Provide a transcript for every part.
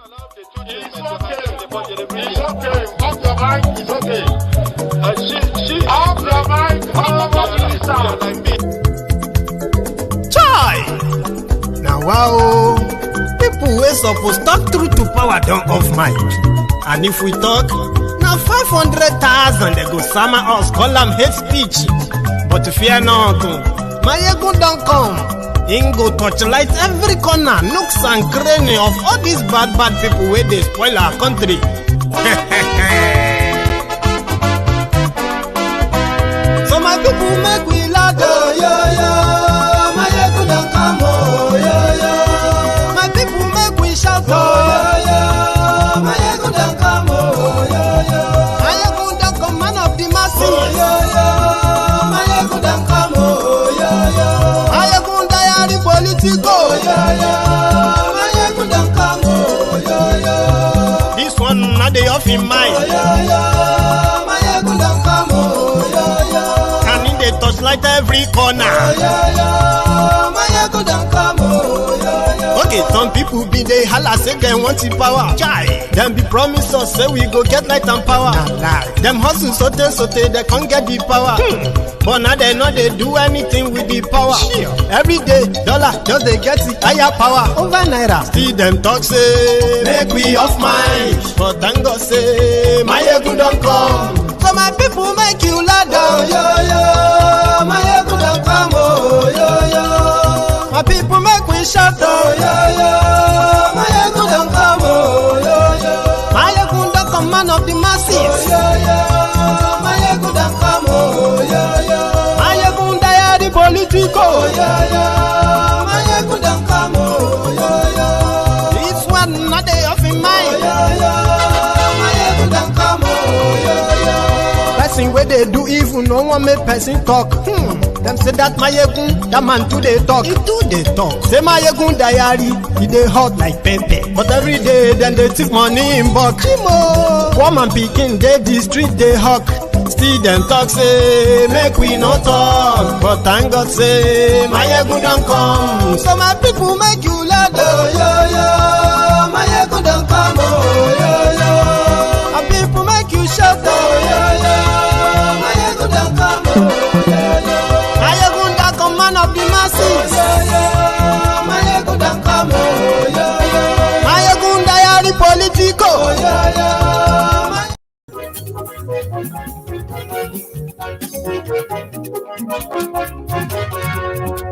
It's okay. Off your mind, it's okay. Off your mind, Chai! Now wow, people wey suppose talk truth to power don't off mic. And if we talk, now 500,000 they go summer us, call them hate speech. But fear not, Maiyegun don't come. Ingo torchlight every corner, nooks and cranny of all these bad people where they spoil our country. So my people make we loud, oh yo yo. Maiyegun don't come, oh yo yo. My people make we shout, oh yo yo. Maiyegun don't come, oh yo yo. Maiyegun don't come, man of the masses, oh yo yo. Maiyegun don't come, oh yo yo. Maiyegun diary Politico, yeah, yeah. Maiyegun don't come, oh, yeah, yeah. This one not the off in mind. Oh, yeah, yeah. Maiyegun don't come, oh, yeah, yeah. And in the touchlight every corner. Oh, yeah, yeah. Maiyegun don't come, oh, yeah, yeah. Okay, some people be they holla say they want the power. Chai. Them be promise us say we go get light and power. Nah. Them hustle sote they can't get the power. But now they know they do anything with the power. Every day, dollar just they get the higher power over naira. See them talk say make we off mind, but thank God say Maiyegun don't come. So my people make you loud, oh yo yo. Maiyegun don't come, oh yo yo. My people make we shout, oh yo yo. Maiyegun don't come, oh yo yo. Maiyegun don't come, man of the masses, oh yo yo. Maiyegun don't come, oh yo yo. Maiyegun diary Politico, oh yo yo. Maiyegun don't come, oh yo yo. This one not they off in mind, oh yo yo. Maiyegun don't come, oh yo yo. Person where they do evil, no one make person talk. Them say that Maiyegun, that man too they talk. He too they talk. Say Maiyegun diary, he they hot like pepper. But every day then they take money in bulk. Woman picking, they the street they hawk. Still them talk say make we no talk. But thank God say Maiyegun don't come. So my people make you loud, oh yo yo. Maiyegun don't come, oh yo yo. My people make you shout, oh yo yo. Maiyegun don't come, oh yo yo. Maiyegun don't come, man of the masses, oh yo yo. Maiyegun don't come, oh yo yo. Maiyegun diary Politico, oh yo yo.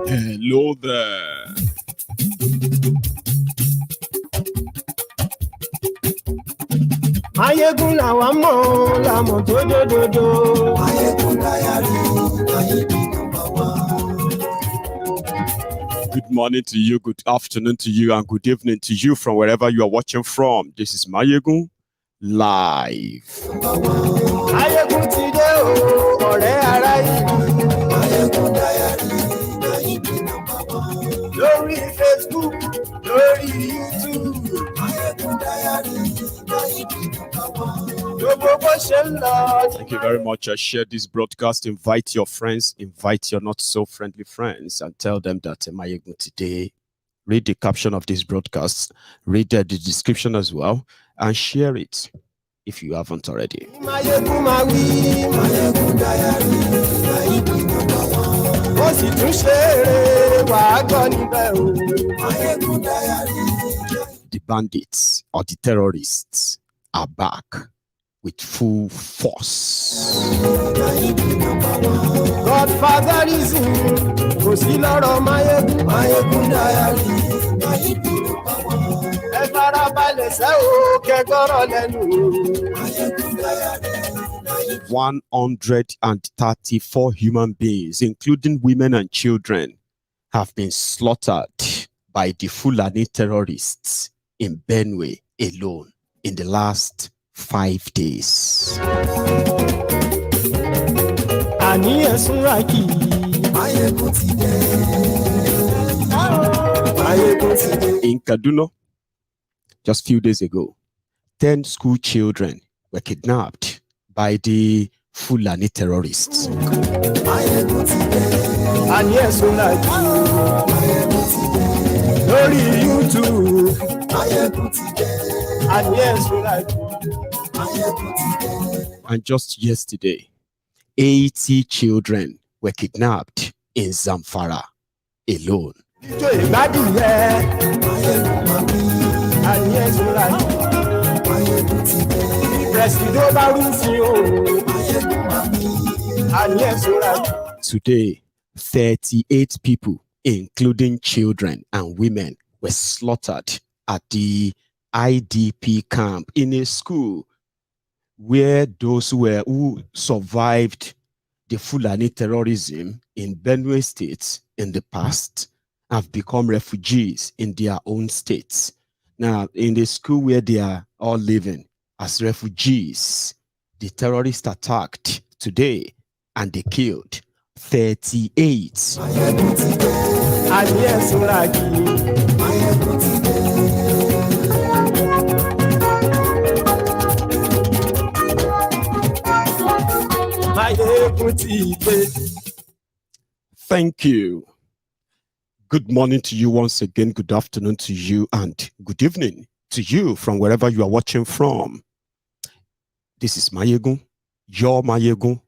Hello there. Maiyegun làwa mọ̀ làmọ̀ tó dòdòdò. Maiyegun diary, Maiyegun number one. Good morning to you, good afternoon to you, and good evening to you from wherever you are watching from. This is Maiyegun live. Maiyegun ti dé o, ọ̀rẹ́ ara ìlú. Maiyegun diary, Maiyegun number one. Lórí Facebook, lórí YouTube. Maiyegun diary, Maiyegun number one. Thank you very much. Share this broadcast. Invite your friends, invite your not so friendly friends, and tell them that Maiyegun today. Read the caption of this broadcast, read the description as well, and share it if you haven't already. The bandits or the terrorists are back with full force. Godfatherism, Maiyegun diary. 134 human beings, including women and children, have been slaughtered by the Fulani terrorists in Benue alone in the last 5 days. In Kaduna, just a few days ago, 10 school children were kidnapped by the Fulani terrorists. And yes, we like. And just yesterday, 80 children were kidnapped in Zamfara alone. And yes, we like. And yes, we like. Today, 38 people, including children and women, were slaughtered at the IDP camp in a school where those who survived the Fulani terrorism in Benue State in the past have become refugees in their own states. Now, in the school where they are all living as refugees, the terrorists attacked today and they killed 38. And yes, we like. Thank you. Good morning to you once again. Good afternoon to you and good evening to you from wherever you are watching from. This is Maiyegun, your Maiyegun,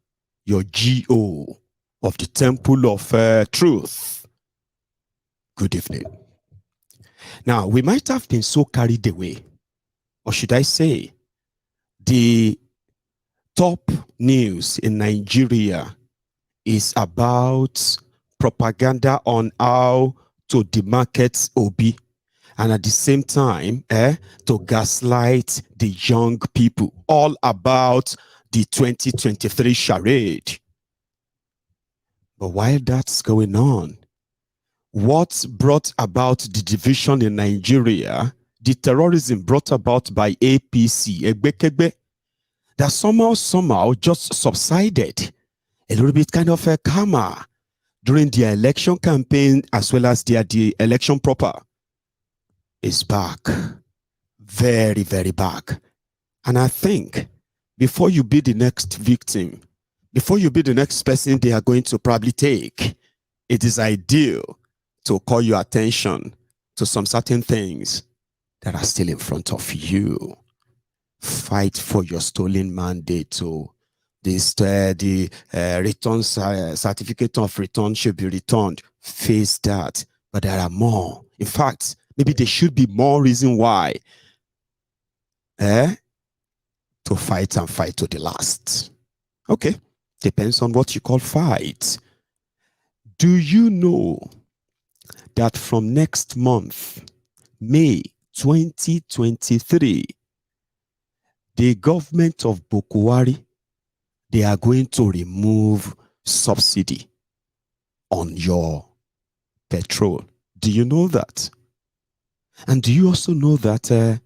your GO of the Temple of Truth. Good evening. Now, we might have been so carried away, or should I say, the top news in Nigeria is about propaganda on how to demarket Obi and at the same time to gaslight the young people, all about the 2023 charade. But while that's going on, what brought about the division in Nigeria, the terrorism brought about by APC, Egbekegbe, that somehow just subsided a little bit, kind of a calmer during the election campaign as well as the election proper, is back. Very, very back. And I think before you be the next victim, before you be the next person they are going to probably take, it is ideal to call your attention to some certain things that are still in front of you. Fight for your stolen mandate. So the return certificate of return should be returned. Face that. But there are more. In fact, maybe there should be more reason why to fight and fight to the last. Okay. Depends on what you call fight. Do you know that from next month, May 2023, the government of Boko, they are going to remove subsidy on your petrol? Do you know that? And do you also know that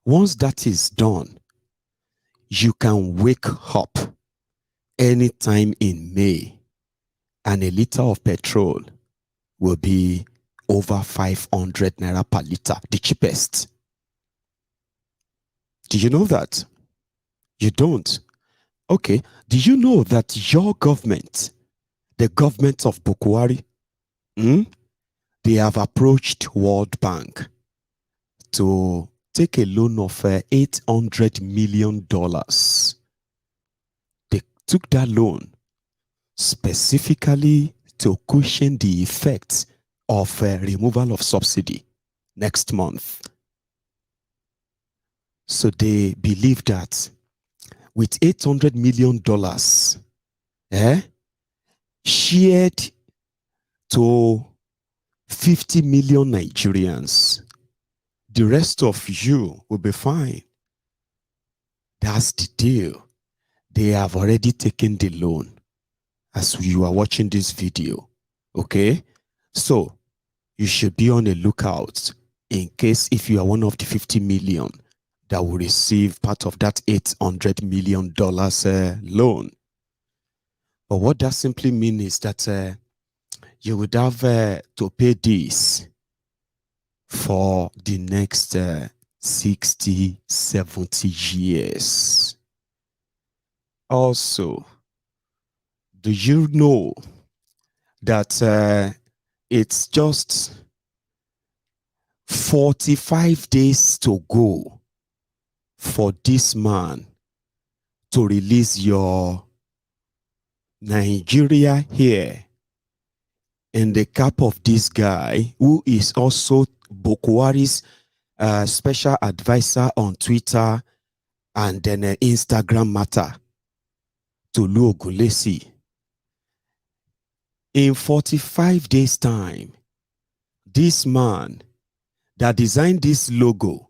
once that is done, you can wake up anytime in May and a liter of petrol will be over 500 naira per liter, the cheapest. Do you know that? You don't? Okay. Do you know that your government, the government of Boko, they have approached World Bank to take a loan of $800 million. They took that loan specifically to cushion the effects of removal of subsidy next month. So they believe that with $800 million shared to 50 million Nigerians, the rest of you will be fine. That's the deal. They have already taken the loan as you are watching this video. Okay? So you should be on the lookout in case if you are one of the 50 million that will receive part of that $800 million loan. But what that simply means is that you would have to pay this for the next 60, 70 years. Also, do you know that it's just 45 days to go for this man to release your Nigeria here in the cap of this guy who is also Bokwari's special advisor on Twitter and then Instagram matter to Luogulesi. In 45 days' time, this man that designed this logo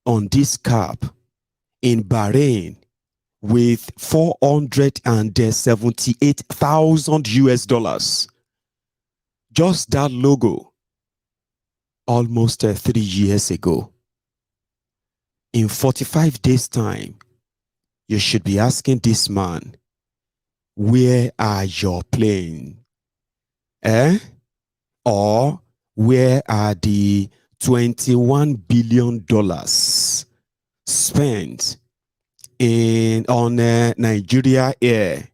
on this cap in Bahrain with 478,000 US dollars. Just that logo, almost 3 years ago. In 45 days' time, you should be asking this man, where are your planes? Or where are the $21 billion spent on Nigeria Air?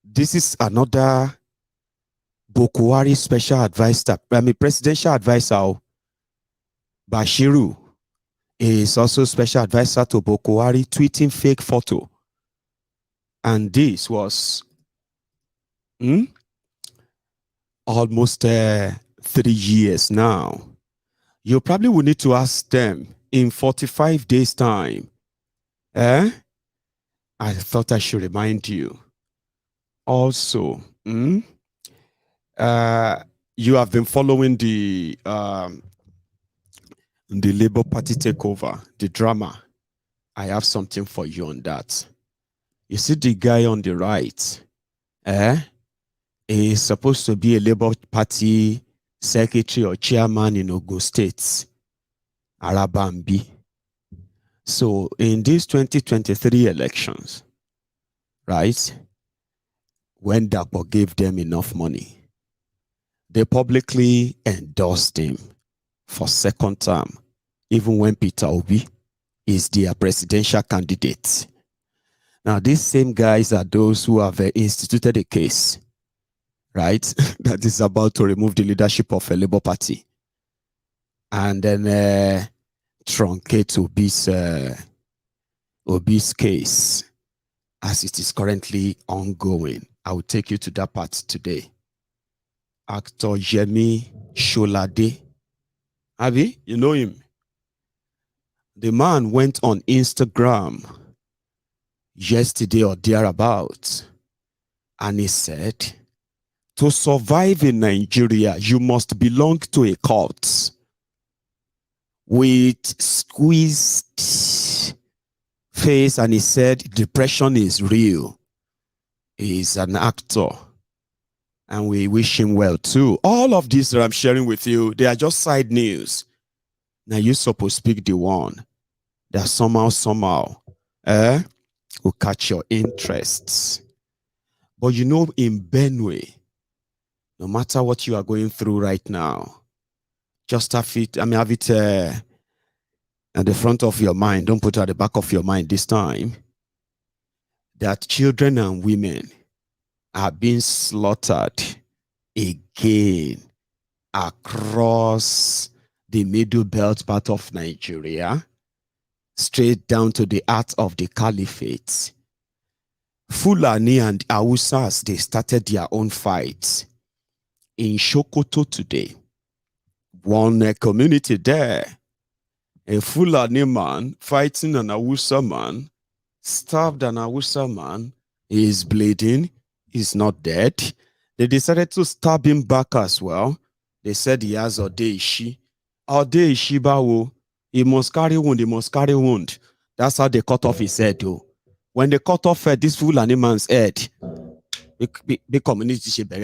This is another Bokwari special advisor, presidential advisor. Bashiru is also special advisor to Bokwari, tweeting fake photo. And this was almost 3 years now. You probably will need to ask them in 45 days' time. I thought I should remind you. Also, you have been following the Labour Party takeover, the drama. I have something for you on that. You see the guy on the right, is supposed to be a Labour Party secretary or chairman in Ogun State, Arabambi. So in these 2023 elections, right, when Dapo gave them enough money, they publicly endorsed him for second term, even when Peter Obi is their presidential candidate. Now, these same guys are those who have instituted a case, right, that is about to remove the leadership of a Labour Party and then truncate Obi's case as it is currently ongoing. I will take you to that part today. Actor Yemi Sholade. Abi, you know him? The man went on Instagram yesterday or thereabouts, and he said, to survive in Nigeria, you must belong to a cult with squeezed face, and he said depression is real. He's an actor, and we wish him well too. All of this that I'm sharing with you, they are just side news. Now you're supposed to speak the one that somehow will catch your interests. But you know, in Benue, no matter what you are going through right now, just have it, have it at the front of your mind. Don't put it at the back of your mind this time. That children and women are being slaughtered again across the middle belt part of Nigeria, straight down to the heart of the caliphate. Fulani and Hausas, they started their own fights. In Sokoto today, one community there, a Fulani man fighting an Hausa man, stabbed an Hausa man, he is bleeding, he's not dead. They decided to stab him back as well. They said he has Odeishi. Odeishi bawo, he must carry wound, he must carry wound. That's how they cut off his head though. When they cut off this Fulani man's head, the community should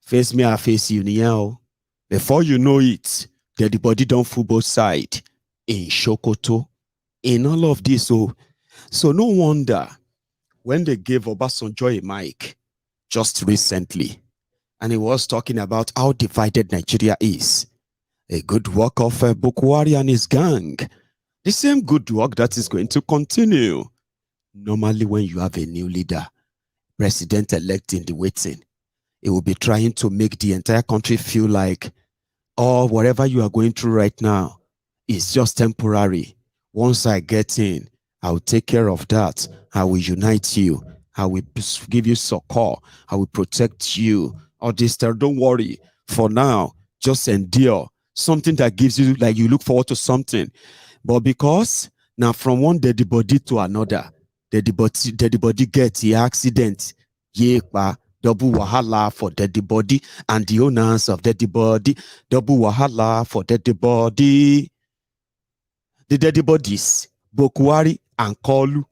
face me, I face you now. Before you know it, the body don't full both sides. In Sokoto, in all of this. So no wonder when they gave Obasanjo a mic just recently, and he was talking about how divided Nigeria is. A good work of Bokwari and his gang. The same good work that is going to continue. Normally when you have a new leader, president-elect in the waiting, it will be trying to make the entire country feel like, oh, whatever you are going through right now is just temporary. Once I get in, I will take care of that. I will unite you. I will give you succor. I will protect you. All this stuff, don't worry. For now, just endure. Something that gives you, like you look forward to something. But because now from one dead body to another, dead body gets the accident. Yepa, double wahala for dead body and the owners of dead body. Double wahala for dead body. The dead bodies, Bokwari and Kolu,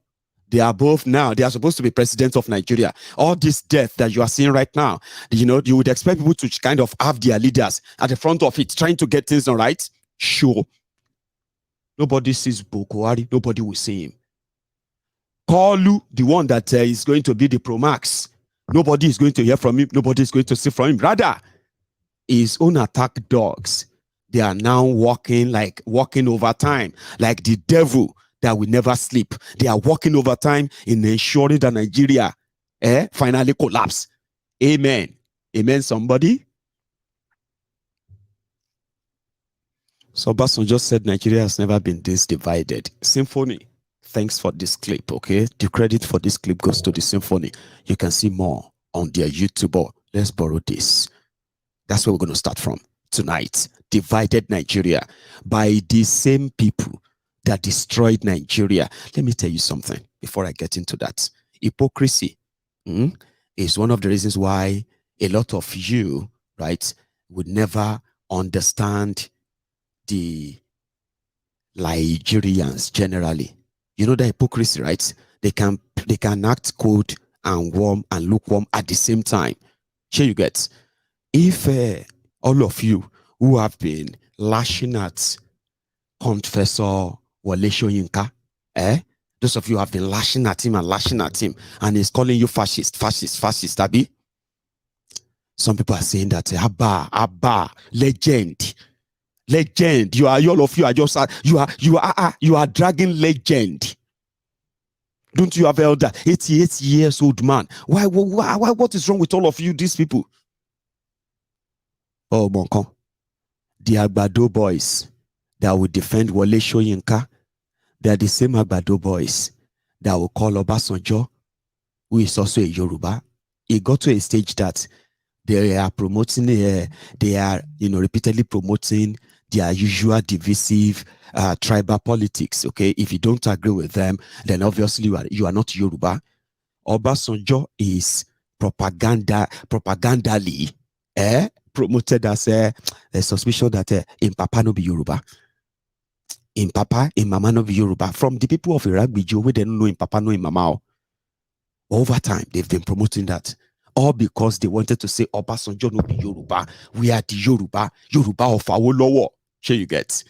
they are both now, they are supposed to be presidents of Nigeria. All this death that you are seeing right now, you know, you would expect people to kind of have their leaders at the front of it, trying to get things done right. Sure. Nobody sees Bokwari, nobody will see him. Kolu, the one that is going to be the Pro-Max, nobody is going to hear from him, nobody is going to see from him. Rather, his own attack dogs, they are now walking over time, like the devil that will never sleep. They are walking over time in ensuring that Nigeria finally collapse. Amen. Amen, somebody? So Bason just said Nigeria has never been this divided. Symphony, thanks for this clip, okay? The credit for this clip goes to the Symphony. You can see more on their YouTube. Let's borrow this. That's where we're going to start from tonight. Divided Nigeria by the same people that destroyed Nigeria. Let me tell you something before I get into that. Hypocrisy is one of the reasons why a lot of you, right, would never understand the Nigerians generally. You know the hypocrisy, right? They can act cold and warm and lukewarm at the same time. Sure you get. If all of you who have been lashing at Confessor Wole Soyinka, those of you who have been lashing at him, and he's calling you fascist, Abi. Some people are saying that Abba, legend. You are, all of you are just, you are dragging legend. Don't you have heard that 88 years old man? Why, what is wrong with all of you, these people? Oh, Bonko. The Agbado boys that will defend Wole Soyinka, they are the same Agbado boys that will call Obasanjo, who is also a Yoruba. It got to a stage that they are promoting, repeatedly promoting their usual divisive tribal politics. Okay, if you don't agree with them, then obviously you are not Yoruba. Obasanjo is propagandally promoted as a suspicion that in Papa no be Yoruba. In Papa, in Mama no be Yoruba. From the people of Iraq, we don't know in Papa no in Mama. Over time, they've been promoting that. All because they wanted to say Obasanjo no be Yoruba. We are the Yoruba of our lower. Sure you get.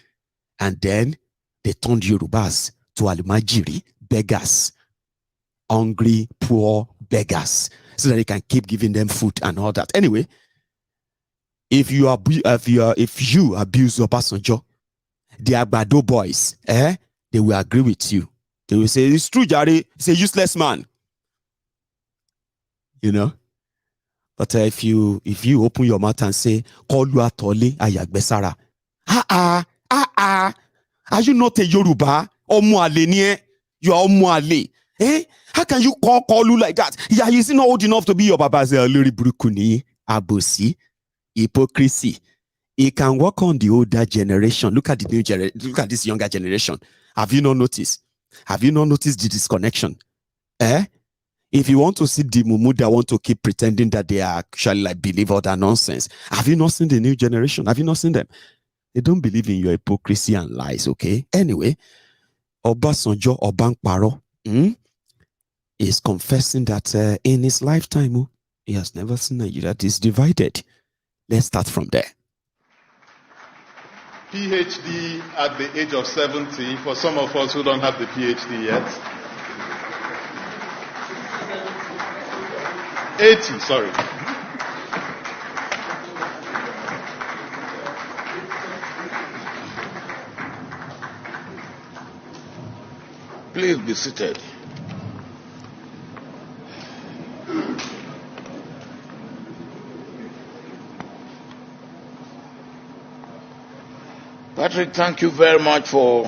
And then they turned Yorubas to Almajiri, beggars. Hungry, poor beggars. So that they can keep giving them food and all that. Anyway, if you abuse Obasanjo, the Agbado boys, they will agree with you. They will say, it's true, Jare, he's a useless man. You know? But if you open your mouth and say, Kolu Atole Ayagbesara, are you not a Yoruba? Omuale, you are Omuale. How can you call Kolu like that? Yeah, he's not old enough to be your Baba's Luri Brukuni, Abusi, hypocrisy. It can work on the older generation. Look at the new generation. Look at this younger generation. Have you not noticed? Have you not noticed the disconnection? If you want to see the mumu that want to keep pretending that they are actually like believe all that nonsense, have you not seen the new generation? Have you not seen them? They don't believe in your hypocrisy and lies, okay? Anyway, Obasanjo Obankparo is confessing that in his lifetime, he has never seen Nigeria this divided. Let's start from there. PhD at the age of 70, for some of us who don't have the PhD yet. 80, sorry. Please be seated. Patrick, thank you very much for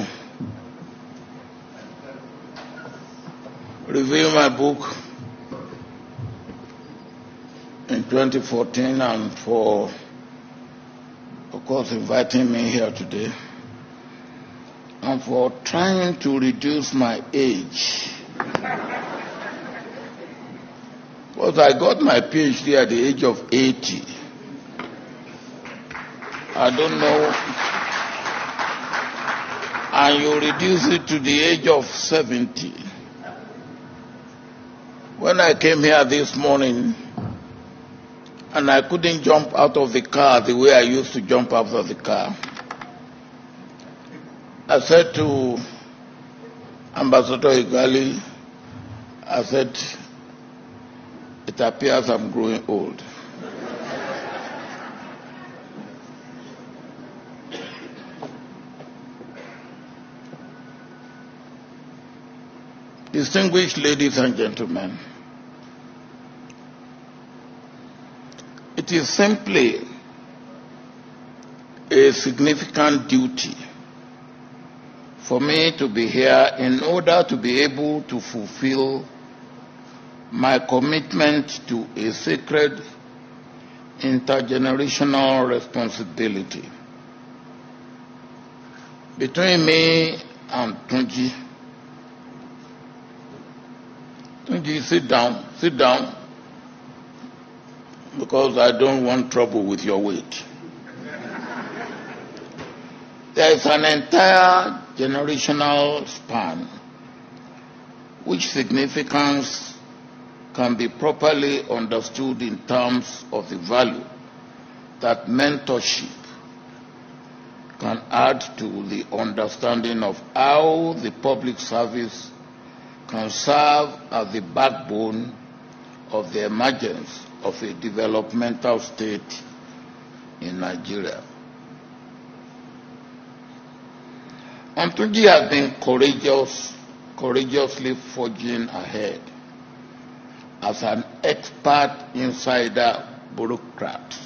my book in 2014 and for, of course, inviting me here today, and for trying to reduce my age. Because I got my PhD at the age of 80. I don't know. And you reduce it to the age of 70. When I came here this morning, and I couldn't jump out of the car the way I used to jump out of the car, I said to Ambassador Igali, I said, it appears I'm growing old. Distinguished ladies and gentlemen, it is simply a significant duty for me to be here in order to be able to fulfill my commitment to a sacred intergenerational responsibility. Between me and Tunji, sit down, because I don't want trouble with your weight. There is an entire generational span which significance can be properly understood in terms of the value that mentorship can add to the understanding of how the public service can serve as the backbone of the emergence of a developmental state in Nigeria. Tunji has been courageously forging ahead as an expert insider bureaucrat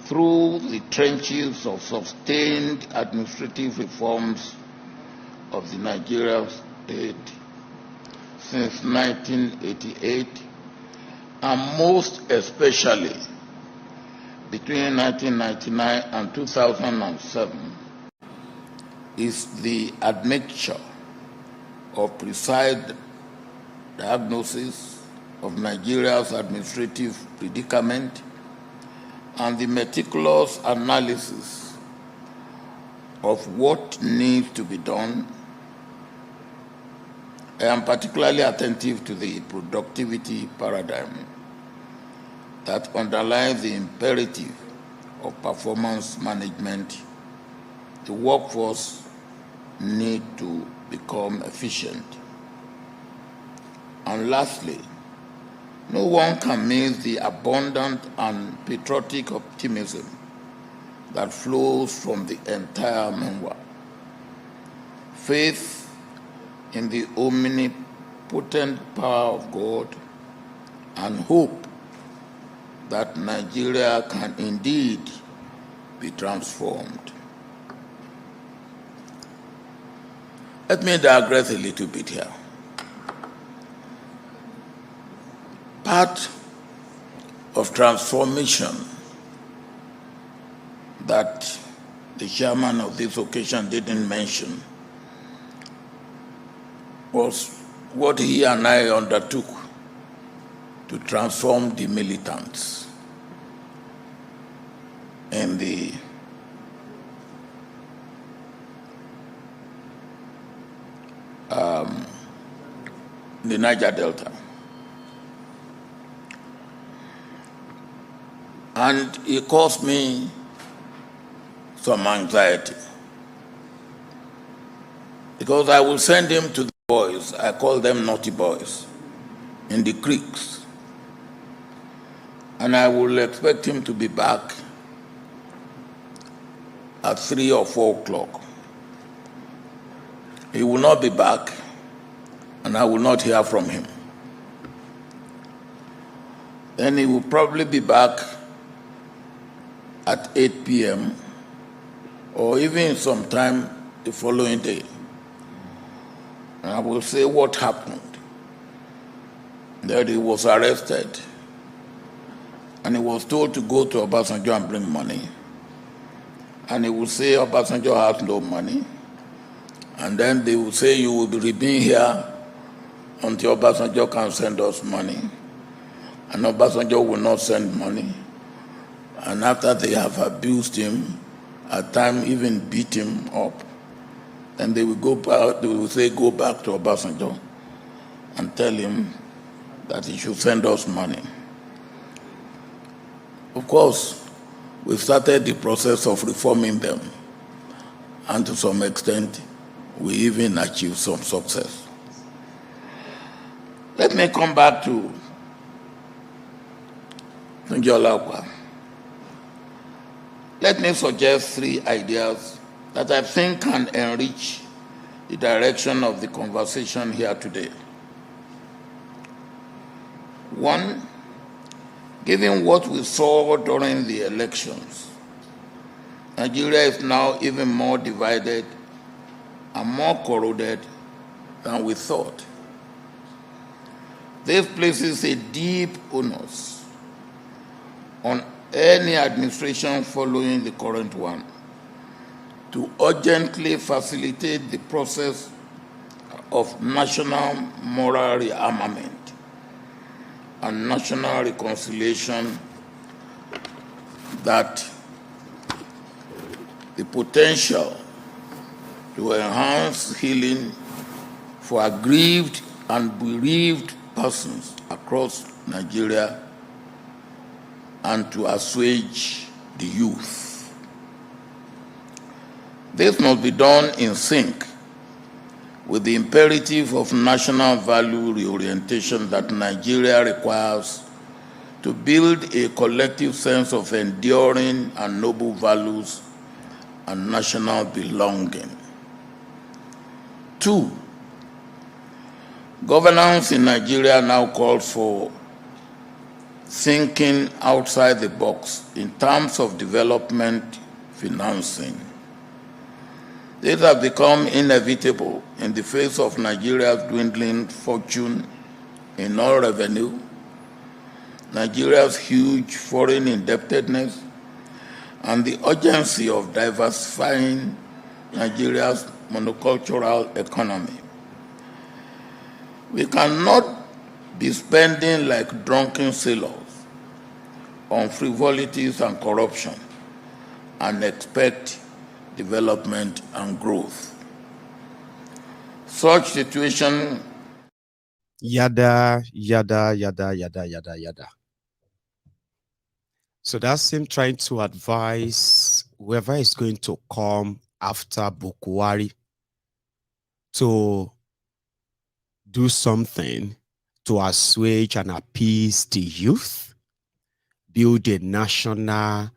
through the trenches of sustained administrative reforms of the Nigerian state since 1988, and most especially between 1999 and 2007, is the admixture of precise diagnosis of Nigeria's administrative predicament and the meticulous analysis of what needs to be done. I am particularly attentive to the productivity paradigm that underlies the imperative of performance management. The workforce need to become efficient. And lastly, no one can miss the abundant and patriotic optimism that flows from the entire memoir. Faith in the omnipotent power of God and hope that Nigeria can indeed be transformed. Let me digress a little bit here. Part of transformation that the chairman of this occasion didn't mention was what he and I undertook to transform the militants in the Niger Delta. And it caused me some anxiety, because I will send him to the boys, I call them naughty boys, in the creeks, and I will expect him to be back at 3 or 4 o'clock. He will not be back, and I will not hear from him. Then he will probably be back at 8 p.m. or even sometime the following day. And I will say what happened. that he was arrested and he was told to go to Obasanjo and bring money. And he would say Obasanjo has no money. And then they would say you will be being here until Obasanjo can send us money. And Obasanjo will not send money. And after they have abused him, at times even beat him up, then they will go back, they will say go back to Obasanjo and tell him that he should send us money. Of course, we started the process of reforming them, and to some extent, we even achieved some success. Let me come back to Tunjolakwa. Let me suggest 3 ideas that I think can enrich the direction of the conversation here today. 1, given what we saw during the elections, Nigeria is now even more divided and more corroded than we thought. This places a deep onus on any administration following the current one to urgently facilitate the process of national moral rearmament and national reconciliation, that the potential to enhance healing for aggrieved and bereaved persons across Nigeria and to assuage the youth. This must be done in sync with the imperative of national value reorientation that Nigeria requires to build a collective sense of enduring and noble values and national belonging. 2, governance in Nigeria now calls for thinking outside the box in terms of development financing. This has become inevitable in the face of Nigeria's dwindling fortune in oil revenue, Nigeria's huge foreign indebtedness, and the urgency of diversifying Nigeria's monocultural economy. We cannot be spending like drunken sailors on frivolities and corruption and expect development and growth. Such situation. Yada, yada, yada, yada, yada, yada. So that's him trying to advise whoever is going to come after Bukwari to do something to assuage and appease the youth, build a national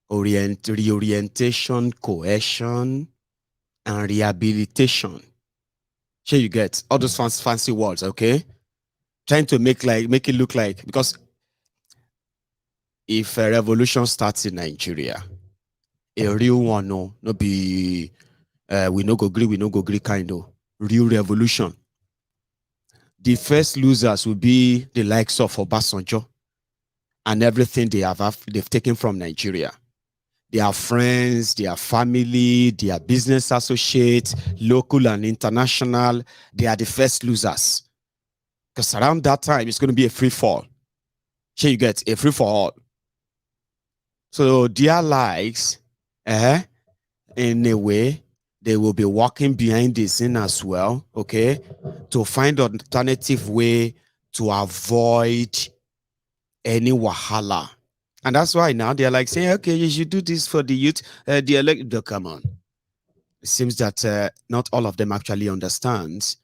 reorientation, cohesion, and rehabilitation. Here you get all those fancy words, okay? Trying to make it look like, because if a revolution starts in Nigeria, a real one, no be we no go agree kind of real revolution. The first losers will be the likes of Obasanjo and everything they've taken from Nigeria. Their friends, their family, their business associates, local and international, they are the first losers. Because around that time, it's going to be a free fall. Here you get a free for all. So their likes, in a way, they will be walking behind the scene as well, okay, to find an alternative way to avoid any wahala. And that's why now they're like saying, okay, you should do this for the youth. Come on. It seems that not all of them actually understands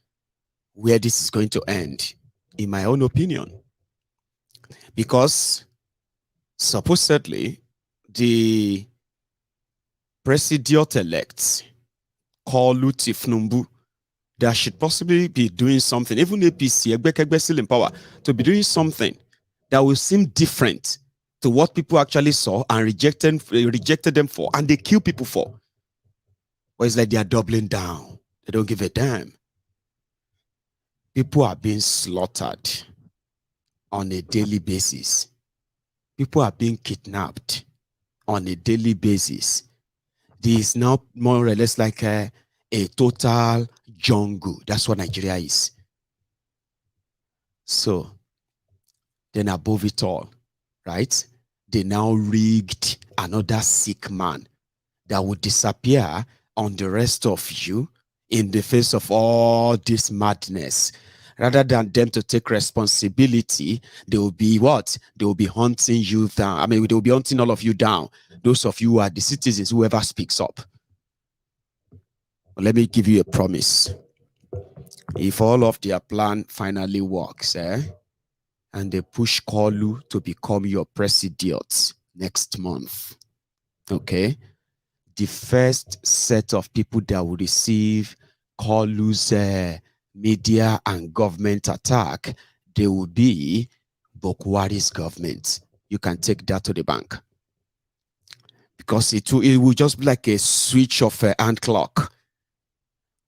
where this is going to end, in my own opinion. Because supposedly the president-elect called Lutif Numbu that should possibly be doing something, even APC, still in power, to be doing something that will seem different to what people actually saw and rejected them for, and they kill people for. Well, it's like they are doubling down. They don't give a damn. People are being slaughtered on a daily basis. People are being kidnapped on a daily basis. This is now more or less like a total jungle. That's what Nigeria is. So, then above it all, right? They now rigged another sick man that would disappear on the rest of you in the face of all this madness. Rather than them to take responsibility, they will be what? They will be hunting you down. I mean, they will be hunting all of you down. Those of you who are the citizens, whoever speaks up. But let me give you a promise. If all of their plan finally works, and they push Kolu to become your president next month, okay? The first set of people that will receive Kolu's media and government attack, they will be Bokwari's government. You can take that to the bank. Because it will just be like a switch of a hand clock.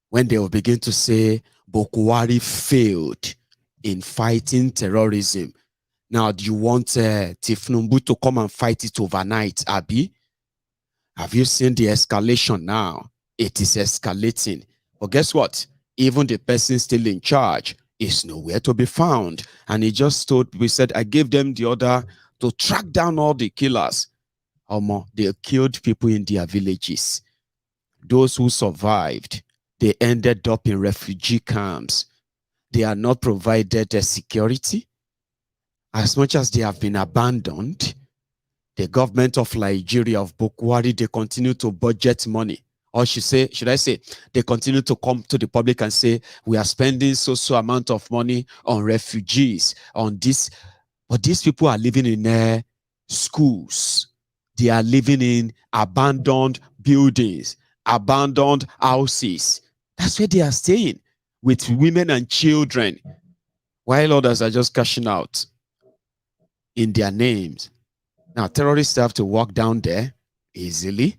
When they will begin to say, Bokwari failed in fighting terrorism. Now, do you want Tifnumbu to come and fight it overnight, Abi? Have you seen the escalation now? It is escalating. But guess what? Even the person still in charge is nowhere to be found. And he just told, we said, I gave them the order to track down all the killers. They killed people in their villages. Those who survived, they ended up in refugee camps. They are not provided security. As much as they have been abandoned, the government of Nigeria, of Bokwari, they continue to budget money. Or should I say, they continue to come to the public and say, we are spending so amount of money on refugees, on this. But these people are living in schools. They are living in abandoned buildings, abandoned houses. That's where they are staying, with women and children, while others are just cashing out in their names. Now, terrorists have to walk down there easily,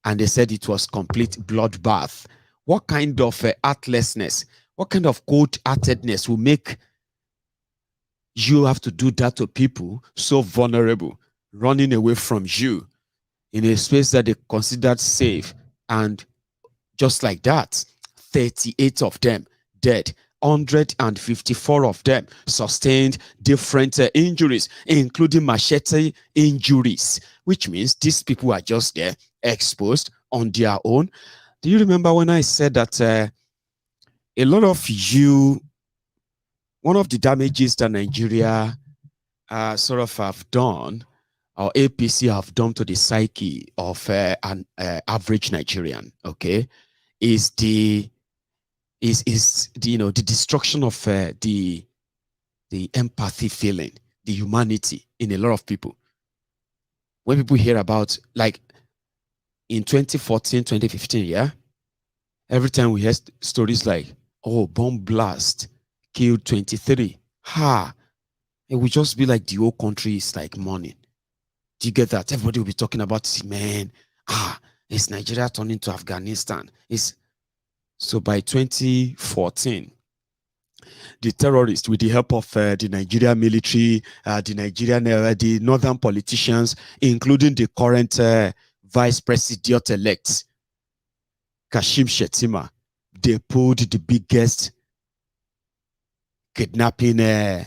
and they said it was complete bloodbath. What kind of heartlessness, what kind of cold-heartedness will make you have to do that to people so vulnerable, running away from you in a space that they considered safe? And just like that, 38 of them dead. 154 of them sustained different injuries, including machete injuries, which means these people are just there exposed on their own. Do you remember when I said that a lot of you, one of the damages that Nigeria sort of have done, or APC have done to the psyche of an average Nigerian, okay, is the destruction of the empathy feeling, the humanity in a lot of people. When people hear about, like in 2014, 2015, yeah, every time we hear stories like, oh, bomb blast killed 23, it would just be like the whole country is like mourning. Do you get that? Everybody will be talking about, man, is Nigeria turning to Afghanistan? So by 2014, the terrorists, with the help of the Nigerian military, the northern politicians, including the current vice president-elect, Kashim Shettima, they pulled the biggest kidnapping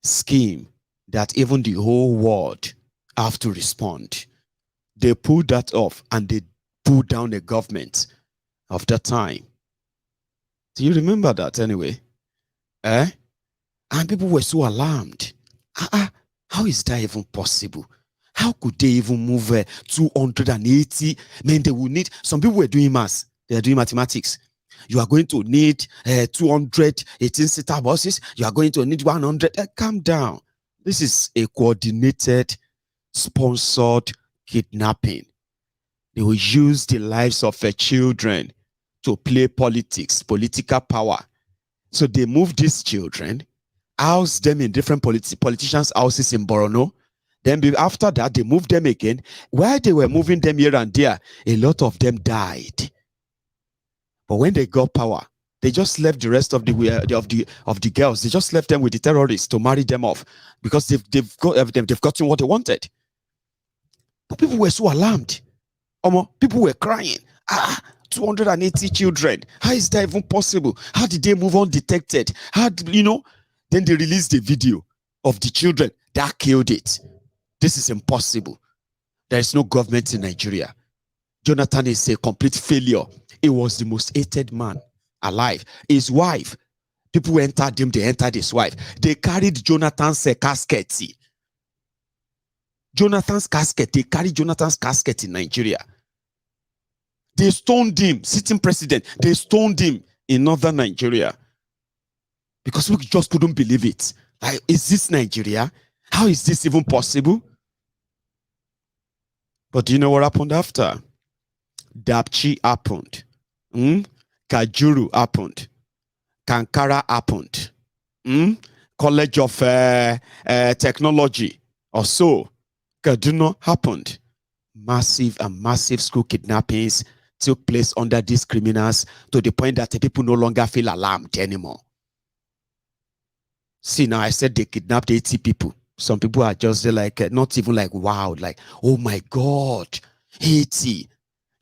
scheme that even the whole world have to respond. They pulled that off, and they pulled down the government of that time. Do you remember that anyway? And people were so alarmed. How is that even possible? How could they even move 280? Man, they will need, some people were doing maths. They are doing mathematics. You are going to need 200 18-seater buses. You are going to need 100. Calm down. This is a coordinated, sponsored kidnapping. They will use the lives of children to play politics, political power. So they move these children, house them in different politicians' houses in Borno. Then after that, they move them again. While they were moving them here and there, a lot of them died. But when they got power, They just left the rest of the girls. They just left them with the terrorists to marry them off because they've gotten what they wanted. But people were so alarmed. People were crying. 280 children. How is that even possible? How did they move undetected? Then they released the video of the children that killed it. This is impossible. There is no government in Nigeria. Jonathan is a complete failure. He was the most hated man alive. His wife, people who entered him, they entered his wife. They carried Jonathan's casket. They carried Jonathan's casket in Nigeria. They stoned him, sitting president. They stoned him in northern Nigeria because we just couldn't believe it. Like, is this Nigeria? How is this even possible? But do you know what happened after? Dapchi happened. Kajuru happened. Kankara happened. College of Technology or so. Kaduna happened. Massive school kidnappings took place under these criminals to the point that the people no longer feel alarmed anymore. See, now I said they kidnapped 80 people. Some people are just like, not even like, wow, like, oh my God, 80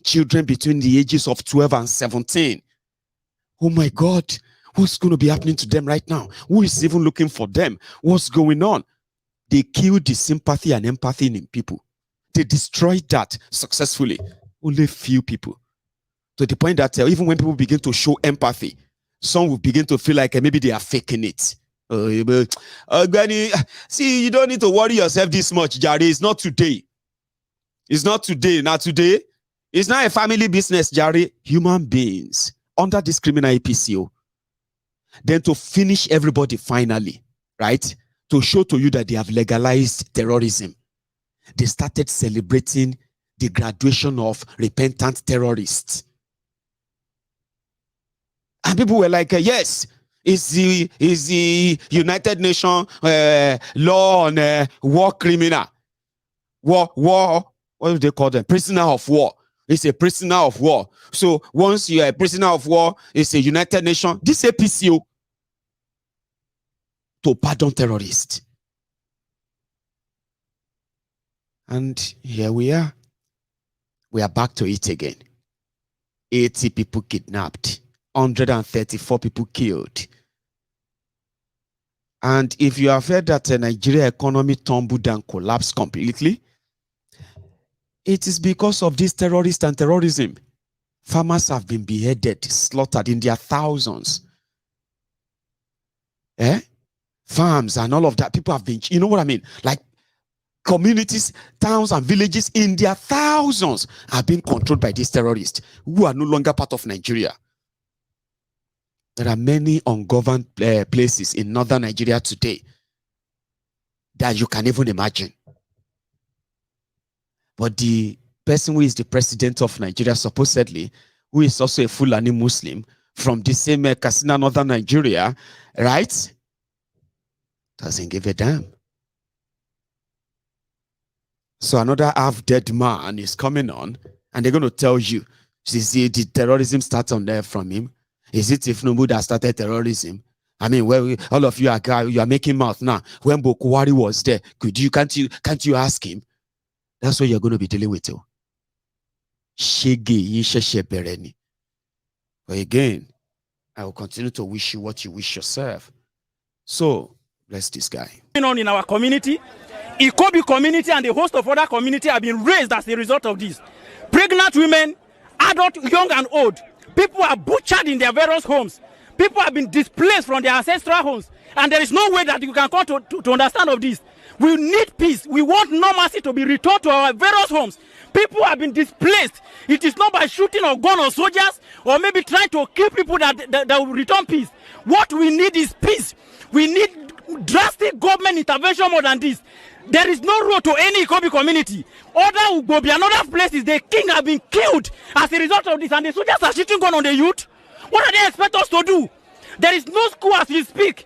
children between the ages of 12 and 17. Oh my God, what's going to be happening to them right now? Who is even looking for them? What's going on? They killed the sympathy and empathy in people. They destroyed that successfully. Only few people. To the point that even when people begin to show empathy, some will begin to feel like maybe they are faking it. Granny, see, you don't need to worry yourself this much, Jare. It's not today. It's not today. Not today. It's not a family business, Jare. Human beings under this criminal APC. Then to finish everybody finally, right? To show to you that they have legalized terrorism. They started celebrating the graduation of repentant terrorists. And people were like, yes, it's the United Nations law on war criminal. War, what do they call them? Prisoner of war. It's a prisoner of war. So once you're a prisoner of war, it's a United Nations. This APCO to pardon terrorists. And here we are. We are back to it again. 80 people kidnapped. 134 people killed. And if you have heard that the Nigeria economy tumbled and collapsed completely, it is because of this terrorist and terrorism. Farmers have been beheaded, slaughtered in their thousands. Farms and all of that. People have been, you know what I mean? Like communities, towns and villages in their thousands are being controlled by these terrorists who are no longer part of Nigeria. There are many ungoverned places in northern Nigeria today that you can even imagine. But the person who is the president of Nigeria, supposedly, who is also a Fulani Muslim from the same Katsina, northern Nigeria, right? Doesn't give a damn. So another half-dead man is coming on, and they're going to tell you, did terrorism start on there from him? Is it Ifnumu that started terrorism? I mean, all of you are making mouth now. When Boko was there, can't you ask him? That's what you're going to be dealing with too. But again, I will continue to wish you what you wish yourself. So, bless this guy. On in our community, Ikobi community and a host of other community have been raised as a result of this. Pregnant women, adult, young and old, people are butchered in their various homes. People have been displaced from their ancestral homes. And there is no way that you can come to understand of this. We need peace. We want normalcy to be returned to our various homes. People have been displaced. It is not by shooting or gun or soldiers or maybe trying to kill people that will return peace. What we need is peace. We need drastic government intervention more than this. There is no road to any Ikobi community. Other Ugobi and other places, the king have been killed as a result of this, and the soldiers are shooting gun on the youth. What do they expect us to do? There is no school as we speak.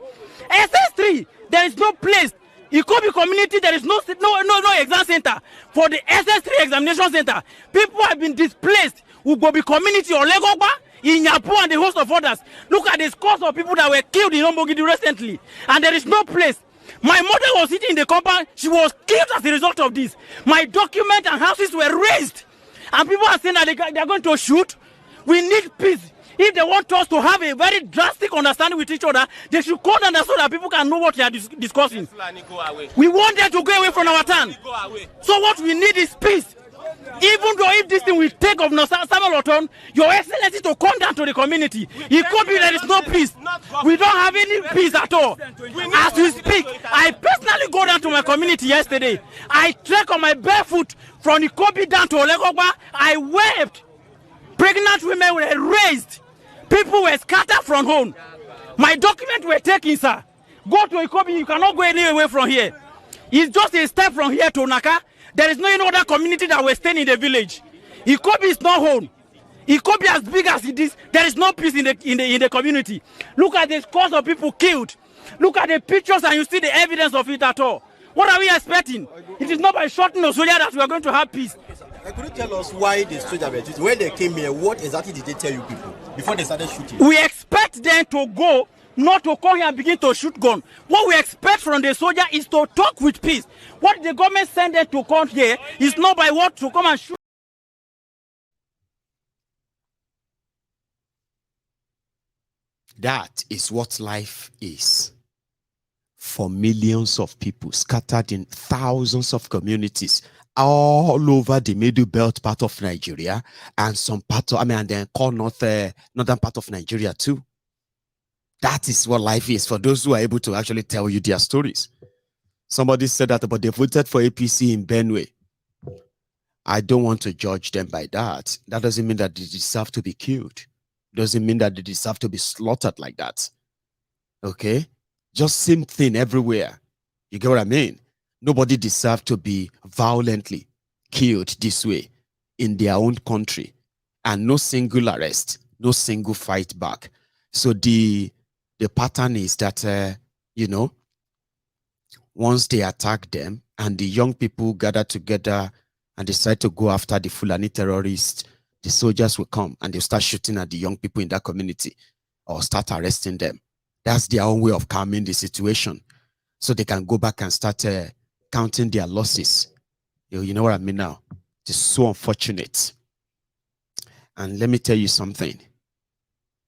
SS3, there is no place. Ikobi community, there is no exam center for the SS3 examination center. People have been displaced. Ugobi community or Legogba, in Yapo and the host of others. Look at the scores of people that were killed in Ombogidi recently, and there is no place. My mother was sitting in the compound. She was killed as a result of this. My document and houses were razed, and people are saying that they are going to shoot. We need peace. If they want us to have a very drastic understanding with each other, they should call them so that people can know what they are discussing. We want them to go away from our town. So what we need is peace. Even though if this thing will take of Samuel Oton, Your Excellency to come down to the community, it could be there is no peace. We don't have any peace at all. As we speak, I personally go down to my community yesterday. I trek on my barefoot from Ikobi down to Olegogba. I wept. Pregnant women were raised. People were scattered from home. My documents were taken, sir. Go to Ikobi, you cannot go any away from here. It's just a step from here to Naka. There is no any other community that will stay in the village. Ikobi is not home. Ikobi as big as it is, there is no peace in the community. Look at the scores of people killed. Look at the pictures and you see the evidence of it at all. What are we expecting? It is not by shooting the soldier that we are going to have peace. Could you tell us why the soldiers were shooting? When they came here, what exactly did they tell you people before they started shooting? We expect them to go, not to come here and begin to shoot gun. What we expect from the soldier is to talk with peace. What the government sent them to come here is not by what to come and shoot. That is what life is for millions of people scattered in thousands of communities all over the middle belt part of Nigeria and some part of, and then call northern part of Nigeria too. That is what life is for those who are able to actually tell you their stories. Somebody said that, but they voted for APC in Benue. I don't want to judge them by that. That doesn't mean that they deserve to be killed. Doesn't mean that they deserve to be slaughtered like that. Okay? Just same thing everywhere. You get what I mean? Nobody deserves to be violently killed this way in their own country. And no single arrest, no single fight back. So the pattern is that, once they attack them and the young people gather together and decide to go after the Fulani terrorists, the soldiers will come and they'll start shooting at the young people in that community or start arresting them. That's their own way of calming the situation. So they can go back and start counting their losses. You know what I mean now? It's so unfortunate. And let me tell you something.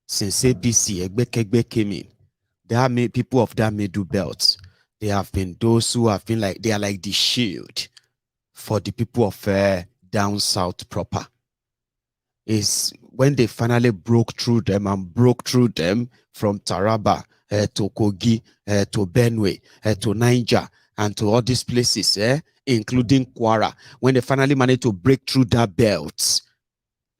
Since APC, Egbe came in, there are people of that middle belt. They have been those who have been like, they are like the shield for the people of down south proper. Is when they finally broke through them from Taraba to Kogi to Benue to Niger and to all these places, including Kwara. When they finally managed to break through that belt,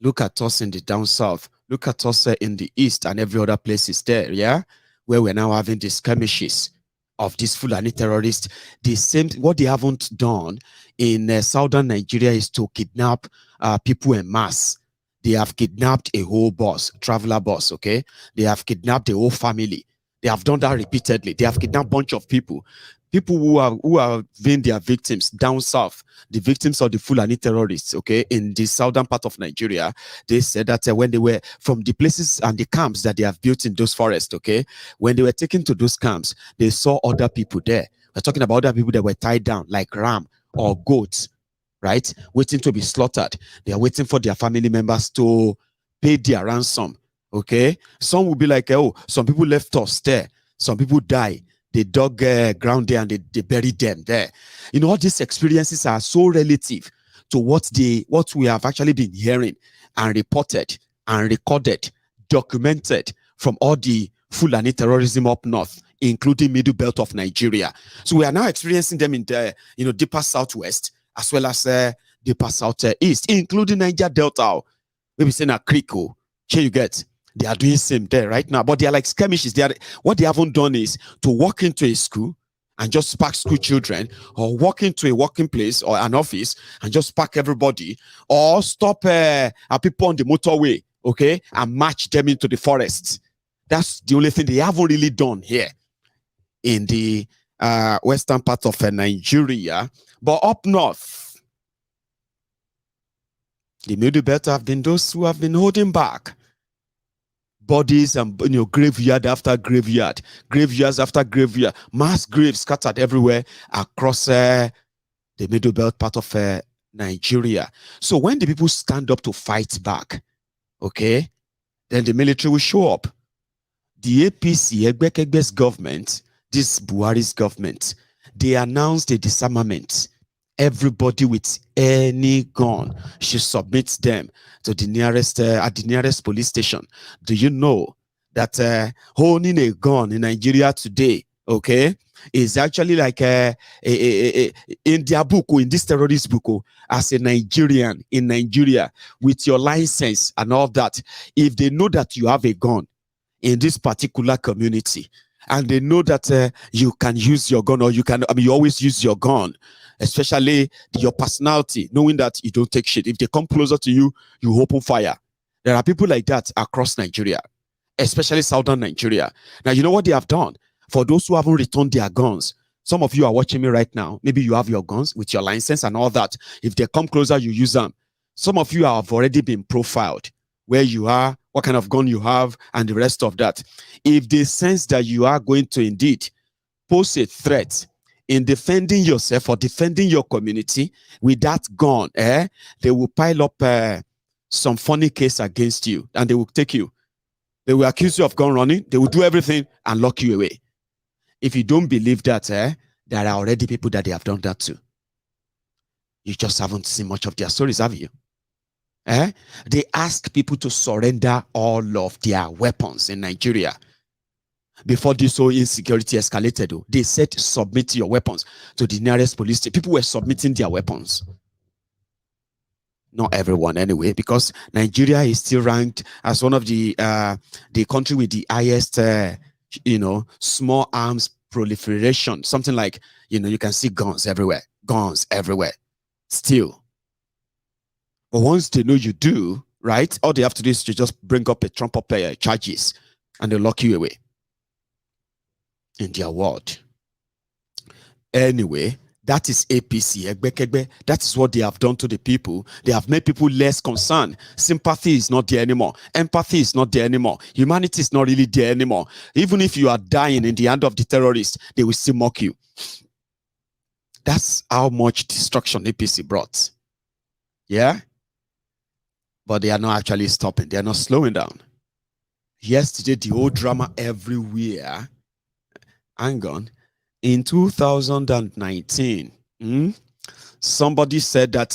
look at us in the down south. Look at us in the east and every other places there, yeah, where we're now having these skirmishes of these Fulani terrorists. The same, what they haven't done in southern Nigeria is to kidnap people en masse. They have kidnapped a whole bus, traveler bus, okay? They have kidnapped the whole family. They have done that repeatedly. They have kidnapped a bunch of people. People who have been their victims down south, the victims of the Fulani terrorists, okay, in the southern part of Nigeria. They said that when they were from the places and the camps that they have built in those forests, okay, when they were taken to those camps, they saw other people there. We're talking about other people that were tied down like ram or goats, right, waiting to be slaughtered. They are waiting for their family members to pay their ransom, okay? Some will be like, oh, some people left us there. Some people die. They dug ground there and they buried them there. You know, all these experiences are so relative to what we have actually been hearing and reported and recorded, documented from all the Fulani terrorism up north, including middle belt of Nigeria. So we are now experiencing them in the deeper southwest as well as deeper southeast, including Niger Delta. Maybe saying a Kriko. Here you get. They are doing same there right now, but they are like skirmishes. What they haven't done is to walk into a school and just spark school children, or walk into a working place or an office and just spark everybody, or stop people on the motorway, okay, and march them into the forest. That's the only thing they haven't really done here in the western part of Nigeria. But up north, the middle belt have been those who have been holding back. bodies and graveyard after graveyard, graveyards after graveyard, mass graves scattered everywhere across the middle belt part of Nigeria. So when the people stand up to fight back, okay, then the military will show up. The APC, Egbekegbe's government, this Buhari's government, they announced a disarmament. Everybody with any gun should submit them to the nearest at the nearest police station. Do you know that holding a gun in Nigeria today, okay, is actually like in their book, in this terrorist book, as a Nigerian in Nigeria with your license and all that, if they know that you have a gun in this particular community and they know that you can use your gun, or you always use your gun, especially your personality, knowing that you don't take shit. If they come closer to you, you open fire. There are people like that across Nigeria, especially southern Nigeria. Now, you know what they have done? For those who haven't returned their guns, some of you are watching me right now. Maybe you have your guns with your license and all that. If they come closer, you use them. Some of you have already been profiled, where you are, what kind of gun you have, and the rest of that. If they sense that you are going to indeed pose a threat in defending yourself or defending your community with that gun, they will pile up some funny case against you, and they will take you. They will accuse you of gun running. They will do everything and lock you away. If you don't believe that, there are already people that they have done that to. You just haven't seen much of their stories, have you? They ask people to surrender all of their weapons in Nigeria. Before this whole insecurity escalated, they said submit your weapons to the nearest police station. People were submitting their weapons. Not everyone anyway, because Nigeria is still ranked as one of the country with the highest small arms proliferation. Something like, you can see guns everywhere still. But once they know you do, right, all they have to do is to just bring up a trump up charges and they lock you away in their world. Anyway, that is APC, Egbekegbe. That is what they have done to the people. They have made people less concerned. Sympathy is not there anymore. Empathy is not there anymore. Humanity is not really there anymore. Even if you are dying in the hand of the terrorists, they will still mock you. That's how much destruction APC brought. Yeah? But they are not actually stopping. They are not slowing down. Yesterday, the whole drama everywhere. Hang on. In 2019, somebody said that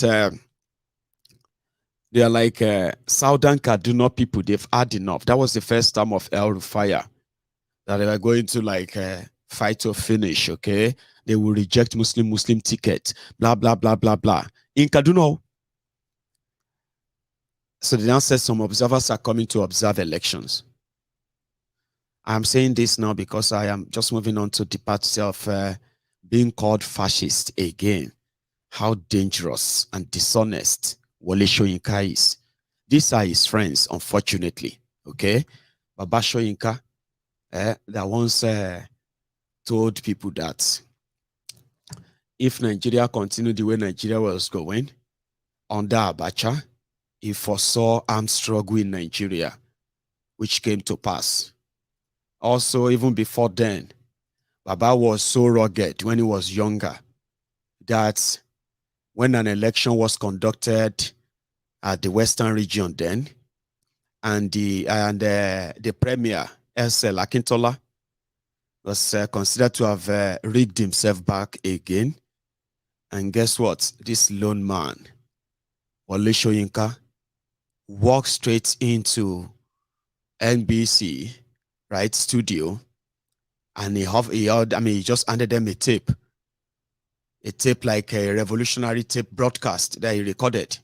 they are like Southern Kaduna people. They've had enough. That was the first time of El Rufaya that they were going to fight to finish. Okay, they will reject Muslim ticket. Blah blah blah blah blah. In Kaduna. So they now said some observers are coming to observe elections. I'm saying this now because I am just moving on to the part of being called fascist again. How dangerous and dishonest Wole Soyinka is. These are his friends, unfortunately. Okay? Baba Soyinka that once told people that if Nigeria continued the way Nigeria was going under Abacha, he foresaw armed struggle in Nigeria, which came to pass. Also, even before then, Baba was so rugged when he was younger that when an election was conducted at the Western region then, and the premier, SL Akintola, was considered to have rigged himself back again. And guess what? This lone man, Wole Soyinka, walked straight into NBC, right, studio, and he just handed them a tape like a revolutionary tape broadcast that he recorded,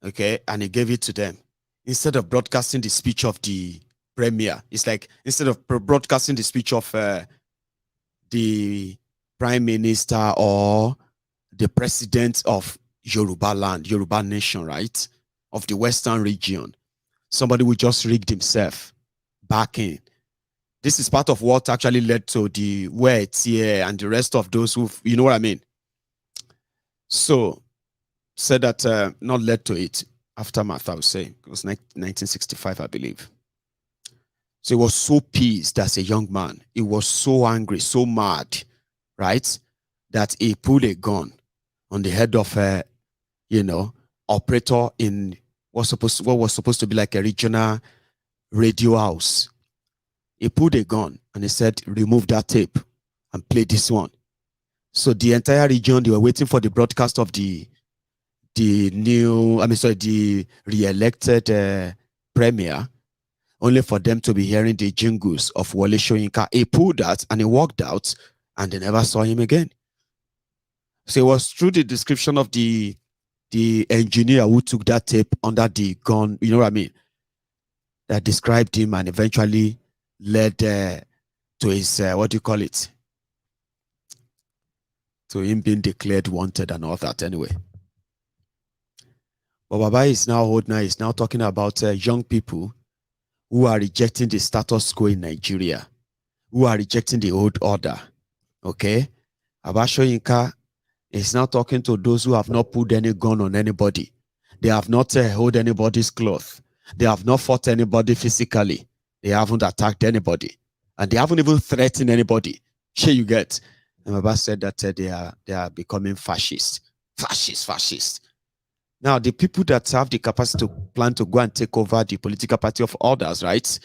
okay, and he gave it to them. Instead of broadcasting the speech of the premier, it's like instead of broadcasting the speech of the prime minister or the president of Yoruba land, Yoruba nation, right, of the Western region, somebody would just rigged himself back in. This is part of what actually led to the words here and the rest of those who, you know what I mean? So, said that not led to it. Aftermath, I would say. It was 1965, I believe. So he was so pissed as a young man. He was so angry, so mad, right? That he pulled a gun on the head of a, operator in what was supposed to be like a regional radio house. He pulled a gun and he said, remove that tape and play this one. So the entire region, they were waiting for the broadcast of the re-elected premier, only for them to be hearing the jingles of Wole Soyinka. He pulled that and he walked out and they never saw him again. So it was through the description of the engineer who took that tape under the gun, you know what I mean, that described him and eventually led to his, to him being declared wanted and all that anyway. But Baba is now talking about young people who are rejecting the status quo in Nigeria, who are rejecting the old order. Okay? Baba Soyinka is now talking to those who have not put any gun on anybody. They have not held anybody's cloth. They have not fought anybody physically. They haven't attacked anybody. And they haven't even threatened anybody. Sure you get. And Baba said that they are becoming fascist. Fascist. Now, the people that have the capacity to plan to go and take over the political party of others, right?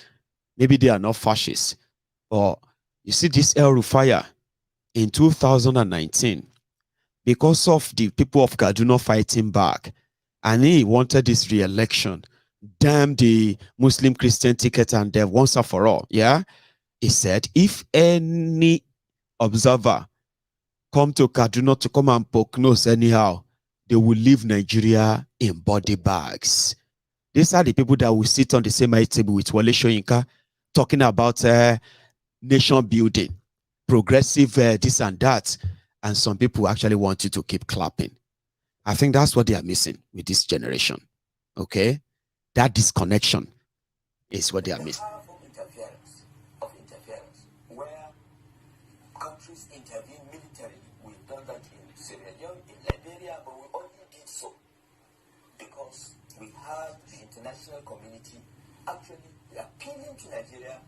Maybe they are not fascists. But you see this El Rufai in 2019, because of the people of Kaduna fighting back, and he wanted this re-election, damn the Muslim Christian ticket and once and for all. Yeah. He said, if any observer come to Kaduna to come and poke nose anyhow, they will leave Nigeria in body bags. These are the people that will sit on the same table with Wole Soyinka talking about nation building, progressive this and that. And some people actually want you to keep clapping. I think that's what they are missing with this generation. Okay? That disconnection is what they are missing. Interference, where countries intervene militarily. We've done that in Sierra Leone, in Liberia, but we only did so because we had the international community actually appealing to Nigeria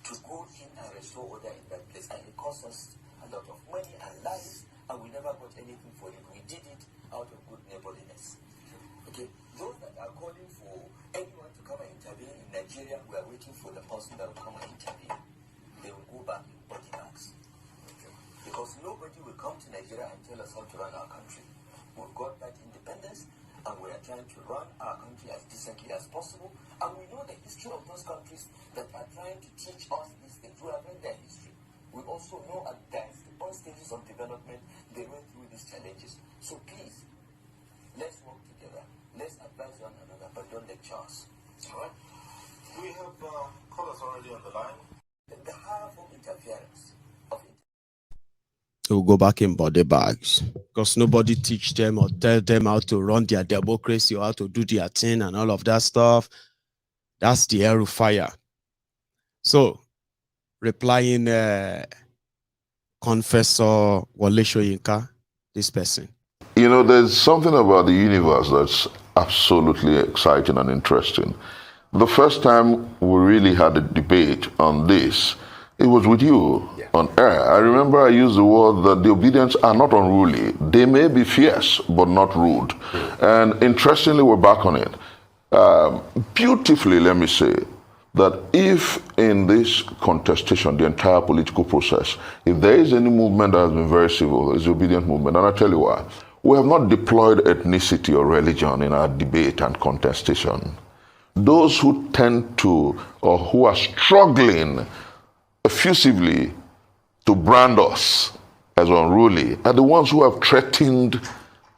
to go in and restore order in that place. And it cost us a lot of money and lives, and we never got anything for it. We did it out of good neighborliness. Okay, those that are calling for anyone to come and intervene in Nigeria, we are waiting for the person that will come and intervene. They will go back in body bags. Okay. Because nobody will come to Nigeria and tell us how to run our country. We've got that independence, and we are trying to run our country as decently as possible. And we know the history of those countries that are trying to teach us these things. We have read their history. We also know at the all stages of development, they went through these challenges. So please, let's work together. Let's advise one another, but don't lecture us. All right? We have callers already on the line. The harmful interference. Will go back in body bags because nobody teach them or tell them how to run their democracy or how to do their thing and all of that stuff. That's the El Rufai. So, replying, Confessor Wole Soyinka, this person. You know, there's something about the universe that's absolutely exciting and interesting. The first time we really had a debate on this, it was with you on air. I remember I used the word that the Obedients are not unruly. They may be fierce, but not rude. And interestingly, we're back on it. Beautifully, let me say, that if in this contestation, the entire political process, if there is any movement that has been very civil, it's the Obidient movement. And I'll tell you why. We have not deployed ethnicity or religion in our debate and contestation. Those who tend to, or who are struggling effusively to brand us as unruly, are the ones who have threatened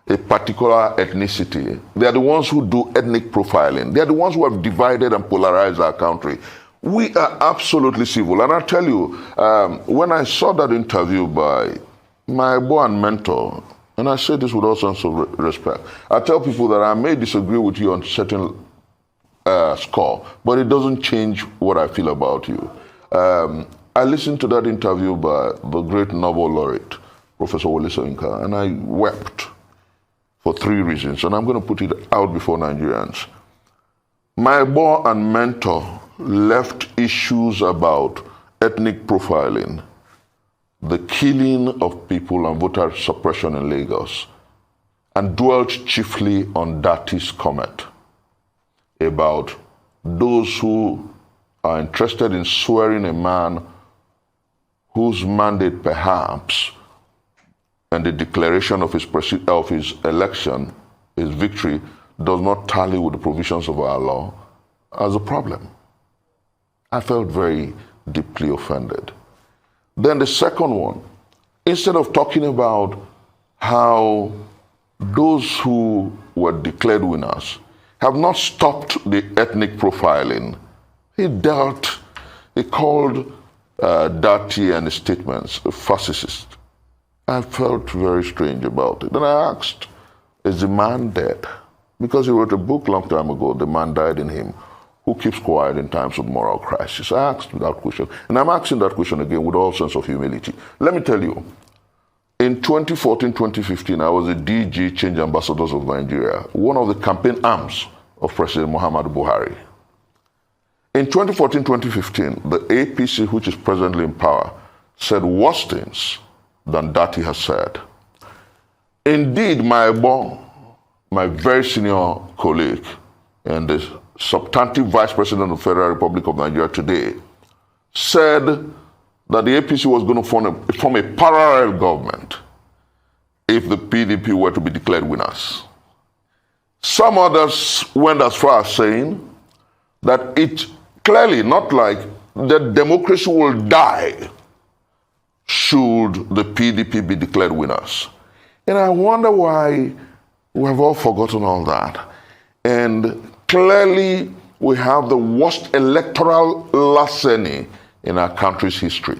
a particular ethnicity. They are the ones who do ethnic profiling. They are the ones who have divided and polarized our country. We are absolutely civil. And I'll tell you, when I saw that interview by my boy and mentor, and I say this with all sense of respect, I tell people that I may disagree with you on certain score, but it doesn't change what I feel about you. I listened to that interview by the great Nobel laureate, Professor Wole Soyinka, and I wept for 3 reasons, and I'm going to put it out before Nigerians. My boy and mentor left issues about ethnic profiling, the killing of people and voter suppression in Lagos, and dwelt chiefly on Dati's comment about those who are interested in swearing a man whose mandate perhaps and the declaration of his election, his victory, does not tally with the provisions of our law as a problem. I felt very deeply offended. Then the second one, instead of talking about how those who were declared winners have not stopped the ethnic profiling, he called Dati and his statements a fascist. I felt very strange about it. Then I asked, is the man dead? Because he wrote a book long time ago, The Man Died in Him, Who Keeps Quiet in Times of Moral Crisis. I asked that question, and I'm asking that question again with all sense of humility. Let me tell you, in 2014, 2015, I was the DG Change Ambassadors of Nigeria, one of the campaign arms of President Muhammadu Buhari. In 2014, 2015, the APC, which is presently in power, said worse things than Dati has said. Indeed, Maiyegun, my very senior colleague and the substantive Vice President of the Federal Republic of Nigeria today, said that the APC was going to form a parallel government if the PDP were to be declared winners. Some others went as far as saying that it clearly not like that democracy will die should the PDP be declared winners. And I wonder why we have all forgotten all that. And clearly we have the worst electoral larceny in our country's history.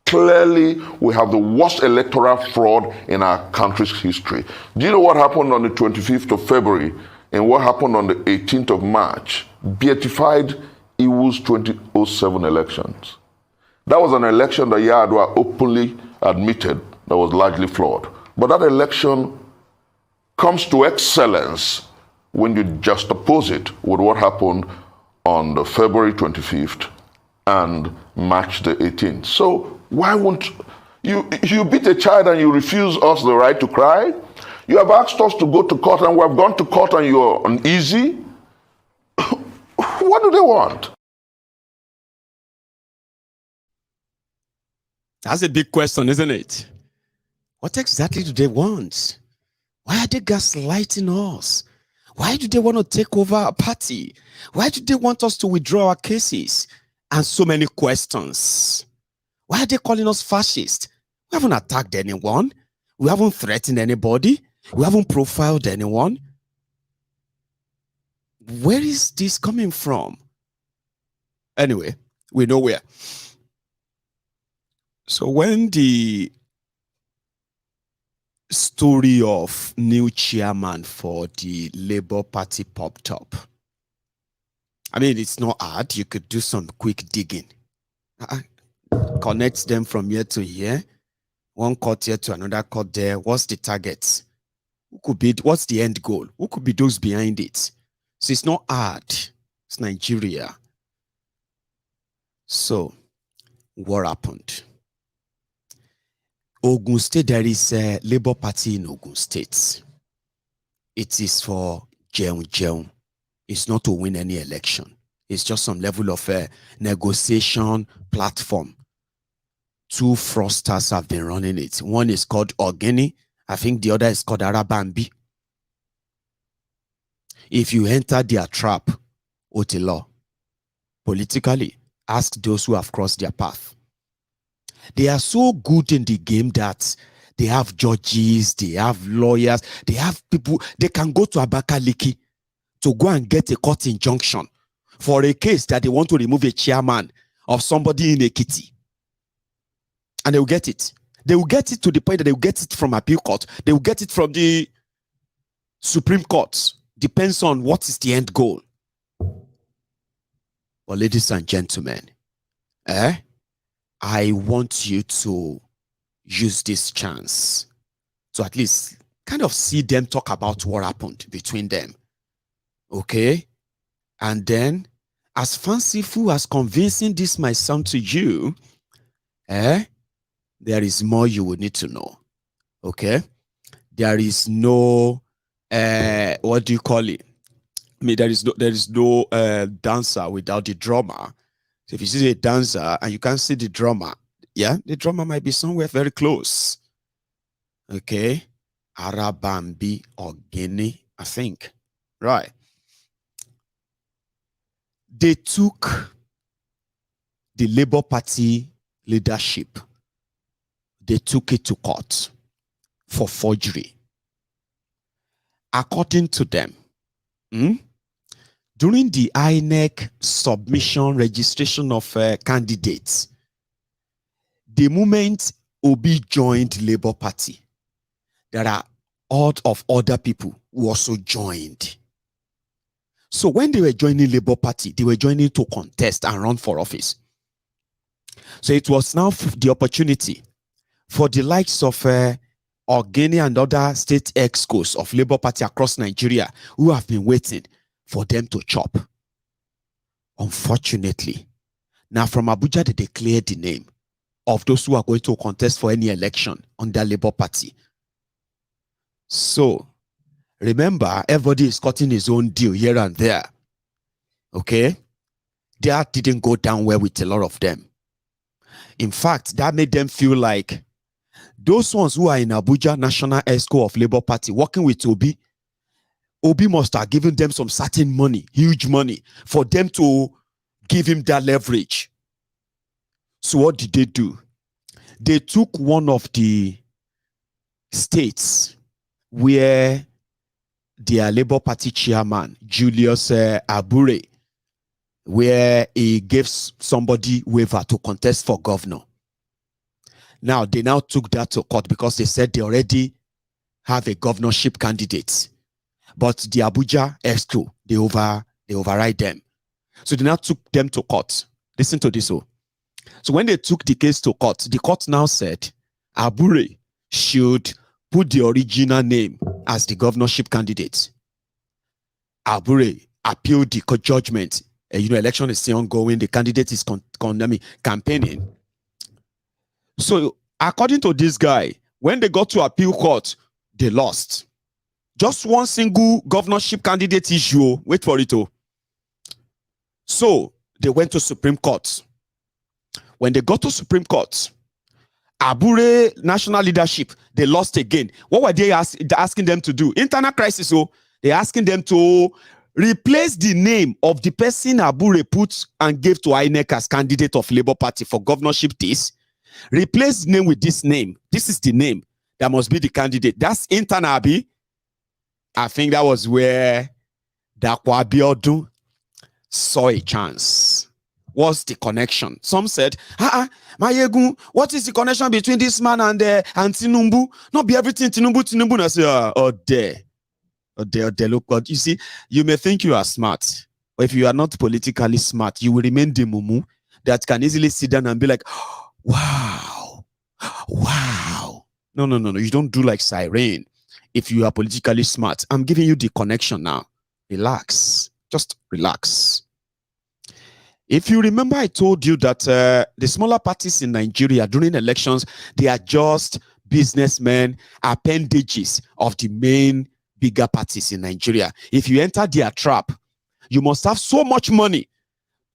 Clearly we have the worst electoral fraud in our country's history. Do you know what happened on the 25th of February and what happened on the 18th of March? Beatified Iwu's 2007 elections. That was an election that Yar'Adua openly admitted that was largely flawed. But that election comes to excellence when you juxtapose it with what happened on the February 25th and March the 18th. So why won't you beat a child and you refuse us the right to cry? You have asked us to go to court and we have gone to court and you're uneasy. What do they want? That's a big question, isn't it? What exactly do they want? Why are they gaslighting us? Why do they want to take over a party? Why do they want us to withdraw our cases? And so many questions. Why are they calling us fascists? We haven't attacked anyone. We haven't threatened anybody. We haven't profiled anyone. Where is this coming from? Anyway, we know where. So when the story of new chairman for the Labour Party popped up, I mean, it's not hard. You could do some quick digging. Connect them from here to here. One court here to another court there. What's the target? What's the end goal? Who could be those behind it? So it's not hard. It's Nigeria. So, what happened? Ogun State, there is a Labour Party in Ogun State. It is for Jeun. It's not to win any election. It's just some level of a negotiation platform. Two fraudsters have been running it. One is called Ogini. I think the other is called Arabambi. If you enter their trap, Otilo, politically, ask those who have crossed their path. They are so good in the game that they have judges, they have lawyers, they have people. They can go to Abakaliki to go and get a court injunction for a case that they want to remove a chairman of somebody in Ekiti. And they will get it. They will get it to the point that they will get it from appeal court. They will get it from the Supreme Court. Depends on what is the end goal. But ladies and gentlemen, I want you to use this chance to at least kind of see them talk about what happened between them. Okay? And then as fanciful as convincing this might sound to you, there is more you would need to know. Okay? There is no, what do you call it? I mean, there is no dancer without the drummer. So if you see a dancer and you can't see the drummer, yeah, the drummer might be somewhere very close. Okay? Arabambi or Guinea, I think. Right. They took the Labour Party leadership. They took it to court for forgery. According to them, during the INEC submission registration of candidates, the moment Obi joined Labour Party, there are odds of other people who also joined. So when they were joining Labour Party, they were joining to contest and run for office. So it was now the opportunity for the likes of Ogini and other state excos of Labour Party across Nigeria who have been waiting for them to chop. Unfortunately, now from Abuja they declared the name of those who are going to contest for any election under Labour Party. So remember, everybody is cutting his own deal here and there. Okay? That didn't go down well with a lot of them. In fact, that made them feel like those ones who are in Abuja National Exco of Labour Party working with Obi must have given them some certain money, huge money, for them to give him that leverage. So what did they do? They took one of the states where their Labour Party chairman, Julius Abure, where he gave somebody waiver to contest for governor. Now, they now took that to court because they said they already have a governorship candidate. But the Abuja Exco, they override them. So they now took them to court. Listen to this. So when they took the case to court, the court now said Abure should put the original name as the governorship candidate. Abure appealed the judgment. Election is still ongoing. The candidate is campaigning. So according to this guy, when they got to appeal court, they lost. Just one single governorship candidate issue. Wait for it. So they went to Supreme Court. When they got to Supreme Court, Abure national leadership, they lost again. What were they asking them to do? Internal crisis. So they're asking them to replace the name of the person Abure put and gave to INEC as candidate of Labour Party for governorship this. Replace the name with this name. This is the name that must be the candidate. That's internal, Abi. I think that was where Dakwa Abiodun saw a chance. What's the connection? Some said, Maiyegun, what is the connection between this man and Tinubu? Not be everything Tinubu. And I say, look, God. You see, you may think you are smart, but if you are not politically smart, you will remain the mumu that can easily sit down and be like, wow. No. You don't do like Siren. If you are politically smart, I'm giving you the connection now. Relax. Just relax. If you remember, I told you that the smaller parties in Nigeria during elections, they are just businessmen, appendages of the main bigger parties in Nigeria. If you enter their trap, you must have so much money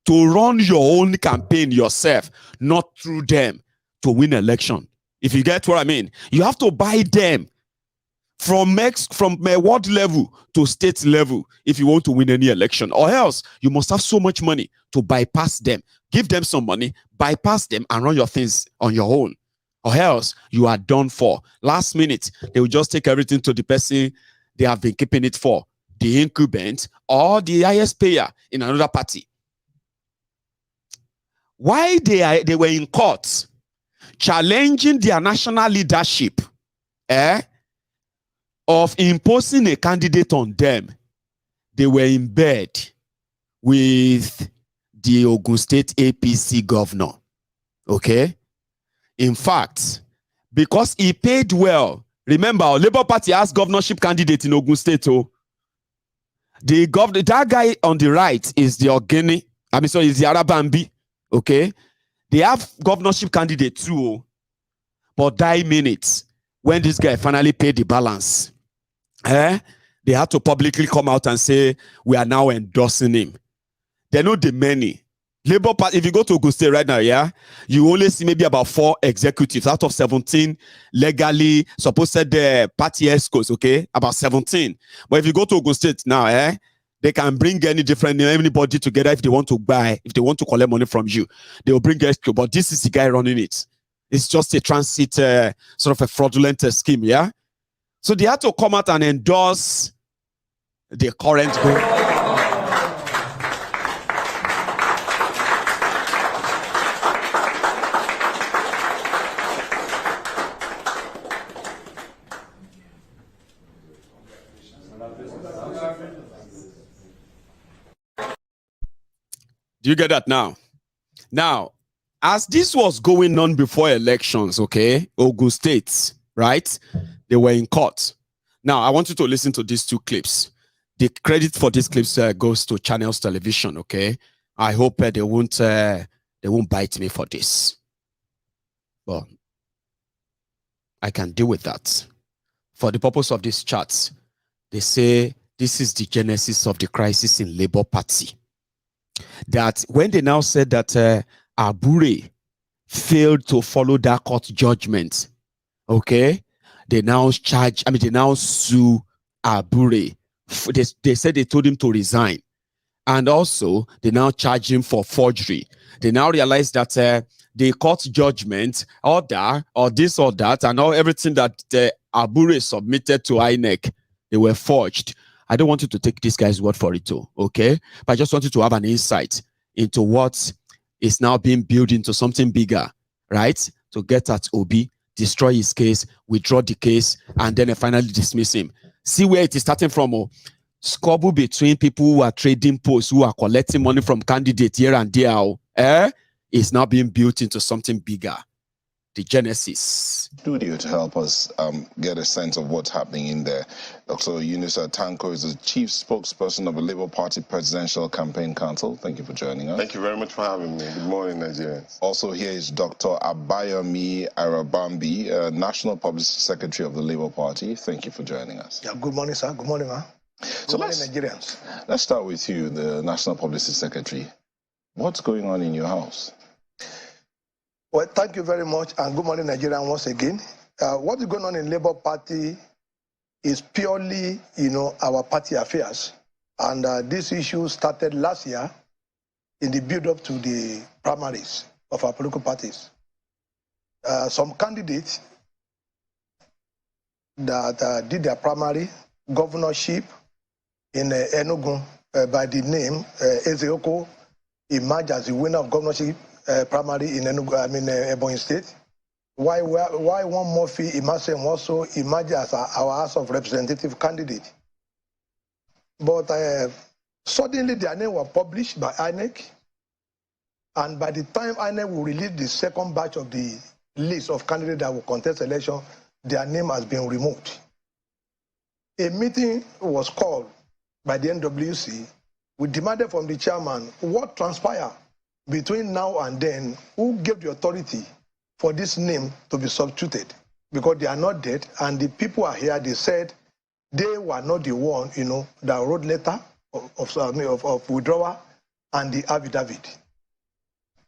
to run your own campaign yourself, not through them, to win election. If you get what I mean, you have to buy them from world level to state level if you want to win any election, or else you must have so much money to bypass them. Give them some money, bypass them, and run your things on your own, or else you are done for. Last minute, they will just take everything to the person they have been keeping it for, the incumbent or the highest payer in another party. Why they were in court challenging their national leadership, of imposing a candidate on them, they were in bed with the Ogun State APC governor. Okay? In fact, because he paid well, remember, our Labour Party has governorship candidate in Ogun State. That guy on the right is the Ogini I mean, so it's the Arabambi, okay? They have governorship candidate too, but 9 minutes when this guy finally paid the balance, they had to publicly come out and say, we are now endorsing him. They know the many. Labour Party, if you go to Ogun State right now, you only see maybe about 4 executives out of 17 legally supposed party escorts, okay? About 17. But if you go to Ogun State now, they can bring anybody together if they want to buy, if they want to collect money from you. They will bring escort, but this is the guy running it. It's just a transit, sort of a fraudulent scheme, So they had to come out and endorse the current Do you get that now? Now, as this was going on before elections, okay, Ogun State, right? They were in court. Now, I want you to listen to these 2 clips. The credit for these clips goes to Channels Television, okay? I hope they won't bite me for this. But I can deal with that. For the purpose of this chat, they say this is the genesis of the crisis in Labour Party. That when they now said that Abure failed to follow that court judgment, okay, they now sue Abure. They said they told him to resign. And also, they now charge him for forgery. They now realize that the court judgment, order, or this or that, and everything that Abure submitted to INEC, they were forged. I don't want you to take this guy's word for it too, okay? But I just want you to have an insight into what is now being built into something bigger, right? To get at Obi, destroy his case, withdraw the case, and then finally dismiss him. See where it is starting from. Squabble between people who are trading posts, who are collecting money from candidates here and there, is now being built into something bigger. The genesis. Studio to help us get a sense of what's happening in there. Dr. Yunusa Tanko is the chief spokesperson of the Labour Party Presidential Campaign Council. Thank you for joining us. Thank you very much for having me. Good morning, Nigerians. Also here is Dr. Abayomi Arabambi, National Publicity Secretary of the Labour Party. Thank you for joining us. Yeah, good morning, sir. Good morning, ma. Good morning, Nigerians. Let's start with you, the National Publicity Secretary. What's going on in your house? Well, thank you very much, and good morning, Nigeria, once again. What is going on in Labour Party is purely, our party affairs. And this issue started last year in the build-up to the primaries of our political parties. Some candidates that did their primary governorship in Enugu by the name Ezeoko emerged as the winner of governorship primary in Ebonyi State. Why one Murphy Imase also emerged as our House of Representative candidate. But suddenly their name were published by INEC, and by the time INEC will release the second batch of the list of candidates that will contest election, their name has been removed. A meeting was called by the NWC. We demanded from the chairman what transpired between now and then, who gave the authority for this name to be substituted, because they are not dead, and the people are here. They said they were not the one, that wrote letter of withdrawal and the affidavit.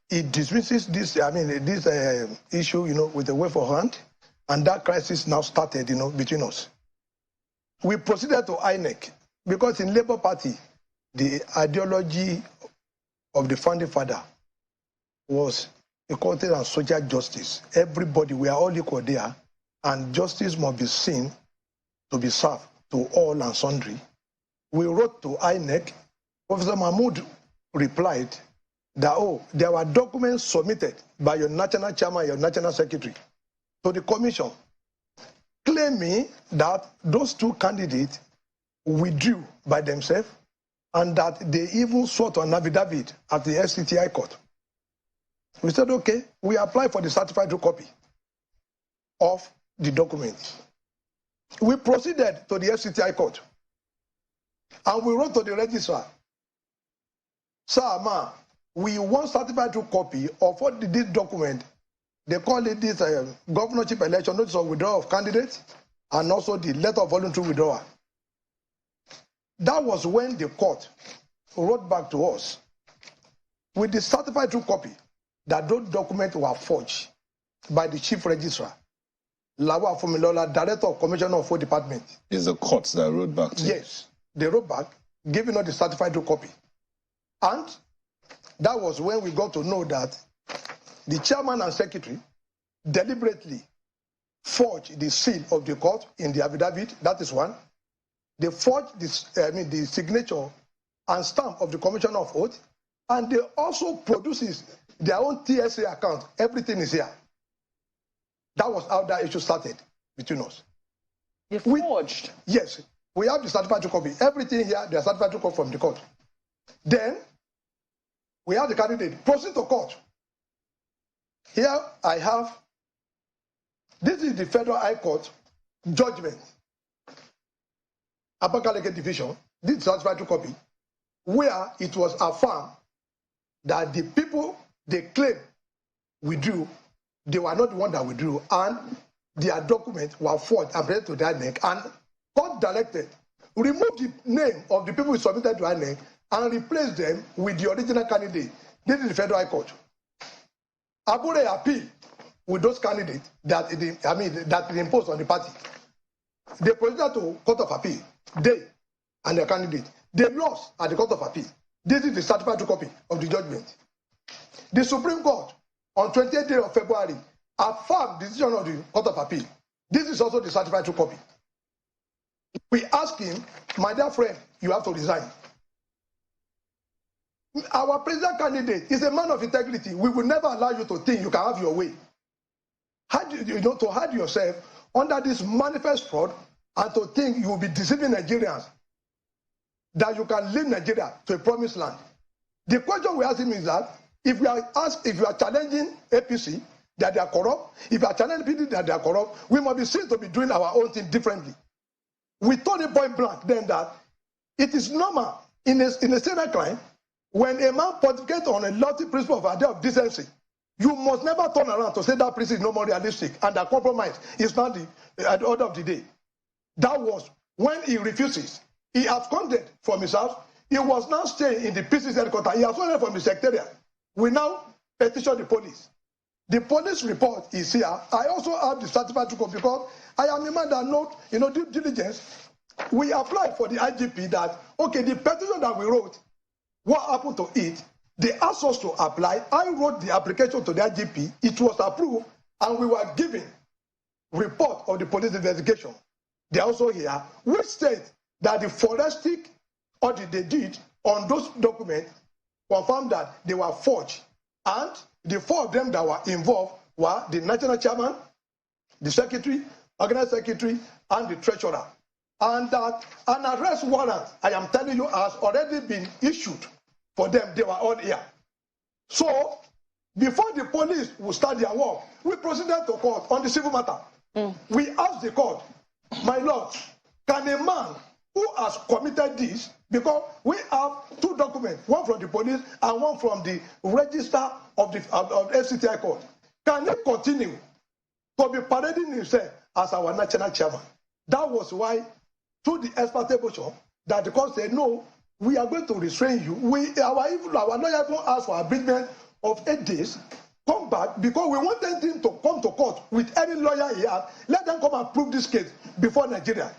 It dismisses this, this issue, with a wave of hand, and that crisis now started, between us. We proceeded to INEC because in Labour Party, the ideology of the founding father was equality and social justice. Everybody, we are all equal there, and justice must be seen to be served to all and sundry. We wrote to INEC. Professor Mahmoud replied that, there were documents submitted by your national chairman, your national secretary, to the commission, claiming that those 2 candidates withdrew by themselves, and that they even sought an affidavit at the FCTI court. We said, okay, we apply for the certified true copy of the document. We proceeded to the FCTI court, and we wrote to the registrar, Sir, we want certified true copy of what this document, they call it this governorship election notice of withdrawal of candidates, and also the letter of voluntary withdrawal. That was when the court wrote back to us with the certified true copy that those documents were forged by the chief registrar, Lawa Fumilola, director of commissioner of 4 departments. Is the court that wrote back to you? Yes, they wrote back, giving us the certified true copy. And that was when we got to know that the chairman and secretary deliberately forged the seal of the court in the affidavit. That is one. They forged this, the signature and stamp of the commissioner of oath, and they also produces their own TSA account. Everything is here. That was how that issue started between us. You forged? Yes. We have the certified copy. Everything here, the certified copy from the court. Then, we have the candidate. Proceed to court. Here I have, this is the Federal High Court judgment. Abakaleke Division, this is certified copy, where it was affirmed that the people they claim withdrew, they were not the one that withdrew, and their documents were forged and presented to the INEC, and court directed, remove the name of the people who submitted to INEC and replace them with the original candidate. This is the Federal High Court. Abure appeal with those candidates that they imposed on the party. They proceeded to Court of Appeal, they and their candidate. They lost at the Court of Appeal. This is the certified copy of the judgment. The Supreme Court, on 28th day of February, affirmed the decision of the Court of Appeal. This is also the certified copy. We asked him, my dear friend, you have to resign. Our president candidate is a man of integrity. We will never allow you to think you can have your way. To hide yourself under this manifest fraud and to think you will be deceiving Nigerians, that you can lead Nigeria to a promised land. The question we ask him is that if you are challenging APC that they are corrupt, if you are challenging PD that they are corrupt, we must be seen to be doing our own thing differently. We told him point blank then that it is normal in a state crime when a man pontificates on a lofty principle of idea of decency. You must never turn around to say that principle is no more realistic and that compromise is not the order of the day. That was when he refuses. He absconded from his house. He was now staying in the PCC headquarters. He absconded from his secretariat. We now petition the police. The police report is here. I also have the certified copy because I am a man that knows, due diligence. We applied for the IGP that, okay, the petition that we wrote, what happened to it? They asked us to apply. I wrote the application to the IGP. It was approved, and we were given report of the police investigation. They are also here, which said that the forensic audit they did on those documents confirmed that they were forged. And the 4 of them that were involved were the national chairman, the secretary, organizing secretary, and the treasurer. And that an arrest warrant, I am telling you, has already been issued for them. They were all here. So, before the police would start their work, we proceeded to court on the civil matter. We asked the court, my lord, can a man who has committed this, because we have 2 documents, one from the police and one from the register of the FCTI court, can he continue to be parading himself as our national chairman? That was why, through the expert motion, that the court said, no, we are going to restrain you. Our lawyer even asked for abridgment of 8 days, come back, because we wanted him to come to court with any lawyer he has. Let them come and prove this case before Nigeria.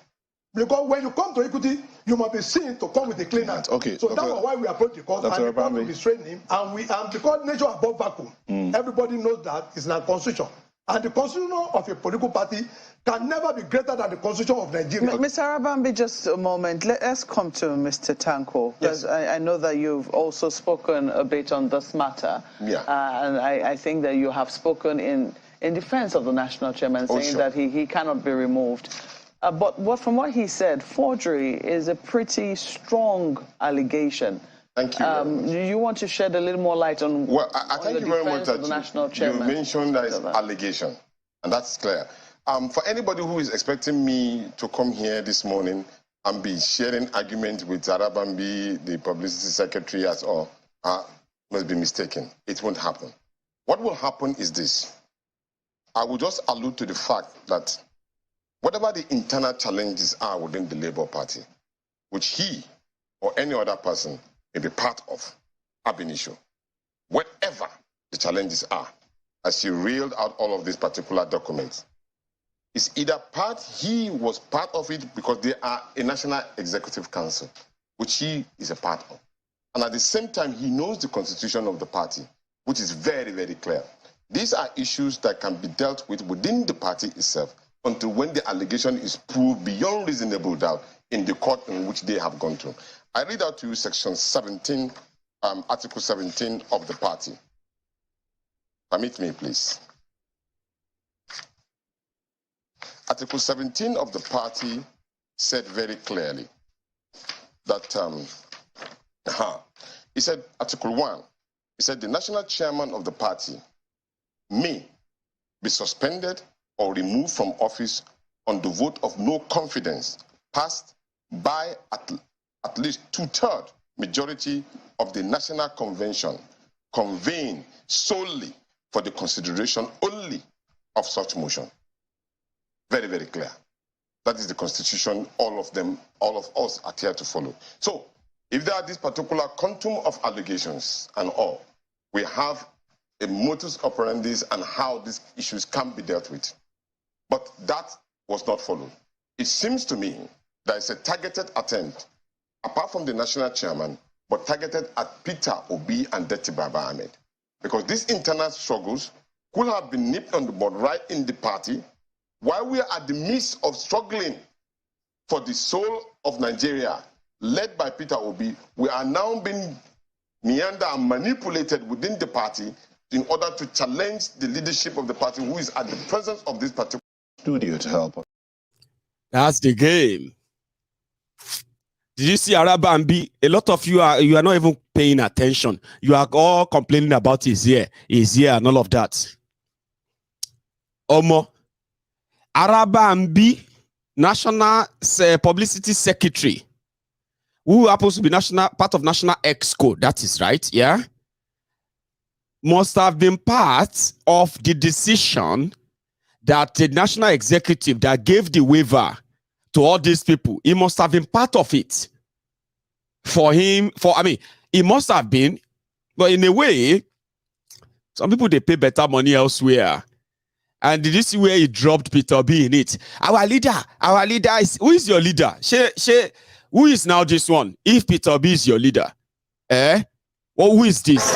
Because when you come to equity, you must be seen to come with a clean hand. Okay, so that was why we approached the court, and the court will restrain him. And because nature above vacuum, everybody knows that it's not constitution. And the constitution of a political party can never be greater than the constitution of Nigeria. Mr. Arabambi, just a moment. Let's come to Mr. Tanko, because yes. I know that you've also spoken a bit on this matter. Yeah. And I think that you have spoken in defense of the national chairman, saying that he cannot be removed. But from what he said, forgery is a pretty strong allegation. Thank you. You want to shed a little more light on? Well, I thank you very much that you mentioned that it's allegation, and that's clear. For anybody who is expecting me to come here this morning and be sharing arguments with Arabambi, the publicity secretary, as all, must be mistaken. It won't happen. What will happen is this. I will just allude to the fact that whatever the internal challenges are within the Labour Party, which he or any other person may be part of, ab initio, whatever the challenges are, as he reeled out all of these particular documents, is either he was part of it because they are a National Executive Council, which he is a part of. And at the same time, he knows the constitution of the party, which is very, very clear. These are issues that can be dealt with within the party itself until when the allegation is proved beyond reasonable doubt in the court in which they have gone to. I read out to you section 17, article 17 of the party. Permit me, please. Article 17 of the party said very clearly that, he said, Article 1, he said the national chairman of the party may be suspended or removed from office on the vote of no confidence passed by at least 2/3 majority of the National Convention convened solely for the consideration only of such motion. Very, very clear. That is the Constitution all of us adhere to follow. So, if there are this particular quantum of allegations and all, we have a modus operandi and how these issues can be dealt with. But that was not followed. It seems to me that it's a targeted attempt, apart from the national chairman, but targeted at Peter Obi and Deti Baba Ahmed. Because these internal struggles could have been nipped on the bud right in the party, while we are at the midst of struggling for the soul of Nigeria, led by Peter Obi. We are now being meandered and manipulated within the party in order to challenge the leadership of the party, who is at the presence of this particular studio to help us. That's the game. Did you see Arabambi? A lot of you are not even paying attention. You are all complaining about his ear, and all of that. Omo. Arabambi, National Publicity Secretary, who happens to be part of National Exco, that is right, yeah, must have been part of the decision that the National Executive that gave the waiver to all these people. He must have been part of it. He must have been, but in a way, some people, they pay better money elsewhere. And did you see where he dropped Peter B in it? Our leader is, who is your leader? Who is now this one? If Peter B is your leader, well, who is this?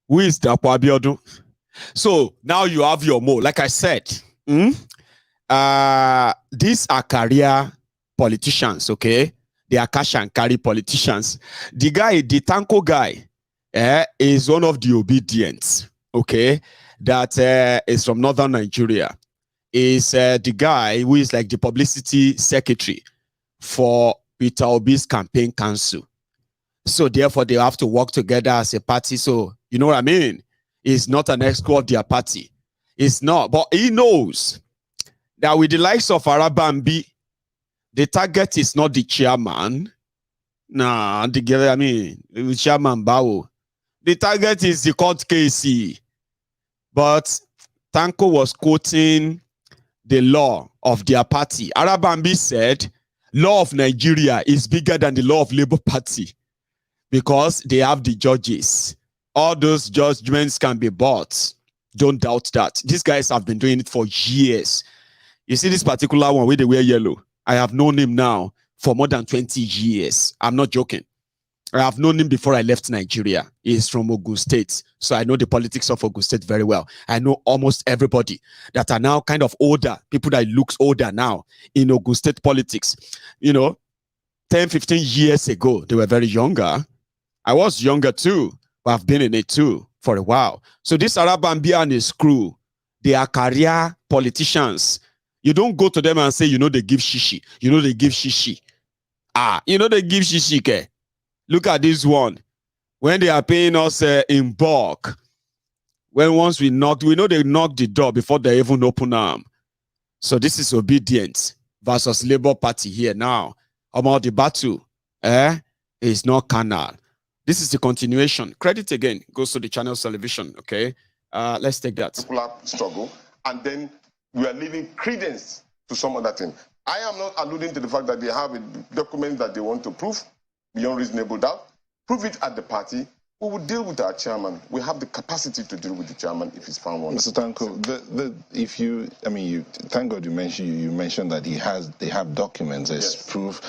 Who is Dapo Abiodun? So now you have your mo. Like I said, these are career politicians, okay? They are cash and carry politicians. The guy, the Tanko guy, is one of the Obidient, okay? That is from northern Nigeria. Is the guy who is like the publicity secretary for Peter Obi's campaign council. So therefore, they have to work together as a party. So you know what I mean? Is not an escort of their party. It's not. But he knows that with the likes of Arabambi, the target is not the chairman. Nah, the chairman Bao. The target is the court case. But Tanko was quoting the law of their party. Arabambi said, law of Nigeria is bigger than the law of Labour Party because they have the judges. All those judgments can be bought. Don't doubt that. These guys have been doing it for years. You see this particular one where they wear yellow. I have known him now for more than 20 years. I'm not joking. I have known him before I left Nigeria. He's from Ogun State. So I know the politics of Ogun State very well. I know almost everybody that are now kind of older, people that looks older now in Ogun State politics. You know, 10, 15 years ago, they were very younger. I was younger too. But I've been in it too for a while. So this Arabambi and his crew, they are career politicians. You don't go to them and say, they give shishi. They give shishi. They give shishi. Ke. Look at this one. when they are paying us in bulk, when once we knocked, we know they knocked the door before they even open them. So this is Obidient versus Labour Party here now. About the battle, is not carnal. This is the continuation. Credit again goes to the channel television. Okay, let's take that. Struggle, and then we are leaving credence to some other thing. I am not alluding to the fact that they have a document that they want to prove beyond reasonable doubt. Prove it at the party. We will deal with our chairman. We have the capacity to deal with the chairman if he's found one. Mr. Tanko, thank God you mentioned that they have documents as proof.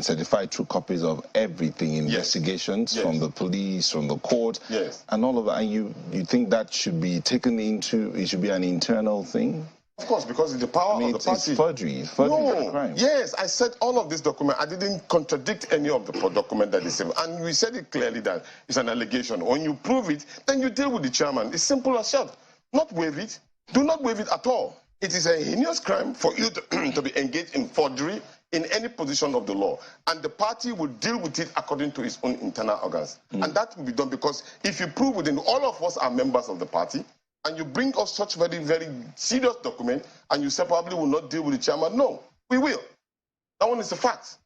Certified true copies of everything, investigations from the police, from the court, and all of that. And you think that should be taken into? It should be an internal thing. Of course, because it's the power of the party. It's forgery. Forgery is a crime. Yes, I said all of this document. I didn't contradict any of the document that they said. And we said it clearly that it's an allegation. When you prove it, then you deal with the chairman. It's simple as that. Not waive it. Do not waive it at all. It is a heinous crime for you to be engaged in forgery in any position of the law. And the party will deal with it according to its own internal organs. And that will be done because if you prove within, all of us are members of the party, and you bring us such very, very serious document, and you say probably will not deal with the chairman. No, we will. That one is a fact.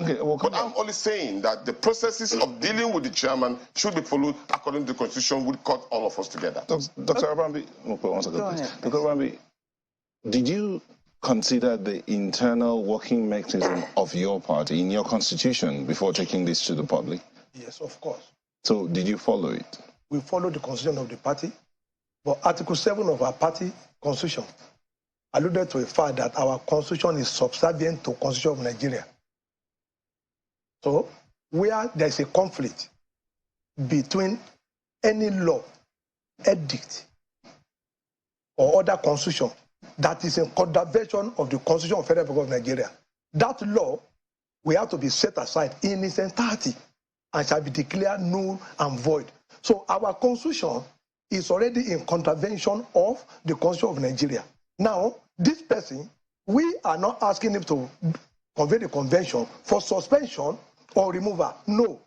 Okay, well, but I'm only saying that the processes of dealing with the chairman should be followed according to the constitution, would cut all of us together. Dr. Arambi, Dr. Arambi, did you consider the internal working mechanism of your party in your constitution before taking this to the public? Yes, of course. So did you follow it? We followed the constitution of the party. But Article 7 of our party constitution alluded to the fact that our constitution is subservient to the constitution of Nigeria. So, where there is a conflict between any law, edict, or other constitution that is in contravention of the constitution of the Federal Republic of Nigeria, that law will have to be set aside in its entirety and shall be declared null and void. So, our constitution is already in contravention of the Constitution of Nigeria. Now, this person, we are not asking him to convey the convention for suspension or removal. No.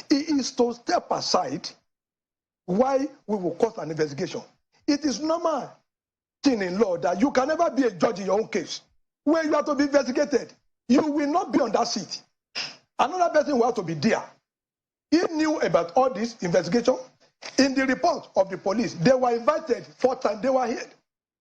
It is to step aside while we will cause an investigation. It is normal thing in law that you can never be a judge in your own case. When you have to be investigated, you will not be on that seat. Another person will have to be there. He knew about all this investigation. In the report of the police, they were invited 4 times. They were here.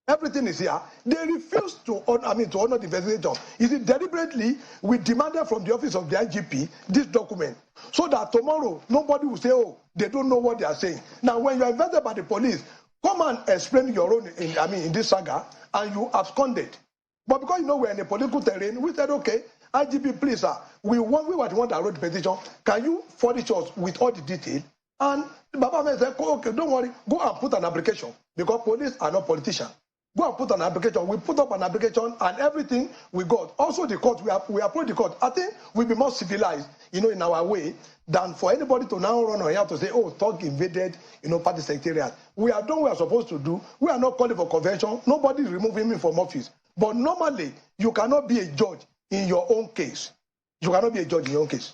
Everything is here. They refused to honor the investigation. Is it deliberately? We demanded from the office of the IGP this document so that tomorrow nobody will say, "Oh, they don't know what they are saying." Now, when you are invited by the police, come and explain your own. In this saga, and you absconded. But because we're in a political terrain, we said, "Okay, IGP, please, sir, we were the one that wrote the petition. Can you furnish us with all the detail?" And Baba said, "Okay, don't worry, go and put an application because police are not politicians. Go and put an application." We put up an application and everything we got. Also the court, we approached the court. I think we'll be more civilized, in our way than for anybody to now run on here to say, "Oh, Thug invaded, party secretariat." We have done what we are supposed to do. We are not calling for convention. Nobody is removing me from office. But normally, you cannot be a judge in your own case. You cannot be a judge in your own case.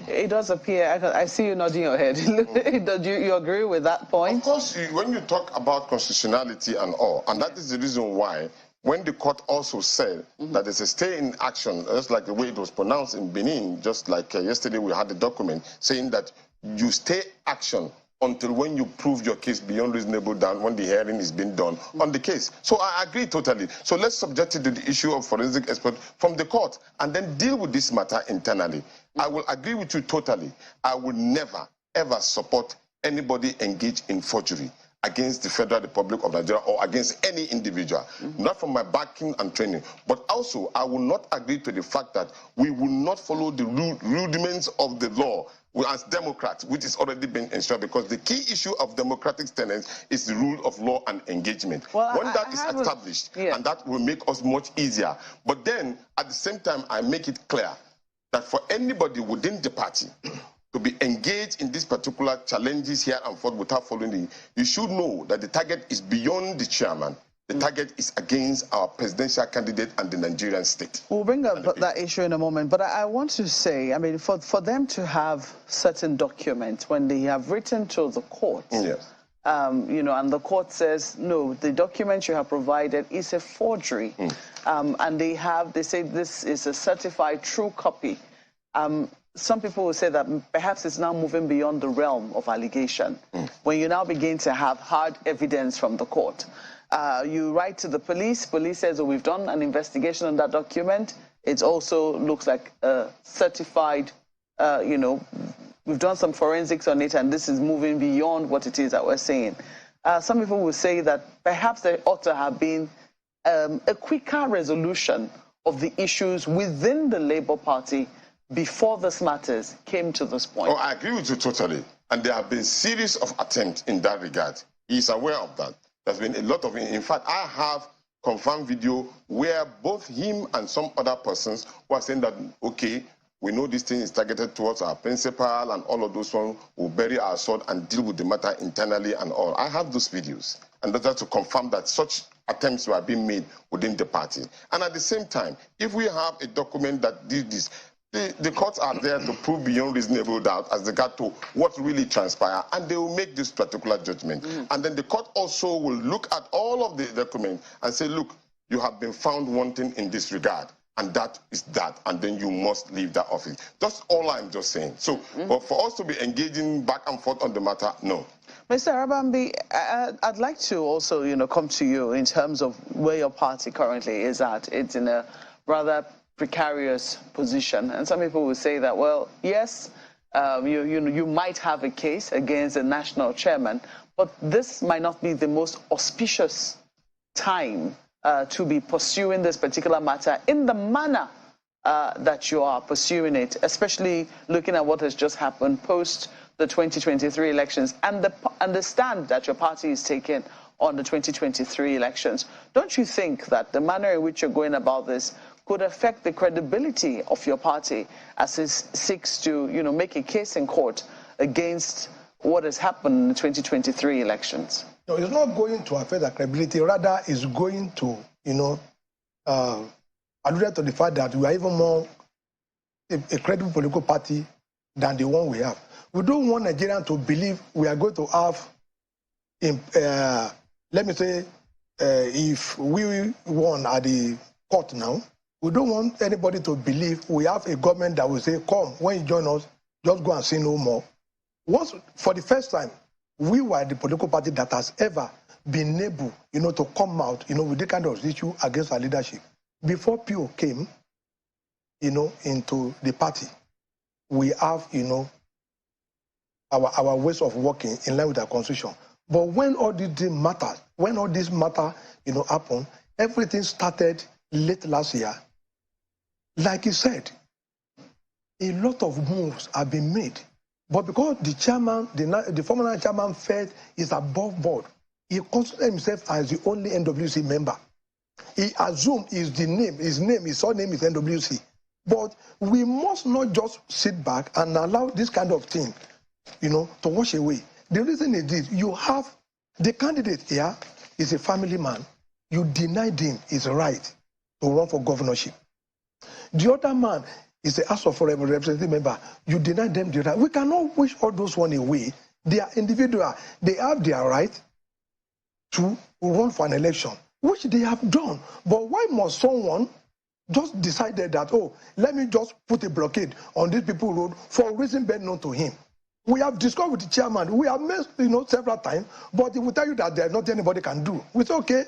It does appear, I see you nodding your head. Do you agree with that point? Of course, when you talk about constitutionality and all, and that is the reason why, when the court also said that there's a stay in action, just like the way it was pronounced in Benin, just like yesterday we had the document saying that you stay action until when you prove your case beyond reasonable doubt, when the hearing is being done on the case. So I agree totally. So let's subject it to the issue of forensic expert from the court and then deal with this matter internally. I will agree with you totally. I will never, ever support anybody engaged in forgery against the Federal Republic of Nigeria or against any individual, not from my backing and training. But also, I will not agree to the fact that we will not follow the rudiments of the law as Democrats, which is already been ensured, because the key issue of democratic tenets is the rule of law and engagement. Well, when that is established, and that will make us much easier. But then, at the same time, I make it clear that for anybody within the party to be engaged in these particular challenges here and forth without following you should know that the target is beyond the chairman. The target is against our presidential candidate and the Nigerian state. We'll bring up that issue in a moment, but I want to say, I mean, for them to have certain documents when they have written to the court, yes. You know, and the court says, no, the document you have provided is a forgery. And they say this is a certified true copy. Some people will say that perhaps it's now moving beyond the realm of allegation. When you now begin to have hard evidence from the court. You write to the police says, oh, we've done an investigation on that document. It also looks like a certified, you know, we've done some forensics on it, and this is moving beyond what it is that we're saying. Some people will say that perhaps there ought to have been a quicker resolution of the issues within the Labour Party before this matters came to this point. Oh, I agree with you totally. And there have been series of attempts in that regard. He's aware of that. There's been a lot of, in fact, I have confirmed video where both him and some other persons were saying that, okay, we know this thing is targeted towards our principal and all of those ones will bury our sword and deal with the matter internally and all. I have those videos. And that's to confirm that such attempts were being made within the party. And at the same time, if we have a document that did this, the courts are there to prove beyond reasonable doubt as regard to what really transpired, and they will make this particular judgment. And then the court also will look at all of the documents and say, look, you have been found wanting in this regard, and that is that, and then you must leave that office. That's all I'm just saying. So, but for us to be engaging back and forth on the matter, no. Mr. Arabambi, I'd like to also, you know, come to you in terms of where your party currently is at. It's in a rather precarious position, and some people will say that, well, yes, you might have a case against the national chairman, but this might not be the most auspicious time to be pursuing this particular matter in the manner that you are pursuing it, especially looking at what has just happened post the 2023 elections and the stand that your party is taking on the 2023 elections. Don't you think that the manner in which you're going about this could affect the credibility of your party as it seeks to, you know, make a case in court against what has happened in the 2023 elections? No, it's not going to affect the credibility. Rather, it's going to, you know, allude to the fact that we are even more a credible political party than the one we have. We don't want Nigerians to believe we are going to have, let me say, if we won at the court now, we don't want anybody to believe we have a government that will say, come, when you join us, just go and say no more. Once, for the first time, we were the political party that has ever been able, you know, to come out, you know, with this kind of issue against our leadership. Before PO came, you know, into the party, we have, you know, our ways of working in line with our constitution. But when all this matter, you know, happened, everything started late last year. Like he said, a lot of moves have been made. But because the chairman, the former chairman felt is above board, he considered himself as the only NWC member. He assumed his surname is NWC. But we must not just sit back and allow this kind of thing, you know, to wash away. The reason is this: you have the candidate here is a family man. You denied him his right to run for governorship. The other man is the House of Representative member. You deny them the right. We cannot wish all those one away. They are individual. They have their right to run for an election, which they have done. But why must someone just decided that, oh, let me just put a blockade on these people road for a reason best known to him? We have discussed with the chairman. We have met, you know, several times, but he will tell you that there's nothing anybody can do. We say, okay,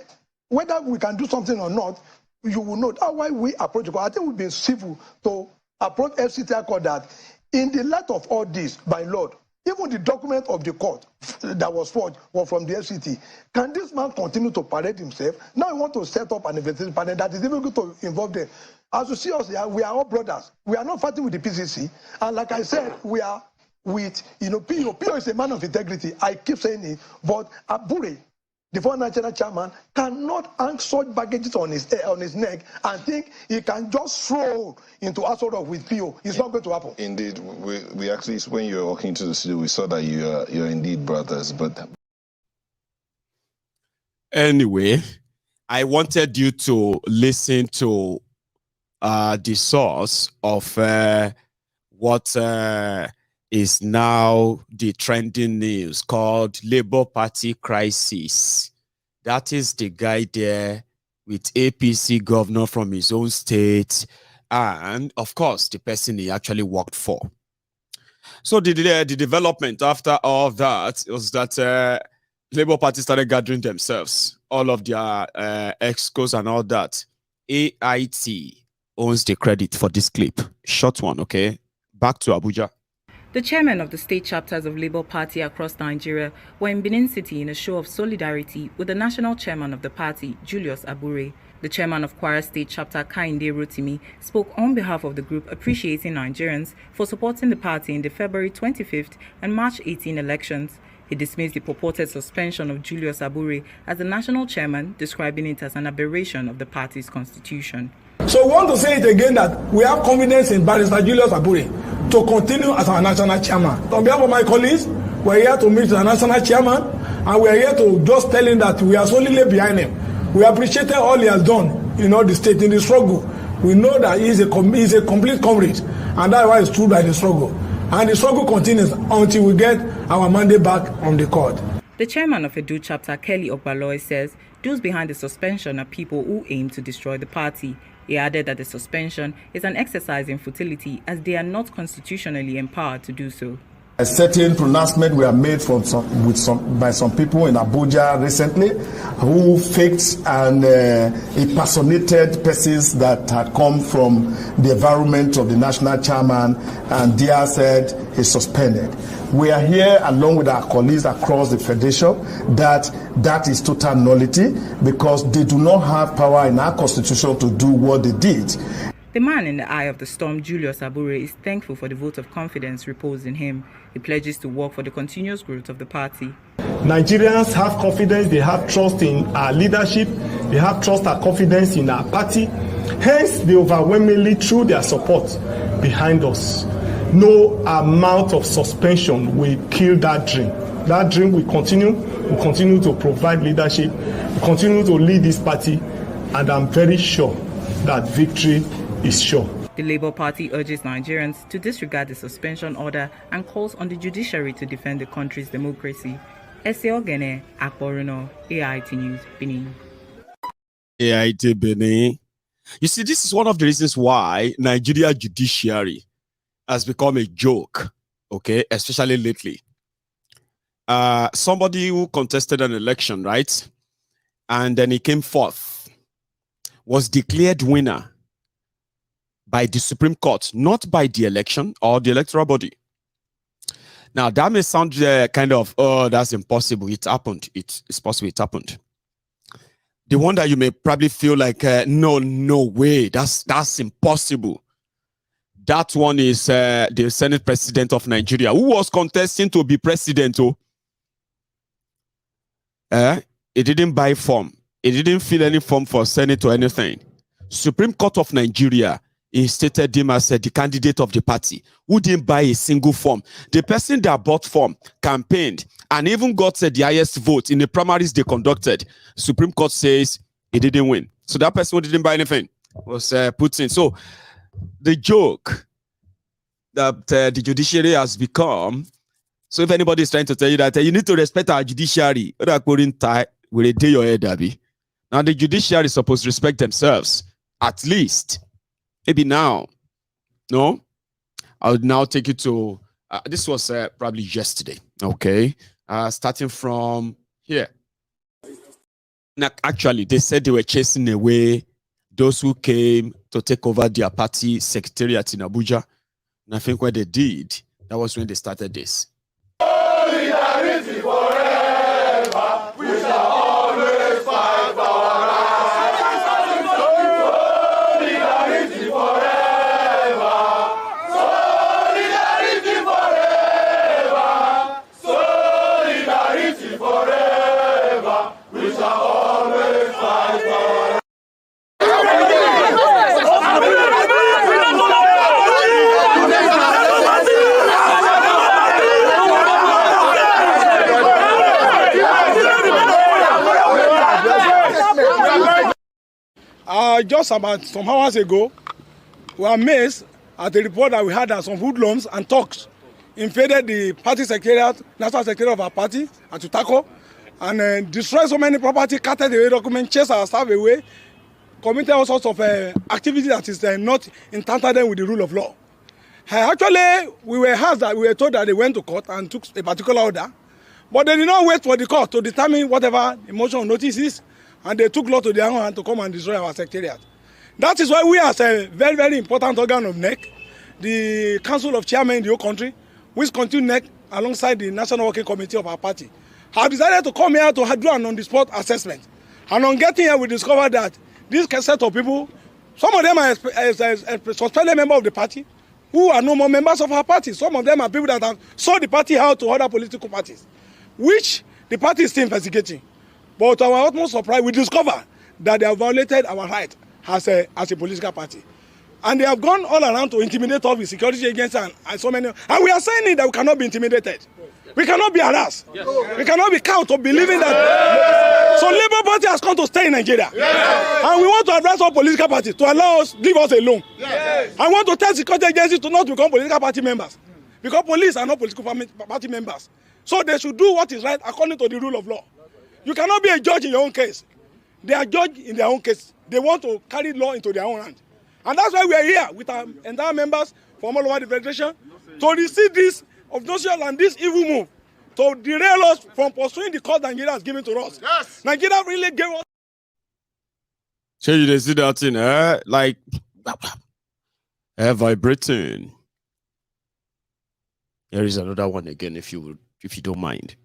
whether we can do something or not, you will know. That's why we approach the court. I think we've been civil to approach FCTI court that in the light of all this, by Lord, even the document of the court that was forged was from the FCT. Can this man continue to parade himself? Now we want to set up an investigation panel that is even going to involve them. As you see us here, we are all brothers. We are not fighting with the PCC. And like I said, we are with, you know, PO. PO is a man of integrity. I keep saying it. But Abure, the former national chairman, cannot hang such baggages on his neck and think he can just throw into a sort of with PO. It's not going to happen. Indeed, we actually, when you were walking into the studio, we saw that you're indeed brothers. But anyway, I wanted you to listen to the source of what is now the trending news called Labour Party Crisis. That is the guy there with APC governor from his own state and, of course, the person he actually worked for. So the development after all of that was that Labour Party started gathering themselves, all of their excos and all that. AIT owns the credit for this clip. Short one, okay? Back to Abuja. The chairman of the state chapters of Labour Party across Nigeria were in Benin City in a show of solidarity with the national chairman of the party, Julius Abure. The chairman of Kwara State Chapter, Kainde Rotimi, spoke on behalf of the group appreciating Nigerians for supporting the party in the February 25th and March 18 elections. He dismissed the purported suspension of Julius Abure as the national chairman, describing it as an aberration of the party's constitution. So we want to say it again that we have confidence in Barrister Julius Abure to continue as our national chairman. On behalf of my colleagues, we are here to meet the national chairman and we are here to just tell him that we are solidly behind him. We appreciated all he has done in all the state in the struggle. We know that he is a complete comrade and that's why he's true by the struggle. And the struggle continues until we get our mandate back on the court. The chairman of Edo chapter, Kelly Ogbaloy, says those behind the suspension are people who aim to destroy the party. He added that the suspension is an exercise in futility as they are not constitutionally empowered to do so. A certain pronouncement were made by some people in Abuja recently who faked and impersonated persons that had come from the environment of the national chairman and there said he's suspended. We are here along with our colleagues across the federation that is total nullity because they do not have power in our constitution to do what they did. The man in the eye of the storm, Julius Abure, is thankful for the vote of confidence reposed in him. He pledges to work for the continuous growth of the party. Nigerians have confidence, they have trust in our leadership, they have trust and confidence in our party. Hence, they overwhelmingly threw their support behind us. No amount of suspension will kill that dream. That dream will continue to provide leadership, will continue to lead this party, and I'm very sure that victory is sure. The Labour Party urges Nigerians to disregard the suspension order and calls on the judiciary to defend the country's democracy. Escalating, Akborono, AIT News, Benin. AIT Benin. You see, this is one of the reasons why Nigeria judiciary has become a joke, okay, especially lately. Somebody who contested an election, right, and then he came forth, was declared winner by the Supreme Court, not by the election or the electoral body. Now, that may sound kind of, oh, that's impossible. It happened. It's possible it happened. The one that you may probably feel like, no way, that's impossible. That one is the Senate President of Nigeria, who was contesting to be president. He didn't buy form. He didn't fill any form for Senate or anything. Supreme Court of Nigeria instated him as the candidate of the party who didn't buy a single form. The person that bought form, campaigned, and even got the highest vote in the primaries they conducted. Supreme Court says he didn't win. So that person who didn't buy anything was put in. So the joke that the judiciary has become, so if anybody is trying to tell you that you need to respect our judiciary, will they do your head, Abby? Now the judiciary is supposed to respect themselves, at least. Maybe now, no? I would now take you to, this was probably yesterday, okay? Starting from here. Now, actually, they said they were chasing away those who came to take over their party secretariat in Abuja. And I think when they did, that was when they started this. Solidarity forever, we shall always fight for our rights. Solidarity forever, solidarity forever, solidarity forever, we shall always fight for our rights. just about some hours ago, we were amazed at the report that we had that some hoodlums and thugs invaded the party secretariat, national secretariat of our party, at Politico, and destroyed so many property, carted away documents, chased our staff away, committed all sorts of activities that is not in tandem with the rule of law. Actually, we were told that they went to court and took a particular order, but they did not wait for the court to determine whatever the motion of notice is, and they took law to their own hand to come and destroy our secretariat. That is why we, as a very, very important organ of NEC, the Council of Chairmen in the whole country, which continue NEC alongside the National Working Committee of our party, have decided to come here to do an on-the-spot assessment. And on getting here, we discovered that this set of people, some of them are suspended members of the party, who are no more members of our party. Some of them are people that have sold the party out to other political parties, which the party is still investigating. But to our utmost surprise, we discover that they have violated our right as a political party. And they have gone all around to intimidate us with security agents and so many. And we are saying it that we cannot be intimidated. We cannot be harassed. Yes. We cannot be cowed to believing that. Yes. So Labour Party has come to stay in Nigeria. Yes. And we want to advise all political parties to allow us, leave us alone. Yes. I want to tell security agencies to not become political party members. Because police are not political party members. So they should do what is right according to the rule of law. You cannot be a judge in your own case. They are judged in their own case. They want to carry law into their own hand. And that's why we are here with our entire members from all over the federation to receive this obnoxious and this evil move to derail us from pursuing the cause Nigeria has given to us. Yes. Nigeria really gave us. So you see that thing, like vibrating. Here is another one again, if you don't mind.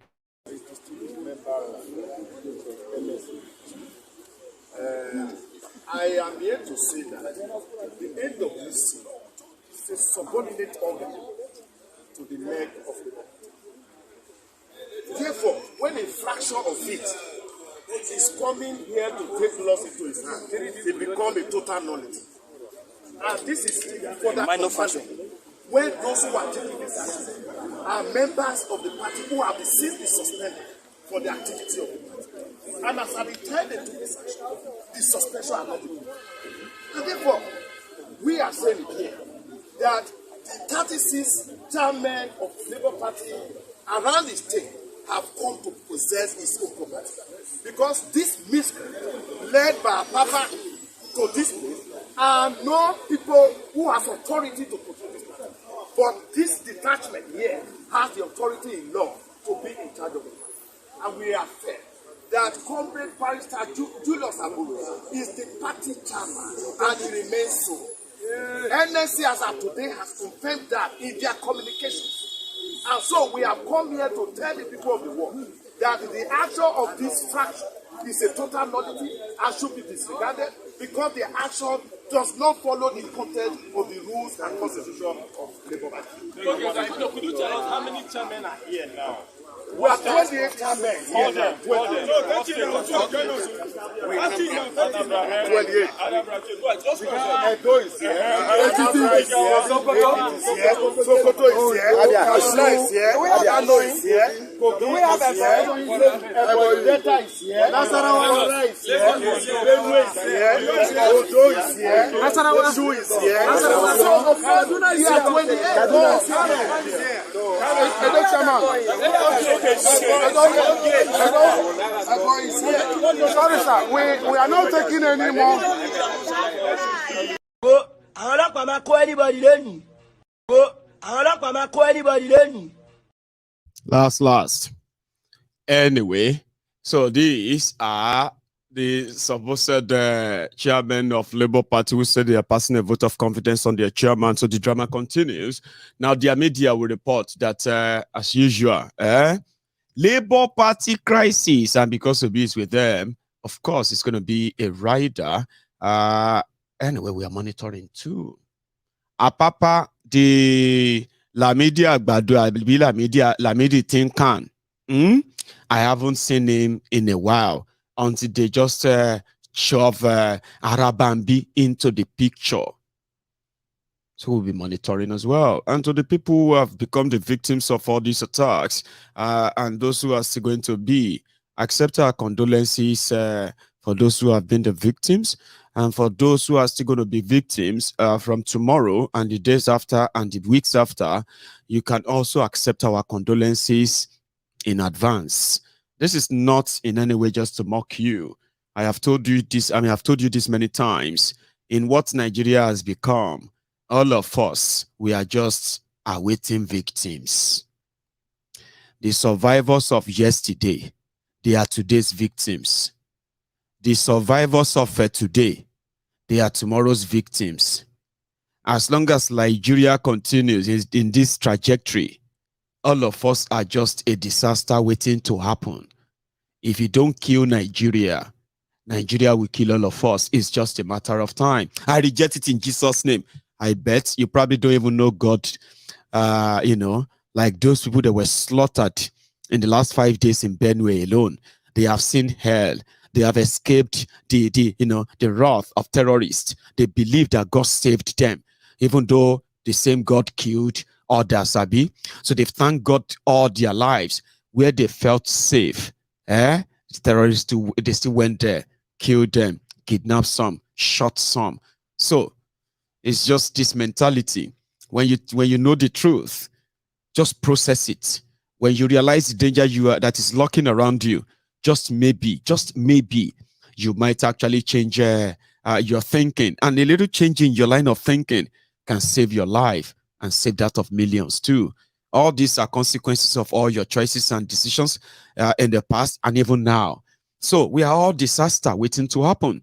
I am here to say that the end of this scene is a subordinate organ to the neck of the law. Therefore, when a fraction of it is coming here to take laws into his hand, it becomes a total nullity. And this is for that minor fashion. When those who are taking this action are members of the party who have been suspended for the activity of the party. And as at the time they took this action, the suspension are not removed. And therefore, we are saying here that the 36 chairmen of the Labour Party around the state have come to possess its own property. Because this miscreant led by Papa to this place are no people who have authority to control this party. But this detachment here has the authority in law to be in charge of it. And we are fair that Comrade Barrister Julius Aburu is the party chairman and he remains so. NSC as of today has confirmed that in their communications. And so we have come here to tell the people of the world that the action of this fraction is a total nullity and should be disregarded because the action does not follow the content of the rules and constitution of Labour Party. Could you tell us how many chairmen are here now? We are 28 chairmen. Hold on. 28. Edo is here. Ekiti is here. Sokoto is here. Kaduna is here. Kano is here. Kogi is here. Ebonyi Delta is here. Nasarawa is here. Benue is here. Odo is here. Osun is here. Kaduna is here. Edo chairman. Sorry, sir. We are not taking any more. Last. Anyway, so these are the supposed chairman of Labour Party who said they are passing a vote of confidence on their chairman. So the drama continues. Now, their media will report that, as usual, Labour Party crisis, and because of this with them, of course, it's going to be a rider. Anyway, we are monitoring too. Apapa, the La Media Gbadu, La Media Tinkan. I haven't seen him in a while until they just shove Arabambi into the picture. So we'll be monitoring as well. And to the people who have become the victims of all these attacks and those who are still going to be, accept our condolences for those who have been the victims, and for those who are still going to be victims from tomorrow and the days after and the weeks after. You can also accept our condolences in advance. This is not in any way just to mock you. I have told you this, I've told you this many times. In what Nigeria has become, all of us, we are just awaiting victims. The survivors of yesterday, they are today's victims. The survivors of today, they are tomorrow's victims. As long as Nigeria continues in this trajectory, all of us are just a disaster waiting to happen. If you don't kill Nigeria, Nigeria will kill all of us. It's just a matter of time. I reject it in Jesus' name. I bet you probably don't even know God, like those people that were slaughtered in the last 5 days in Benue alone. They have seen hell. They have escaped the wrath of terrorists. They believe that God saved them, even though the same God killed others, Abi. So they've thanked God all their lives where they felt safe. The terrorists, they still went there, killed them, kidnapped some, shot some. So it's just this mentality. When you know the truth, just process it. When you realize the danger that is lurking around you, just maybe, you might actually change your thinking. And a little change in your line of thinking can save your life and save that of millions too. All these are consequences of all your choices and decisions in the past and even now. So we are all disaster waiting to happen.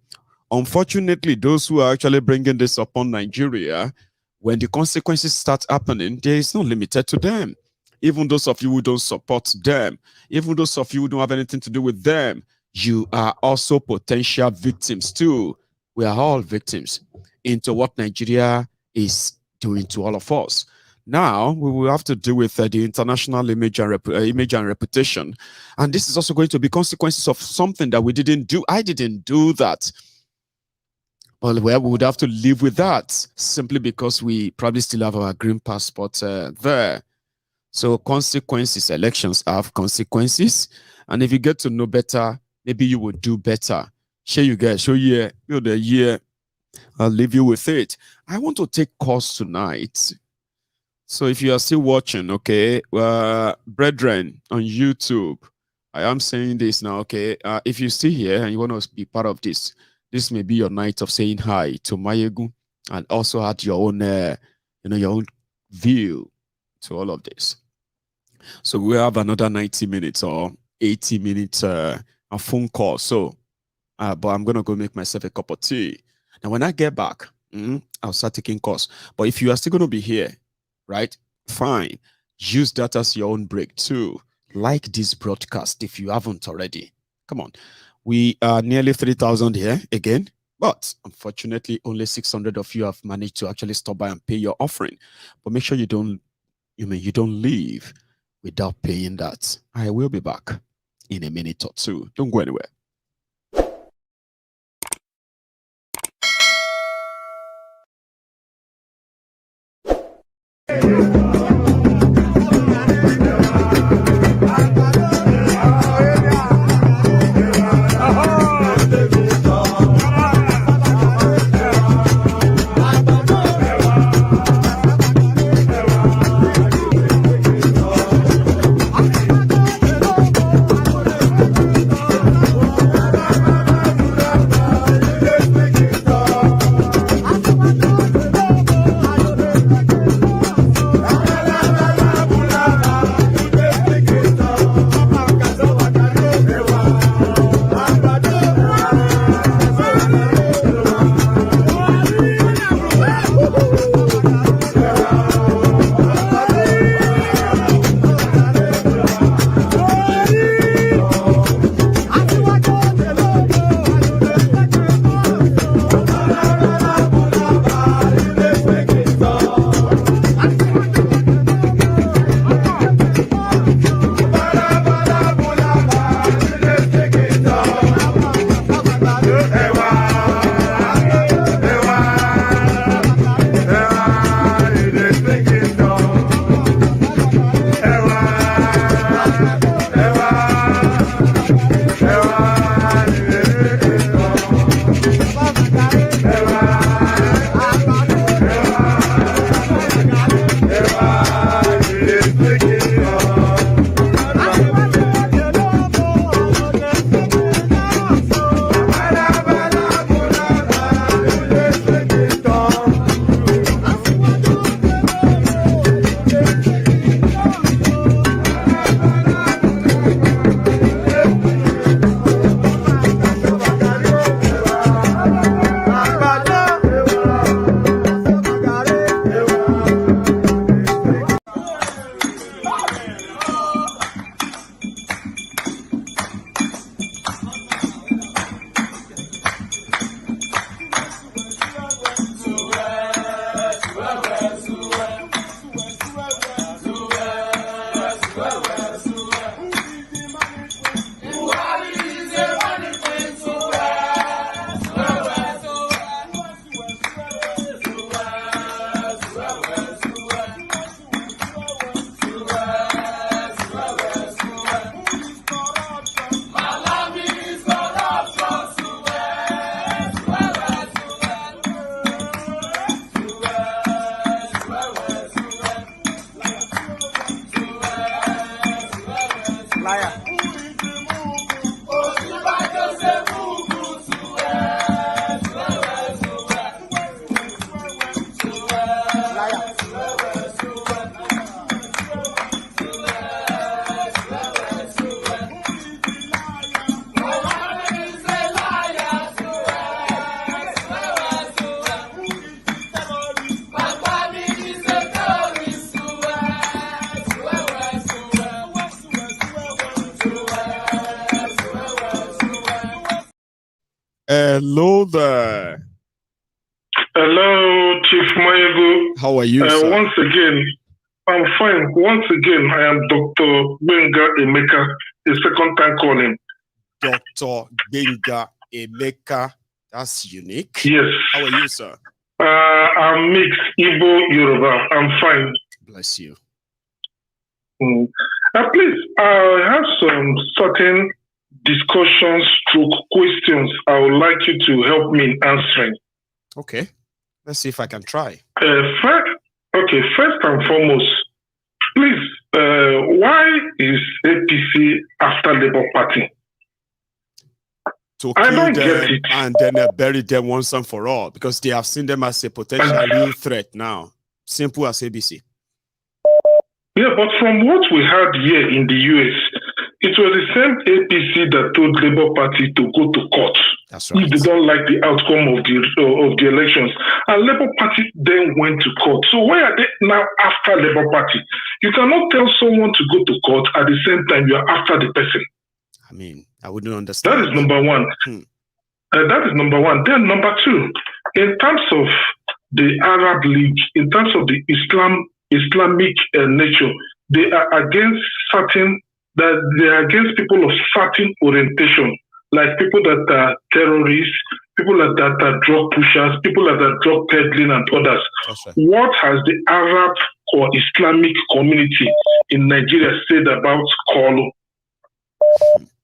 Unfortunately, those who are actually bringing this upon Nigeria, when the consequences start happening, there is no limited to them. Even those of you who don't support them, even those of you who don't have anything to do with them, you are also potential victims too. We are all victims into what Nigeria is doing to all of us. Now, we will have to deal with the international image and reputation. And this is also going to be consequences of something that we didn't do. I didn't do that. Well, we would have to live with that simply because we probably still have our green passport there. So consequences, elections have consequences. And if you get to know better, maybe you will do better. Share you guys, show you the year. I'll leave you with it. I want to take calls tonight. So if you are still watching, okay, brethren on YouTube, I am saying this now, okay. If you're still here and you want to be part of this, this may be your night of saying hi to Maiyegun and also add your own, your own view to all of this. So we have another 90 minutes or 80 minutes a phone call. So, but I'm gonna go make myself a cup of tea. Now, when I get back, I'll start taking calls. But if you are still gonna be here, right? Fine. Use that as your own break too. Like this broadcast if you haven't already. Come on. We are nearly 3,000 here again, but unfortunately, only 600 of you have managed to actually stop by and pay your offering. But make sure you don't leave without paying that. I will be back in a minute or two. Don't go anywhere. Hello there. Hello, Chief Maiyegun. How are you, sir? Once again, I'm fine. Once again, I am Dr. Benga Emeka, a second time calling. Dr. Benga Emeka. That's unique. Yes. How are you, sir? I'm mixed, Igbo, Yoruba. I'm fine. Bless you. Please, I have some certain discussions through questions I would like you to help me in answering. Okay. Let's see if I can try. First and foremost, please, why is APC after Labour Party? To kill them and then bury them once and for all, because they have seen them as a potential real threat now. Simple as ABC. Yeah, but from what we heard here in the US, it was the same APC that told Labour Party to go to court. That's right. If they don't like the outcome of the elections. And Labour Party then went to court. So why are they now after Labour Party? You cannot tell someone to go to court at the same time you are after the person. I mean, I wouldn't understand. That is number one. That is number one. Then number two, in terms of the Arab League, in terms of the Islamic nature, they are against people of certain orientation, like people that are terrorists, people that are drug pushers, people that are drug peddling and others. Right. What has the Arab or Islamic community in Nigeria said about Kolo?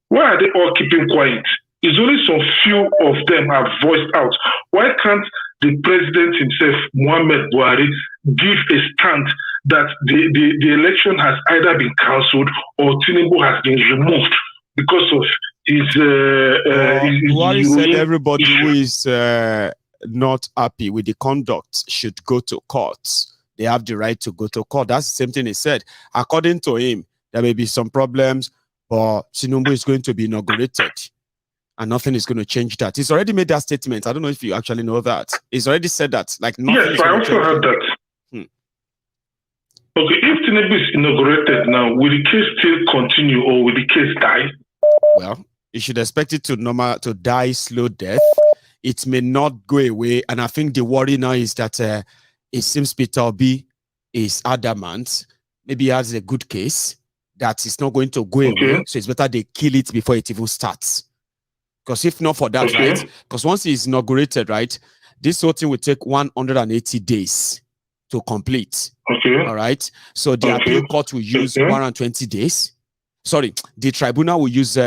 Why are they all keeping quiet? It's only some few of them have voiced out. Why can't the president himself, Muhammad Buhari, give a stand that the election has either been cancelled or Tinubu has been removed because of his... Buhari said everybody who is not happy with the conduct should go to court. They have the right to go to court. That's the same thing he said. According to him, there may be some problems, but Tinubu is going to be inaugurated. And nothing is going to change that. He's already made that statement. I don't know if you actually know that. He's already said that. Like, yes, I also heard that. Okay, if Tinubu is inaugurated now, will the case still continue or will the case die? Well, you should expect it to die slow death. It may not go away. And I think the worry now is that it seems Peter Obi is adamant. Maybe he has a good case that it's not going to go away. So it's better they kill it before it even starts. Because if not for that, right? Because once he's inaugurated, right, this whole thing will take 180 days to complete. All right. So the appeal court will use 120 days. Sorry, the tribunal will use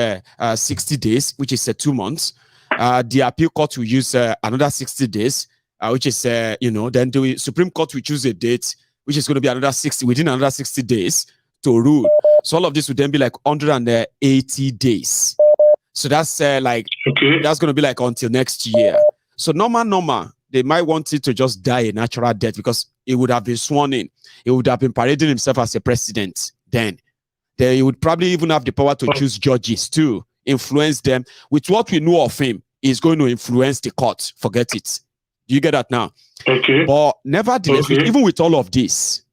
60 days, which is 2 months. The appeal court will use another 60 days, which is, then the Supreme Court will choose a date, which is going to be within another 60 days to rule. So all of this would then be like 180 days. So that's that's going to be like until next year. So normal, they might want it to just die a natural death because he would have been sworn in. He would have been parading himself as a president then. He would probably even have the power to choose judges too, influence them. With what we know of him, he's going to influence the court. Forget it. Do you get that now? But nevertheless, even with all of this,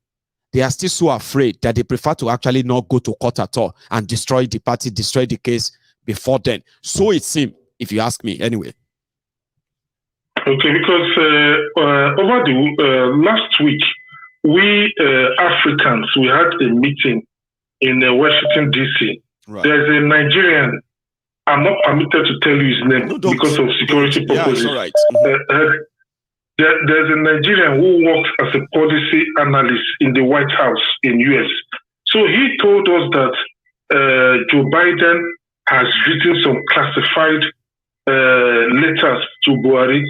they are still so afraid that they prefer to actually not go to court at all and destroy the party, destroy the case before then. So it seems, if you ask me, anyway. Okay, because over the last week, we Africans, we had a meeting in Washington, D.C. Right. There's a Nigerian, I'm not permitted to tell you his name because of security purposes. Yeah, right. There's a Nigerian who works as a policy analyst in the White House in U.S. So he told us that Joe Biden has written some classified letters to Buhari,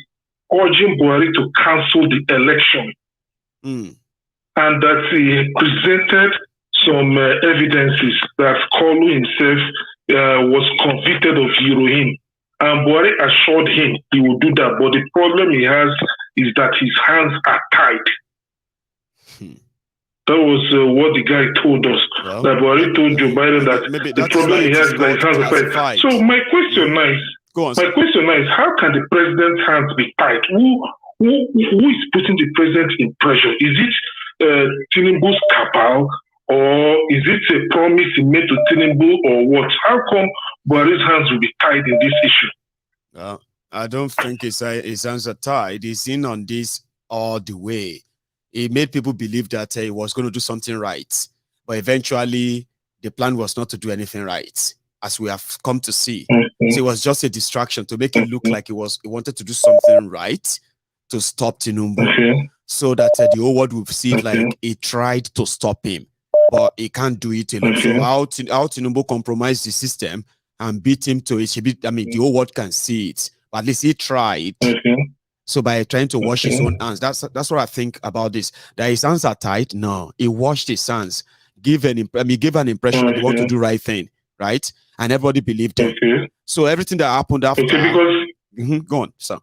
urging Buhari to cancel the election. And that he presented some evidences that Kolu himself was convicted of heroin. And Buhari assured him he would do that. But the problem he has is that his hands are tied. That was what the guy told us. Well, that Buhari told Joe Biden that the problem he has is that his hands are tied. So my question is, how can the president's hands be tied? Who is putting the president in pressure? Is it Tinubu's cabal, or is it a promise he made to Tinubu, or what? How come Buhari's hands will be tied in this issue? Well, I don't think his hands are tied. He's in on this all the way. He made people believe that he was going to do something right, but eventually the plan was not to do anything right, as we have come to see. So it was just a distraction to make it look like he wanted to do something right to stop Tinubu, so that the whole world would see it like he tried to stop him, but he can't do it alone. So how Tinubu compromised the system and beat him to it, the whole world can see it, but at least he tried. So by trying to wash his own hands, that's what I think about this. That his hands are tied. No, he washed his hands, give an impression that he want to do right thing, right? And everybody believed him. So everything that happened after. Because go on, sir.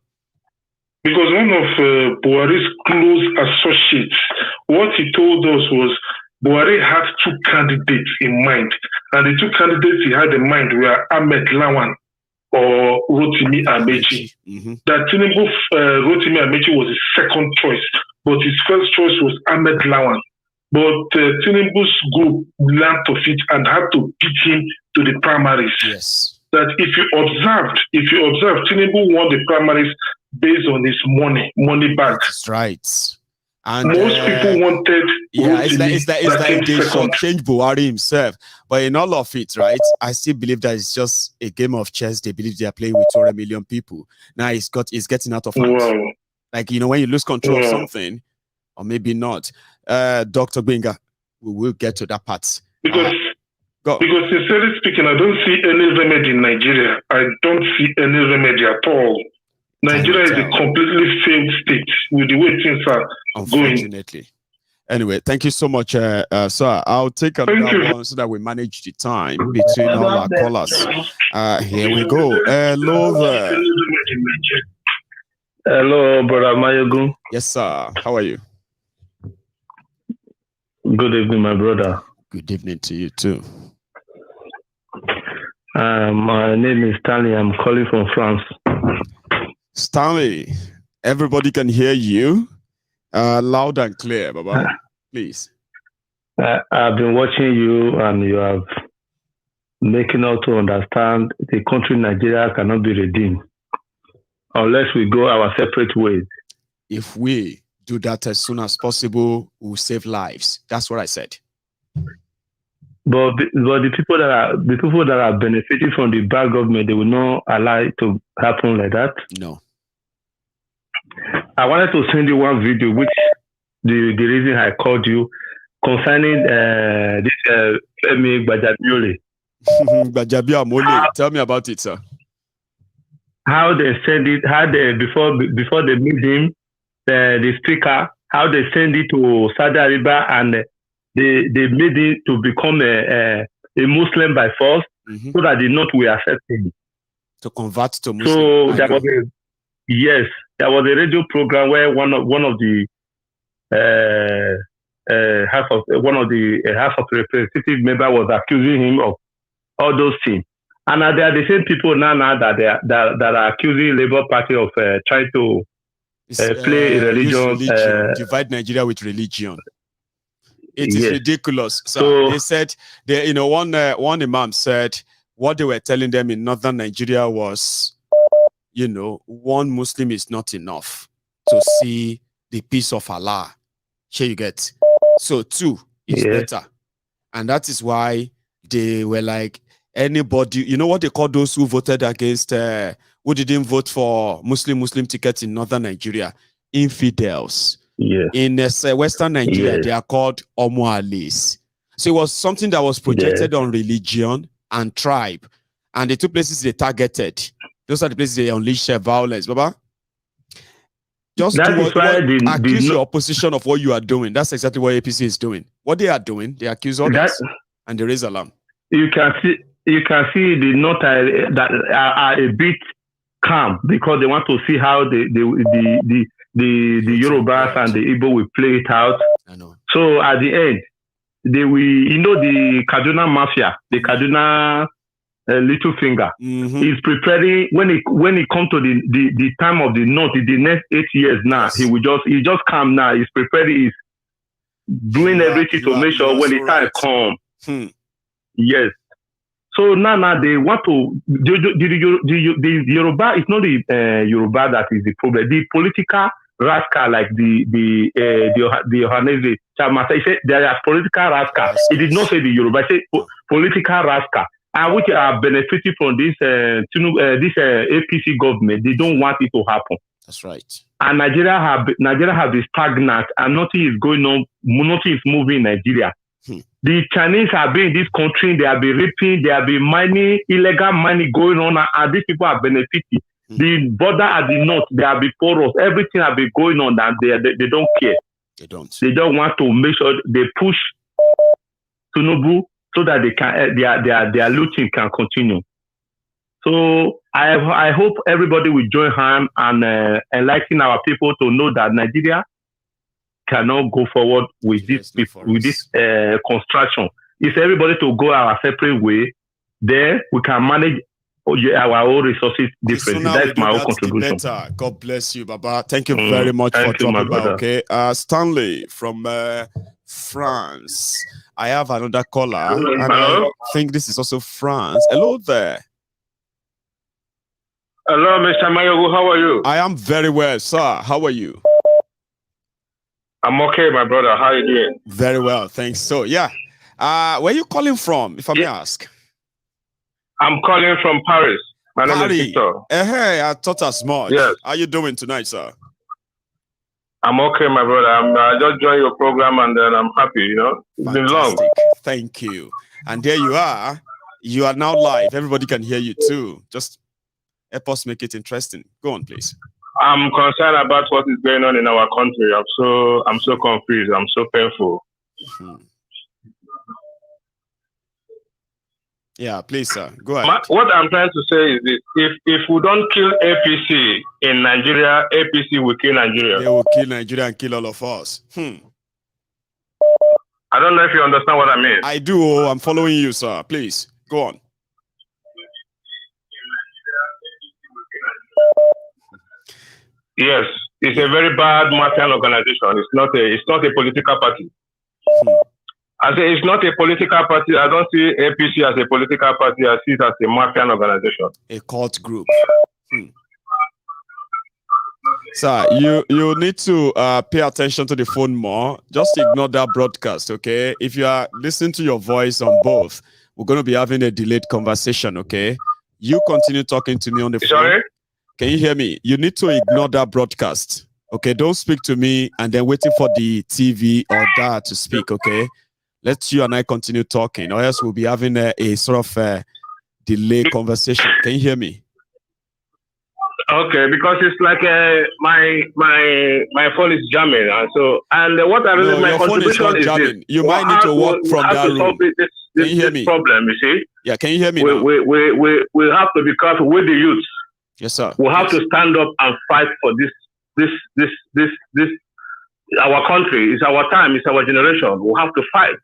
Because one of Buhari's close associates, what he told us was Buhari had two candidates in mind, and the two candidates he had in mind were Ahmed Lawan or Rotimi Amechi. That Tinubu Rotimi Amechi was his second choice, but his first choice was Ahmed Lawan. But Tinubu's group learned of it and had to beat him to the primaries. Yes. That if you observe, Tinubu won the primaries based on his money back. That's right. And most people wanted. Yeah, it's like they should change Buhari himself. But in all of it, right, I still believe that it's just a game of chess. They believe they are playing with 200 million people. Now it's getting out of hand. Wow. Like, when you lose control of something, or maybe not. Dr. Gbenga, we will get to that part. Because sincerely speaking, I don't see any remedy in Nigeria. I don't see any remedy at all. Nigeria is a completely failed state with the way things are unfortunately. Anyway, thank you so much, sir. I'll take another one so that we manage the time between all our callers. Here we go. Hello there. Hello, brother Maiyegun. Yes, sir. How are you? Good evening, my brother. Good evening to you too. My name is Stanley. I'm calling from France. Stanley, everybody can hear you loud and clear, Baba. Please. I've been watching you, and you have making us to understand the country Nigeria cannot be redeemed unless we go our separate ways. If we do that as soon as possible, we'll save lives. That's what I said. But the people that are benefiting from the bad government, they will not allow it to happen like that. No. I wanted to send you one video, which the reason I called you concerning this Femi Gbajabiamole. Gbajabiamole. Tell me about it, sir. How they send it? How they before they meet him, the speaker, how they send it to Saudi Arabia, and they made it to become a Muslim by force, so that the North will accept him. To convert to Muslim. So there was a radio program where one of the House of Representative member was accusing him of all those things, and they are the same people now that are accusing Labour Party of trying to play religion, divide Nigeria with religion. It is ridiculous. So they said, one imam said what they were telling them in northern Nigeria was, one Muslim is not enough to see the peace of Allah. Here you get. So two is better. And that is why they were like, anybody, you know what they call those who voted against, who didn't vote for Muslim tickets in northern Nigeria? Infidels. In Western Nigeria, they are called Omoalis. So it was something that was projected on religion and tribe. And the two places they targeted, those are the places they unleashed violence. Baba, Just that do is why accuse your opposition of what you are doing. That's exactly what APC is doing. What they are doing, they accuse others, and they raise alarm. You can see the North are a bit calm because they want to see how the Yorubas and the Igbo will play it out. I know. So at the end, they will, the Kaduna Mafia, the Kaduna Little Finger, is preparing when it comes to the time of the North, the next 8 years now, he just come now. He's preparing, he's doing everything to make sure when the time comes. Yes. So now they want to the Yoruba. It's not the Yoruba that is the problem. The political rascal like the Ohanese Chamasa. He said there are political rascal. He did not say the Yoruba. He said political rascal, and which are benefiting from this APC government. They don't want it to happen. That's right. And Nigeria have been stagnant, and nothing is going on. Nothing is moving in Nigeria. The Chinese have been in this country, they have been raping, they have been mining, illegal mining going on, and these people are benefiting. The border at the north, they have been porous, everything have been going on, and they don't care. They don't. They don't want to make sure they push Tinubu so that they can their looting can continue. So I hope everybody will join hands and enlighten our people to know that Nigeria cannot go forward with this construction. If everybody to go our separate way, then we can manage our own resources differently. That's my own contribution. Better. God bless you, Baba. Thank you very much for dropping by. Okay, Stanley from France. I have another caller, and I think this is also France. Hello there. Hello, Mr. Maiyegun. How are you? I am very well, sir. How are you? I'm okay, my brother. How are you doing? Very well, thanks. So, yeah. Where are you calling from, if I may ask? I'm calling from Paris. My name is Victor. Hey, I thought as much. Yes. How are you doing tonight, sir? I'm okay, my brother. I just joined your program and then I'm happy, It's been long. Thank you. And there you are. You are now live. Everybody can hear you too. Just help us make it interesting. Go on, please. I'm concerned about what is going on in our country. I'm so confused. I'm so painful. Yeah, please, sir. Go ahead. What I'm trying to say is this: if we don't kill APC in Nigeria, APC will kill Nigeria. They will kill Nigeria and kill all of us. I don't know if you understand what I mean. I do. I'm following you, sir. Please go on. Yes, it's a very bad Mafian organization. It's not a political party. I say it's not a political party. I don't see APC as a political party. I see it as a Mafian organization. A cult group. Sir, you need to pay attention to the phone more. Just ignore that broadcast, okay? If you are listening to your voice on both, we're going to be having a delayed conversation, okay? You continue talking to me on the phone. Sorry? Can you hear me? You need to ignore that broadcast. Okay, don't speak to me and then waiting for the TV or dad to speak, okay? Let you and I continue talking, or else we'll be having a sort of delayed conversation. Can you hear me? Okay, because it's like my phone is jamming, and what I really my contribution is this. You might need to walk from that room. Can you hear me? Problem, you see? Yeah, can you hear me? We have to be careful with the youth. Yes, sir. We have to stand up and fight for this. Our country, it's our time, it's our generation. We have to fight.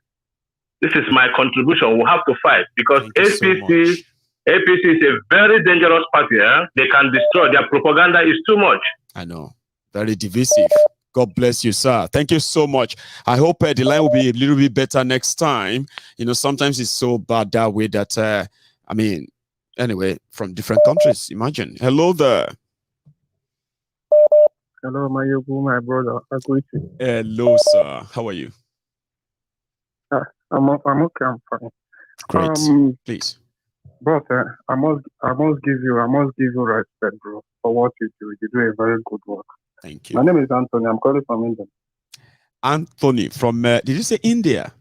This is my contribution. We have to fight because APC is a very dangerous party. They can destroy. Their propaganda is too much. I know. Very divisive. God bless you, sir. Thank you so much. I hope the line will be a little bit better next time. Sometimes it's so bad that way that, anyway, from different countries, imagine. Hello there. Hello, Maiyegun, my brother. Hello, sir. How are you? I'm okay. I'm fine. Great. Please. Brother, I must give you respect, bro, for what you do. You do a very good work. Thank you. My name is Anthony. I'm calling from India. Anthony from, did you say India?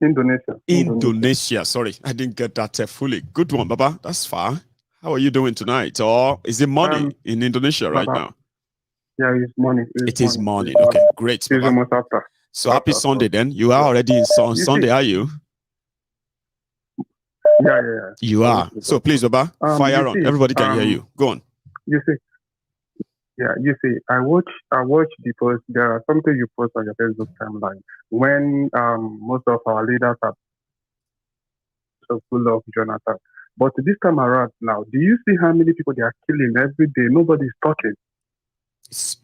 Indonesia. Indonesia. Sorry, I didn't get that fully. Good one, Baba. That's far. How are you doing tonight? Or is it morning in Indonesia right now? Yeah, it's morning. It is morning. Okay, great. It's almost after. So happy Sunday then. You are already on Sunday, are you? Yeah. You are. So please, Baba, fire on. Everybody can hear you. Go on. You see, I watch the post. There are something you post on your Facebook timeline when most of our leaders are so full of Jonathan. But this time around now, do you see how many people they are killing every day? Nobody's talking.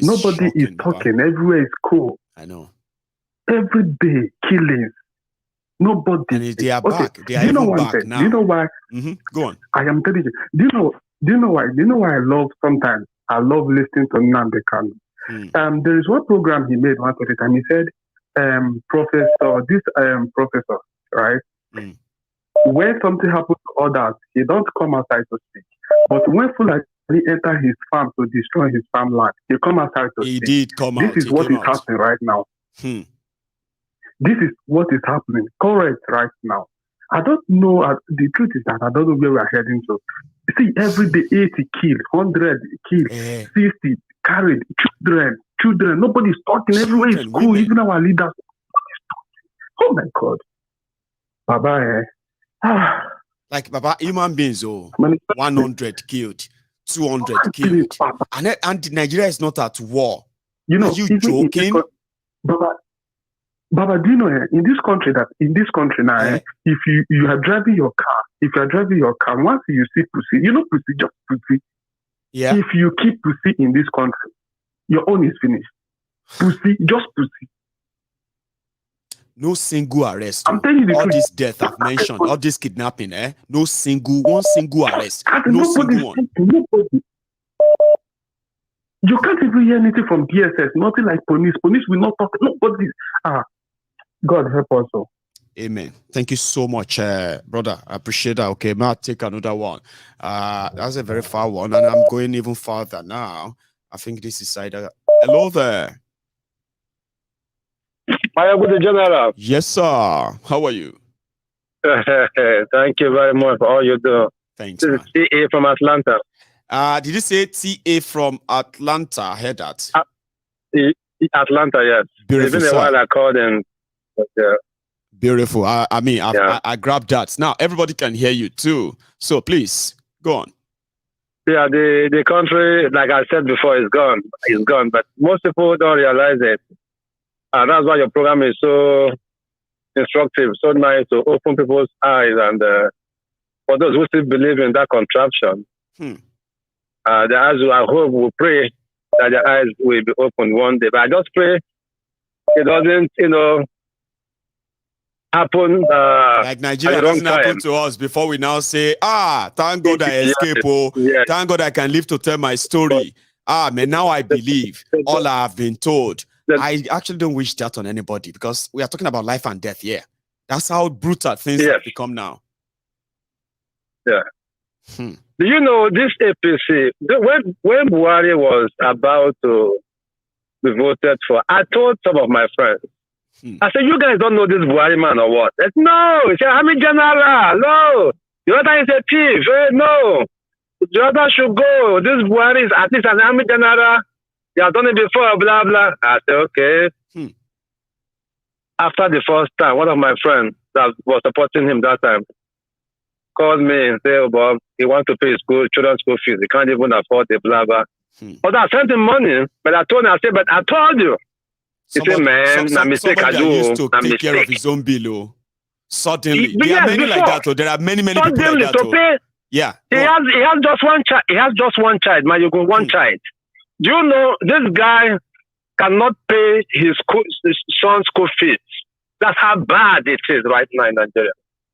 Nobody is talking. Everywhere is cool. I know. Every day killings. Nobody. And they are back. They are even back now. Do you know why? Go on. I am telling you. Do you know why? Do you know why I love sometimes? I love listening to Nnamdi Kanu. There is one program he made once at a time. He said, professor, right? When something happens to others, he don't come outside to speak. But when Fulani enter his farm to destroy his farmland, he come outside to speak. He did come out. This is what is happening right now. This is what is happening correct right now. I don't know. The truth is that I don't know where we are heading to. See, every day 80 killed, 100 killed, 50 carried, children. Nobody's talking. Everywhere is cool. Women. Even our leaders. Oh my God. Baba, Like Baba, human beings, 100 killed, 200 killed, and Nigeria is not at war. You know, are you joking? Baba, do you know in this country now, if you are driving your car, once you see pussy, you know pussy, just pussy. Yeah. If you keep pussy in this country, your own is finished. Pussy, just pussy. No single arrest. I'm telling you the all truth. This death I've mentioned, all this kidnapping, No one single arrest. No single one. Nobody. You can't even hear anything from DSS, nothing like police. Police will not talk. Nobody. God help us all. Amen. Thank you so much, brother. I appreciate that. Okay, may I take another one? That's a very far one, and I'm going even farther now. I think this is either. Hello there. Maiyegun General. Yes, sir. How are you? Thank you very much for all you do. Thanks. This is TA from Atlanta. Did you say TA from Atlanta? I heard that. Atlanta, yes. Beautiful. It's been a while I called and. Beautiful. I grabbed that. Now everybody can hear you too. So please go on. Yeah, the country, like I said before, is gone. It's gone. But most people don't realize it. And that's why your program is so instructive, so nice to open people's eyes. And for those who still believe in that contraption, the eyes, I hope, will pray that their eyes will be opened one day. But I just pray it doesn't, happen. Like Nigeria doesn't happen to us before we now say, thank God I escaped. Thank God I can live to tell my story. Man, now I believe all I have been told. I actually don't wish that on anybody because we are talking about life and death here. That's how brutal things have become now. Yeah. Do you know this APC, when Buhari was about to be voted for, I told some of my friends, I said, you guys don't know this Buhari man or what? Said, no, he said, I'm a general. No, the other is a chief. No, the other should go. This Buhari is at least an army general. They have done it before, blah, blah. I said, okay. After the first time, one of my friends that was supporting him that time called me and said, oh, Bob, he wants to pay his children's school fees. He can't even afford it, blah, blah. But I sent him money, but I told him, I said, but I told you. He said, man, a mistake I do. Used to take care of his own bill. Suddenly. There are many like that. There are many people like that. Yeah. He has just one child. He has just one child, Maiyegun, one child. Do you know this guy cannot pay his son's school fees? That's how bad it is right now in Nigeria.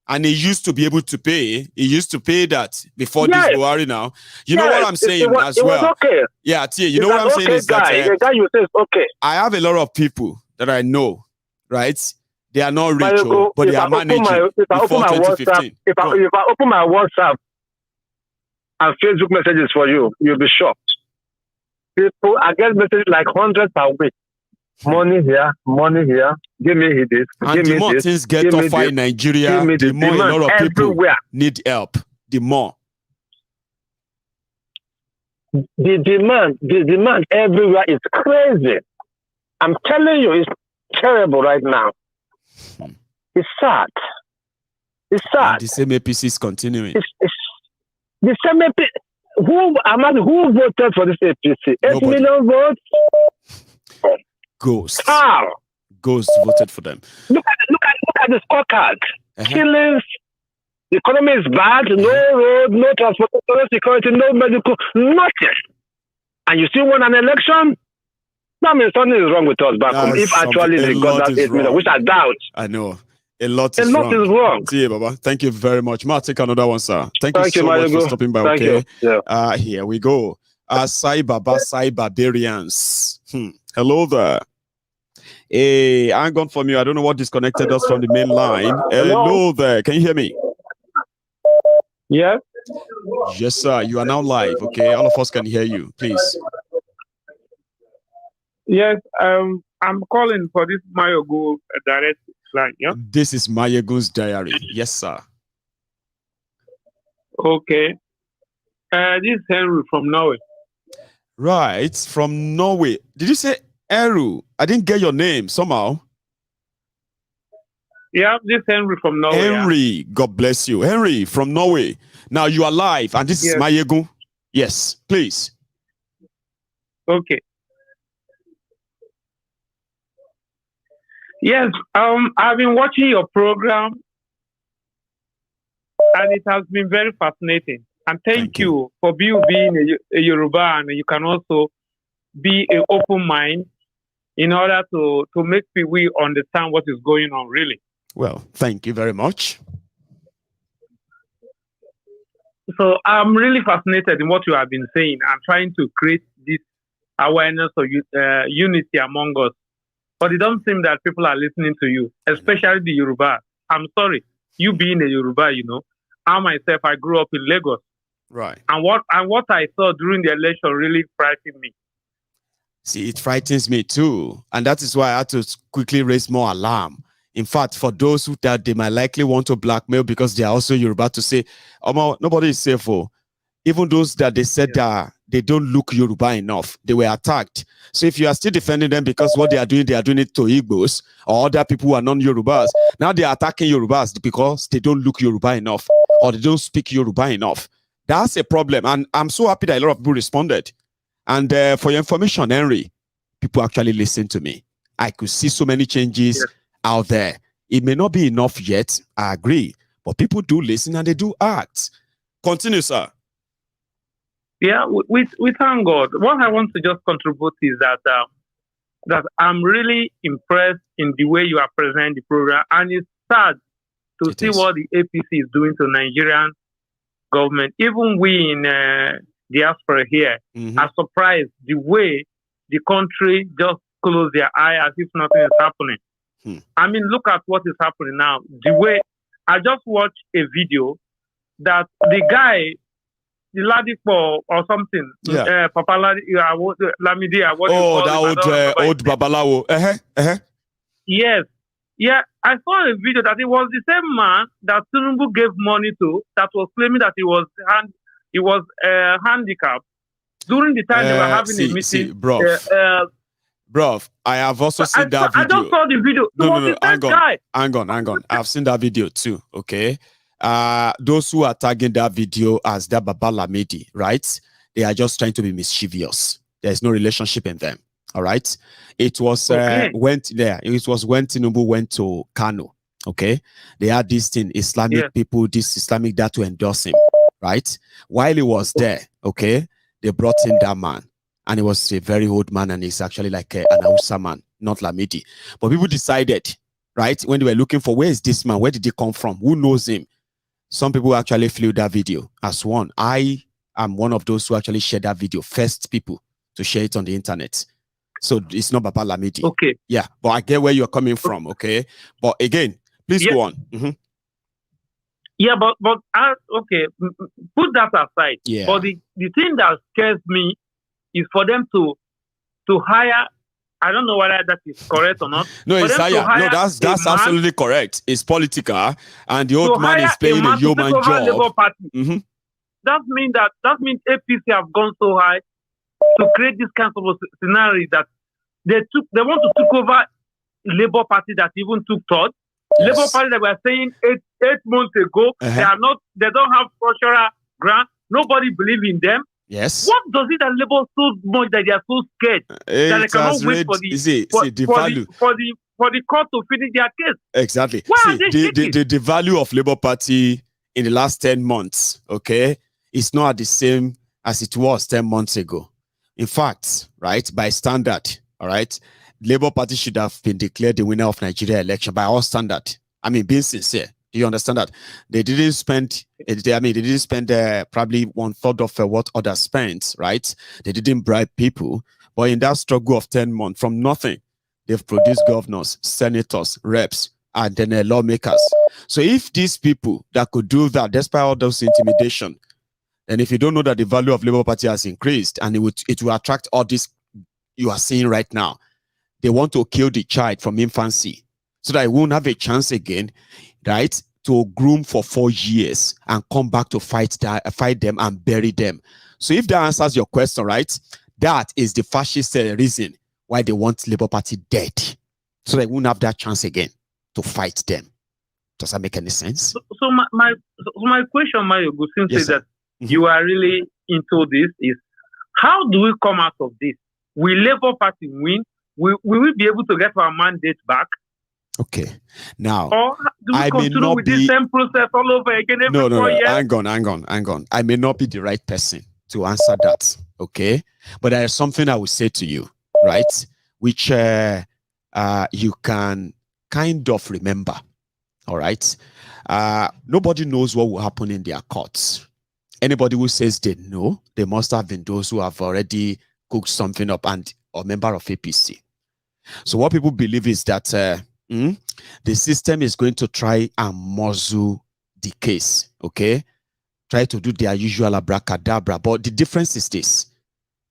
And he used to be able to pay. He used to pay that before this Buhari now. You know what I'm saying as well? Okay. Yeah, Tia, you know what I'm saying is that the guy you say is okay. I have a lot of people that I know, right? They are not rich, but they are managing before 2015. If I open my WhatsApp and Facebook messages for you, you'll be shocked. People, I get messages like 100 per week. Money here, give me this. And the more things get tougher in Nigeria, the more a lot of people need help. The more. the demand everywhere is crazy. I'm telling you, it's terrible right now. It's sad. It's sad. And the same APC is continuing. It's the same APC. Who voted for this APC? 8 million votes? Ghosts. How? Ghosts voted for them. Look at the scorecard. Killings. The economy is bad. No road, no transportation, no security, no medical, nothing. And you still won an election? That means something is wrong with us back home. If actually they got that 8 million, which I doubt. I know. A lot is wrong. See you, Baba. Thank you very much. I'll take another one, sir. Thank you so much for stopping by. Thank you. Here we go. Sai Baba, Sai Barbarians. Hello there. Hey, hang on from you. I don't know what disconnected us from the main line. Hello there. Can you hear me? Yes. Yes, sir. You are now live. Okay. All of us can hear you. Please. Yes. I'm calling for this Maiyegun direct line. Yeah. This is MaiyegunsDiary. Yes, sir. Okay. This is Henry from Norway. Right. From Norway. Did you say Eru? I didn't get your name somehow. Yeah, this is Henry from Norway. Henry, God bless you. Henry from Norway. Now you are live, and this is Maiyegun. Yes, please. Okay. Yes, I've been watching your program, and it has been very fascinating. And thank you for being a Yoruba, and you can also be an open mind in order to make people understand what is going on, really. Well, thank you very much. So I'm really fascinated in what you have been saying. I'm trying to create this awareness of unity among us. But it doesn't seem that people are listening to you, especially the Yoruba. I'm sorry, you being a Yoruba, you know, I myself, I grew up in Lagos. Right. And what I saw during the election really frightened me. See, it frightens me too. And that is why I had to quickly raise more alarm. In fact, for those who that they might likely want to blackmail because they are also Yoruba to say, nobody is safe. Even those that they said that they don't look Yoruba enough, they were attacked. So if you are still defending them because what they are doing it to Igbos or other people who are non-Yorubas, now they are attacking Yorubas because they don't look Yoruba enough or they don't speak Yoruba enough. That's a problem. And I'm so happy that a lot of people responded. And for your information, Henry, people actually listen to me. I could see so many changes out there. It may not be enough yet, I agree, but people do listen and they do act. Continue, sir. Yeah, we thank God. What I want to just contribute is that I'm really impressed in the way you are presenting the program, and it's sad to see what the APC is doing to Nigerian government. Even we in diaspora here are surprised the way the country just closed their eye as if nothing is happening. I mean, look at what is happening now. The way I just watched a video that the guy, the Ladipo or something, Papa Lamidi, old Babalawo. Yes. Yeah, I saw a video that it was the same man that Tinubu gave money to that was claiming that he was handicapped during the time they were having a meeting. Bro, I have also seen that video. I just saw the video. No, hang on. I've seen that video too, okay? Those who are tagging that video as that Baba Lamidi, right? They are just trying to be mischievous. There's no relationship in them, all right? It was when Tinubu went to Kano, okay? They had this thing, Islamic people, this Islamic that to endorse him, right? While he was there, okay, they brought in that man. And he was a very old man, and he's actually like an Hausa man, not Lamidi. But people decided, right, when they were looking for, where is this man? Where did he come from? Who knows him? Some people actually flew that video as one. I am one of those who actually shared that video, first people to share it on the internet. So it's not Baba Lamidi. Okay. Yeah, but I get where you're coming from, okay? But again, please go on. Yeah, but okay, put that aside. Yeah. But the thing that scares me is for them to hire. I don't know whether that is correct or not. No, it's hire. No, that's absolutely correct. It's Politico, and the old man is playing a human job. that means APC have gone so high to create this kind of scenario that they want to take over Labour Party that even took third. Yes. Labour Party that were saying eight months ago, they don't have structural ground. Nobody believes in them. Yes. What does it that Labour so much that they are so scared that they cannot wait for the court to finish their case? Exactly. Why see, are they the value of Labour Party in the last 10 months, okay, is not the same as it was 10 months ago. In fact, right, by standard, all right, Labour Party should have been declared the winner of Nigeria election by all standard. I mean, being sincere. Do you understand that? They didn't spend, probably 1/3 of what others spent, right? They didn't bribe people. But in that struggle of 10 months, from nothing, they've produced governors, senators, reps, and then lawmakers. So if these people that could do that, despite all those intimidation, and if you don't know that the value of Labour Party has increased and it will attract all this you are seeing right now, they want to kill the child from infancy so that it won't have a chance again, right, to groom for 4 years and come back to fight them and bury them. So if that answers your question, right, that is the fascist reason why they want Labour Party dead, so they won't have that chance again to fight them. Does that make any sense? So my question, Maiyegun, since Yes, is that you are really into this, is how do we come out of this? Will Labour Party win? Will we be able to get our mandate back? Okay. Now, or do we continue with the same process all over again every 4 years? Hang on. I may not be the right person to answer that, okay? But there is something I will say to you, right? Which you can kind of remember, all right? Nobody knows what will happen in their courts. Anybody who says they know, they must have been those who have already cooked something up and or member of APC. So what people believe is that the system is going to try and muzzle the case, okay? Try to do their usual abracadabra. But the difference is this,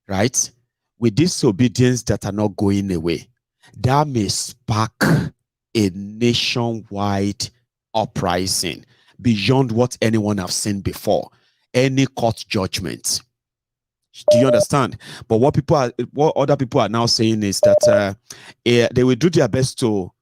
right? With disobedience that are not going away, that may spark a nationwide uprising beyond what anyone have seen before. Any court judgment. Do you understand? But what other people are now saying is that they will do their best to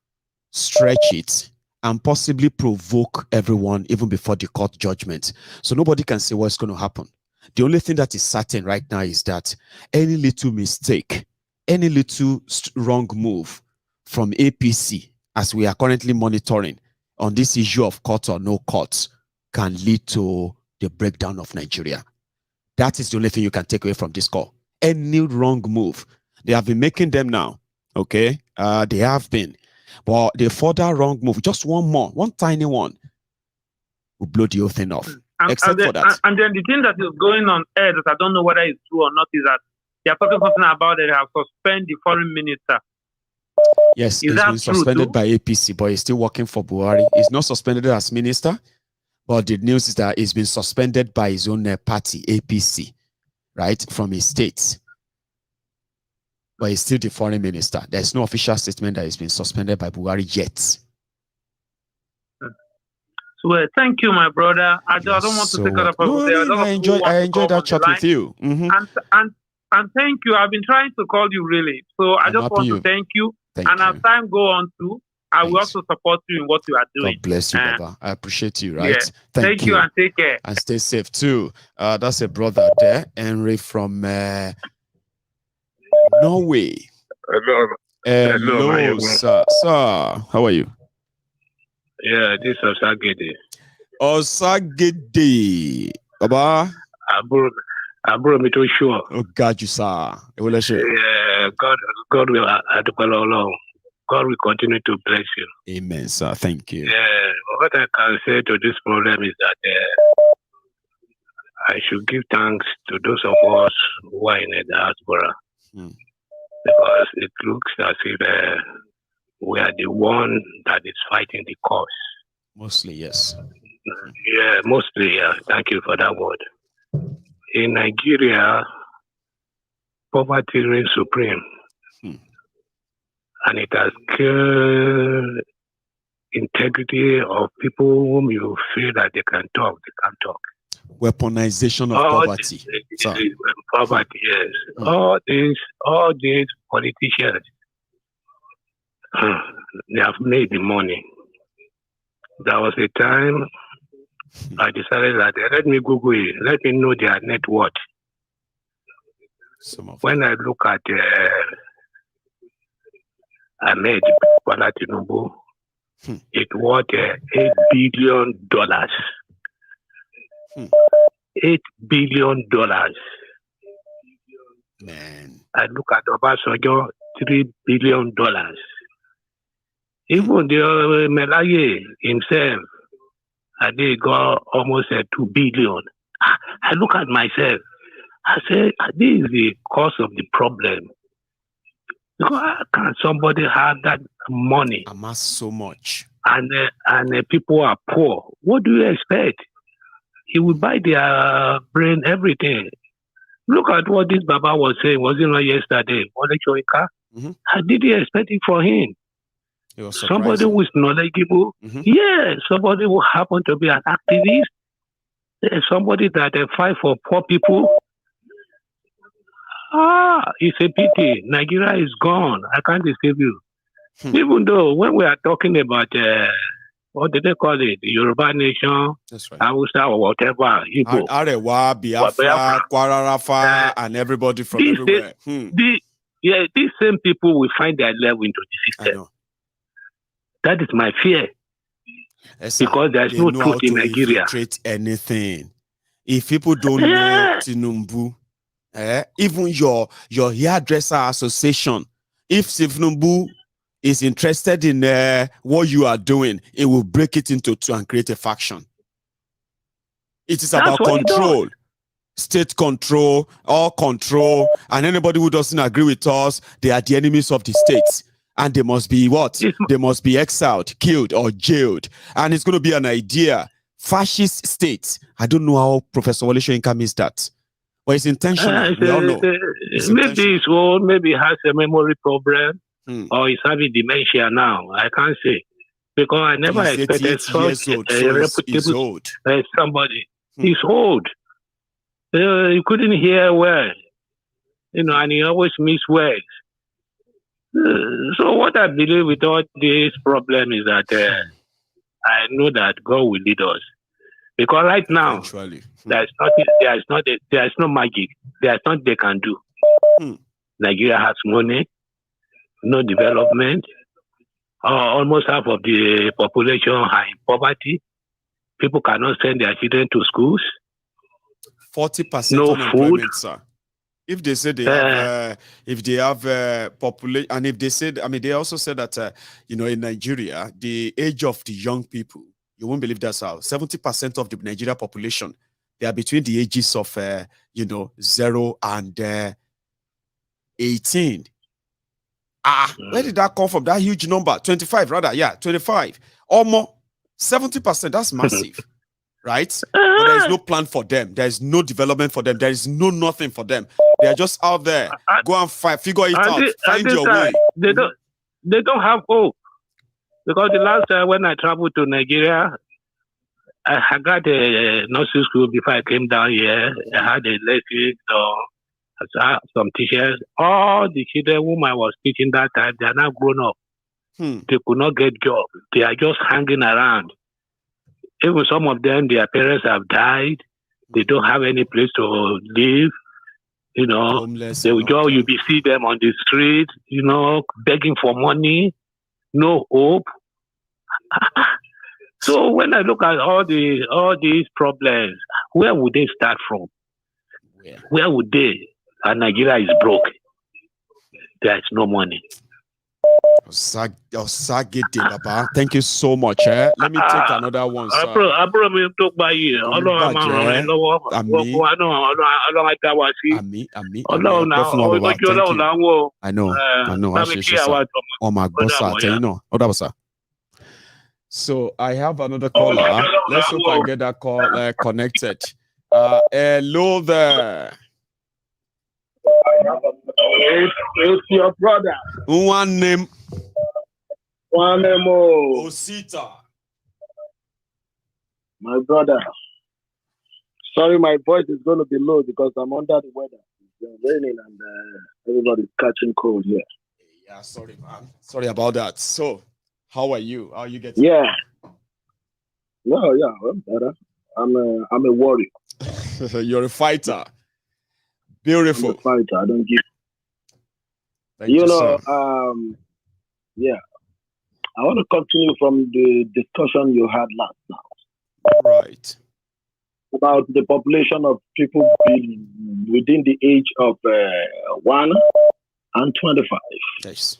stretch it and possibly provoke everyone even before the court judgment. So nobody can say what's going to happen. The only thing that is certain right now is that any little mistake, any little wrong move from APC, as we are currently monitoring on this issue of court or no courts, can lead to the breakdown of Nigeria. That is the only thing you can take away from this call. Any wrong move. They have been making them now. Okay? They have been. But the further wrong move, just one tiny one, will blow the whole thing off. For that. And then the thing that is going on air that I don't know whether it's true or not is that they are talking something about that they have suspended the foreign minister. Yes, he's been suspended by APC, but he's still working for Buhari. He's not suspended as minister. But the news is that he's been suspended by his own party, APC, right, from his state. But he's still the foreign minister. There's no official statement that he's been suspended by Buhari yet. So thank you, my brother. I don't want to take other people. I enjoy that chat with you. And thank you. I've been trying to call you really. So I just want to thank you. As time go on too, I will also support you in what you are doing. God bless you, Baba. I appreciate you, right? Yeah. Thank you and take care. And stay safe too. That's a brother there, Henry from Norway. Hello, sir. How are you? Yeah, this is Osagede. Osagede. Baba? I brought me to sure. Oh, God, you, sir. Yeah, God will along. God will continue to bless you. Amen, sir. Thank you. Yeah, what I can say to this problem is that I should give thanks to those of us who are in the diaspora. Because it looks as if we are the one that is fighting the cause. Mostly, yes. Yeah, mostly, yeah. Thank you for that word. In Nigeria, poverty reigns supreme. And it has killed integrity of people whom you feel that they can talk, they can't talk. Weaponization of poverty. Poverty, yes. All these politicians, they have made the money. There was a time I decided that let me Google it, let me know their net worth. When I look at Ahmed Bola Tinubu, it worth $8 billion. $8 billion. Man. I look at Obasanjo, $3 billion. Even the Melaye himself, I did got almost $2 billion. I look at myself, I say, this is the cause of the problem. Because how can somebody have that money? Amass so much. And people are poor. What do you expect? He will buy their brain, everything. Look at what this Baba was saying, was it not yesterday? I didn't expect it for him. Somebody who is knowledgeable. Yeah, somebody who happened to be an activist. Somebody that fight for poor people. It's a pity. Nigeria is gone. I can't deceive you. Even though when we are talking about what did they call it? The Yoruba nation, Hausa or whatever, Igbo. Arewa, Biafra, Kwararafa, and everybody from everywhere. These same people will find their level into the system. That is my fear. Because there's no truth in Nigeria. Anything. If people don't know Tinubu, even your hairdresser association, if Tinubu is interested in what you are doing, it will break it into two and create a faction. It is about control, state control, all control, and anybody who doesn't agree with us, they are the enemies of the states. And they must be what? They must be exiled, killed, or jailed. And it's going to be an idea. Fascist states. I don't know how Professor Wole Soyinka means that. But it's intentional. We all know. Maybe it's old, maybe he has a memory problem, or he's having dementia now. I can't say. Because I never expected such a reputable somebody. He's old. He couldn't hear well. And he always miss words. So what I believe with all this problem is that I know that God will lead us. Because right now, there's no magic. There's nothing they can do. Nigeria has money, no development. Almost half of the population are in poverty. People cannot send their children to schools. 40% no unemployment, food. Sir. If they say they have population, and if they said, they also said that in Nigeria, the age of the young people, you won't believe that's how 70% of the Nigeria population, they are between the ages of 0 and 18. Where did that come from? That huge number, 25 rather, 25. Almost 70%. That's massive. Right? But there is no plan for them. There is no development for them. There is no nothing for them. They are just out there. Go and figure it out. Find your way. They don't have hope. Because the last time when I traveled to Nigeria, I got a nursing school before I came down here. I had a lesson, some teachers. All the children whom I was teaching that time, they are now grown up. They could not get jobs. They are just hanging around. Even some of them, their parents have died. They don't have any place to live. Homeless, you see them on the street, begging for money, no hope. So when I look at all these problems, where would they start from? Where would they? And Nigeria is broke. There is no money. Thank you so much. Let me take another one, sir. I know. Oh my God, sir. So I have another caller. Let's hope I get that call connected. Hello there. It's your brother. One name. Osita. My brother. Sorry, my voice is going to be low because I'm under the weather. It's raining and everybody's catching cold here. Yeah, sorry, man. Sorry about that. So, how are you? How are you getting? Yeah. No, yeah, I'm better. I'm a warrior. You're a fighter. Beautiful. I'm a fighter. I don't give. Thank you, know, sir. yeah. I want to continue from the discussion you had last now. Right. About the population of people within the age of 1 and 25. Yes.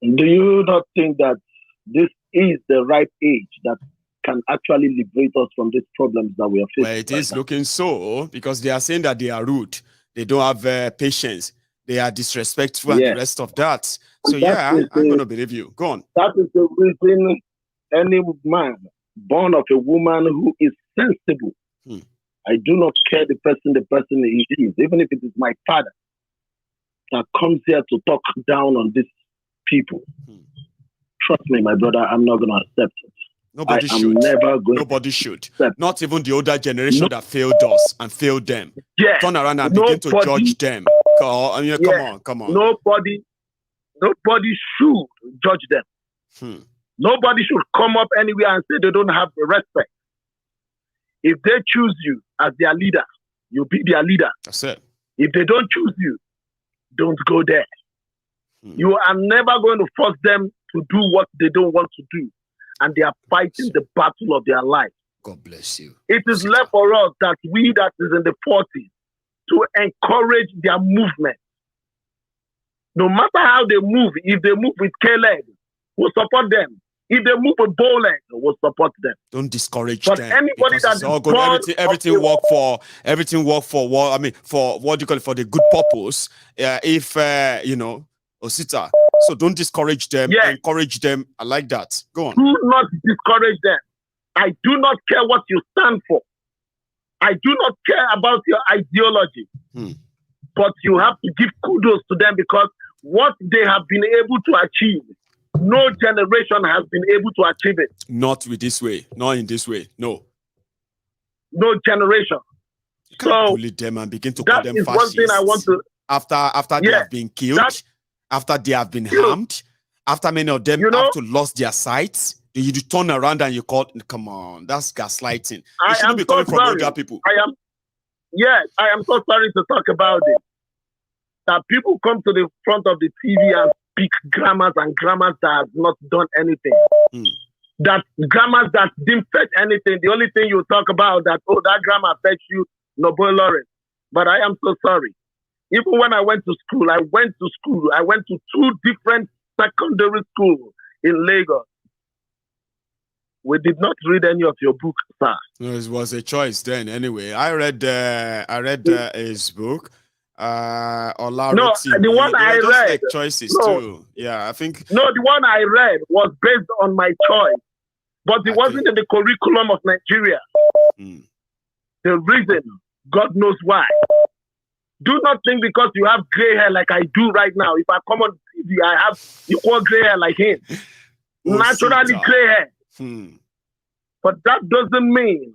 Do you not think that this is the right age that can actually liberate us from these problems that we are facing? Well, it is looking so, because they are saying that they are rude. They don't have patience. They are disrespectful and the rest of that. So, yeah, I'm going to believe you. Go on. That is the reason any man born of a woman who is sensible, I do not care the person he is, even if it is my father that comes here to talk down on these people. Trust me, my brother, I'm not going to accept it. Nobody should. Nobody should. Not even the older generation that failed us and failed them. Yeah. Turn around and begin to judge them. Come on. Nobody should judge them. Nobody should come up anywhere and say they don't have respect. If they choose you as their leader, you be their leader. That's it. If they don't choose you, don't go there. You are never going to force them to do what they don't want to do. And they are fighting the battle of their life. God bless you. It is left for us that we that is in the 40s to encourage their movement. No matter how they move, if they move with K-leg, we'll support them. If they move with bow leg, we'll support them. Don't discourage but them. Anybody that it's all good. Everything work for what? I mean, for what do you call it? For the good purpose. If Osita. So don't discourage them. Encourage them. I like that. Go on. Do not discourage them. I do not care what you stand for. I do not care about your ideology. But you have to give kudos to them because what they have been able to achieve, no generation has been able to achieve it. Not with this way. Not in this way. No. No generation. You can't bully them and begin to call them fascists. One thing I want to. After they have been killed, after they have been harmed, after many of them have to lost their sights, you turn around and you call. Come on, that's gaslighting. You shouldn't be coming from older people. I am so sorry to talk about it. That people come to the front of the TV and speak grammars and grammars that have not done anything. That grammars that didn't fetch anything. The only thing you talk about that, that grammar fetched you Nobel laureate. But I am so sorry. Even when I went to school, I went to 2 different secondary schools in Lagos. We did not read any of your books, sir. No, it was a choice then. Anyway, I read his book. The one I read. Like choices too. Yeah, I think. No, the one I read was based on my choice, but it wasn't in the curriculum of Nigeria. The reason, God knows why. Do not think because you have gray hair like I do right now. If I come on TV, I have equal gray hair like him. Naturally gray hair. But that doesn't mean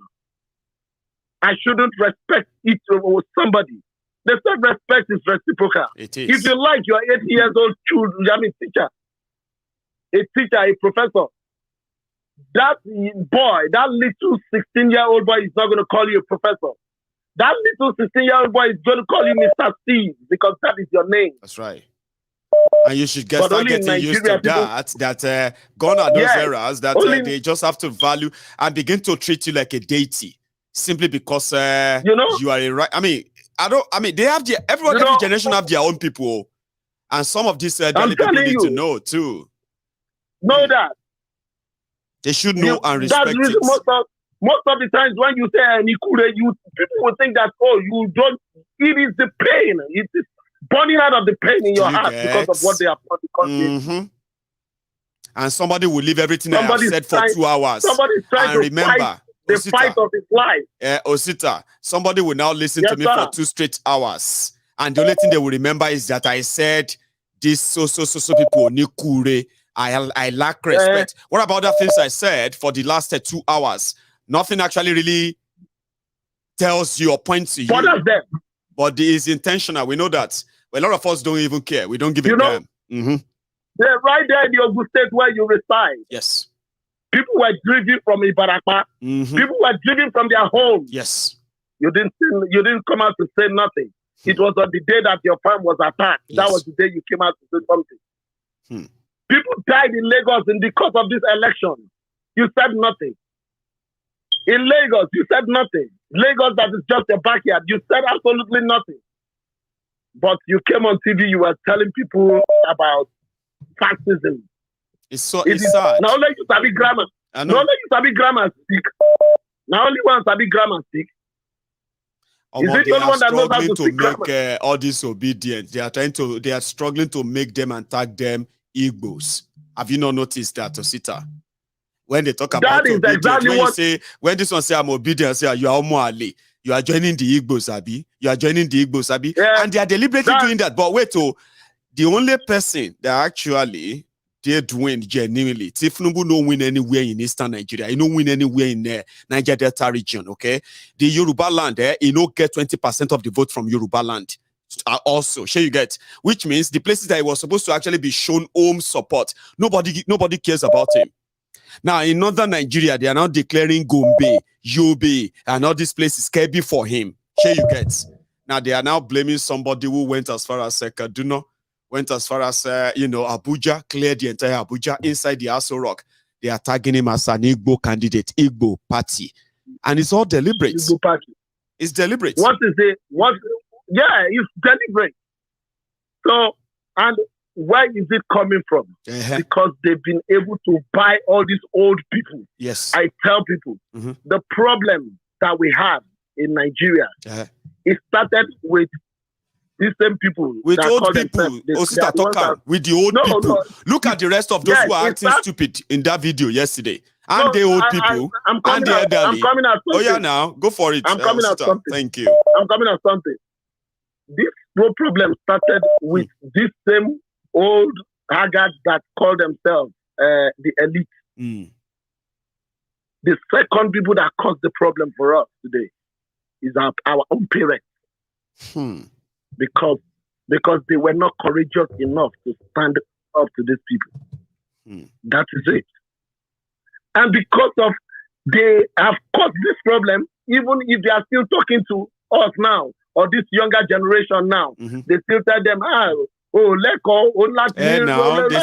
I shouldn't respect each of somebody. The self-respect is reciprocal. It is. If you like your 8 years old teacher, a professor, that boy, that little 16-year-old boy is not going to call you a professor. That little 16-year-old boy is going to call you Mr. Steve because that is your name. That's right. And you should start getting used to that gone are those eras that they just have to value and begin to treat you like a deity simply because you are a right. They have every generation have their own people, and some of these elderly people need to know too. Know that they should know and respect it. Most of the times when you say Nikure, people will think that you don't. It is the pain. It is burning out of the pain in your heart because of what they have done. And somebody will leave everything I have said for 2 hours. Somebody's trying to remember the fight of his life. Osita, somebody will now listen to me for 2 straight hours. And the only thing they will remember is that I said this so people Nikure. I lack respect. What about the things I said for the last 2 hours? Nothing actually really tells you or points to you. But it is intentional. We know that. But a lot of us don't even care. We don't give a damn. They're right there in the Ogun State where you reside. Yes. People were driven from Ibarakpa. People were driven from their homes. Yes. You didn't come out to say nothing. It was on the day that your farm was attacked. Yes. That was the day you came out to say something. People died in Lagos in the course of this election. You said nothing. In Lagos, you said nothing. Lagos, that is just your backyard. You said absolutely nothing. But you came on TV, you were telling people about fascism. It's sad. Now only you sabi grammar. Now only you sabi grammar speak. Now only one sabi grammar speak. They are struggling to make all this obedient. They are struggling to make them and tag them Igbos. Have you not noticed that, Osita? When they talk about obedience, exactly when this one say I'm obedient, say you are Omoale, you are joining the Igbos, Abi. You are joining the Igbos, Abi. Yeah, and they are deliberately doing that. But wait, the only person that actually did win genuinely, Tifnubu no win anywhere in Eastern Nigeria. He no win anywhere in Niger Delta region, okay? The Yoruba land, he no get 20% of the vote from Yoruba land. Also, sure you get, which means the places that he was supposed to actually be shown home support, nobody cares about him. Now in northern Nigeria, they are now declaring Gombe, Yobe, and all these places Kebbi for him. Sure you get. Now they are now blaming somebody who went as far as Kaduna, went as far as Abuja, cleared the entire Abuja inside the Aso Rock. They are tagging him as an Igbo candidate, Igbo party, and it's all deliberate. Igbo party. It's deliberate. What is it? Yeah, it's deliberate. So, and where is it coming from? Because they've been able to buy all these old people. Yes. I tell people, the problem that we have in Nigeria, it started with these same people. With old people. With the old people. No. Look at the rest of those who are acting stupid in that video yesterday. And the old people. And the elderly. Oh yeah, now. Go for it. I'm coming at something. Thank you. I'm coming at something. This whole problem started with this same old haggards that call themselves the elite. The second people that caused the problem for us today is our own parents. Because they were not courageous enough to stand up to these people. That is it. And because of they have caused this problem, even if they are still talking to us now, or this younger generation now, they still tell them, they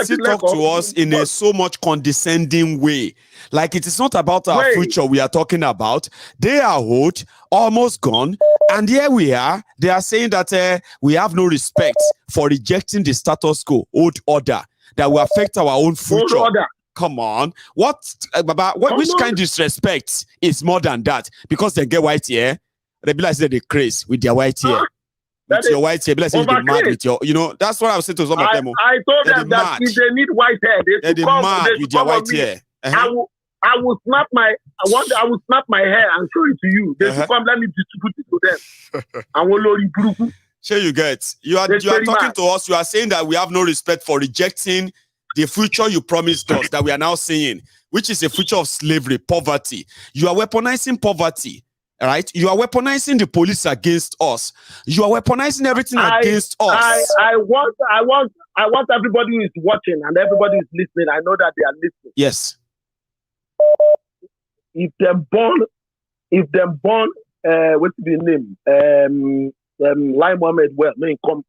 still talk to us in a so much condescending way. Like it is not about our future we are talking about. They are old, almost gone, and here we are. They are saying that we have no respect for rejecting the status quo, old order, that will affect our own future. Come on. Which kind of disrespect is more than that? Because they get white hair, they be like they craze with their white hair. With your white hair, be like they mad with your, that's what I was saying to some of them. I told them that if they need white hair, they come mad with their white hair. I will snap my hair and show it to you. They should come, let me distribute it to them. I will sure you get. You are talking to us. You are saying that we have no respect for rejecting the future you promised us that we are now seeing, which is a future of slavery, poverty. You are weaponizing poverty, right? You are weaponizing the police against us. You are weaponizing everything against us. I want everybody who is watching and everybody who is listening. I know that they are listening. Yes. If them born, what's the name? Lai Mohammed, well, may come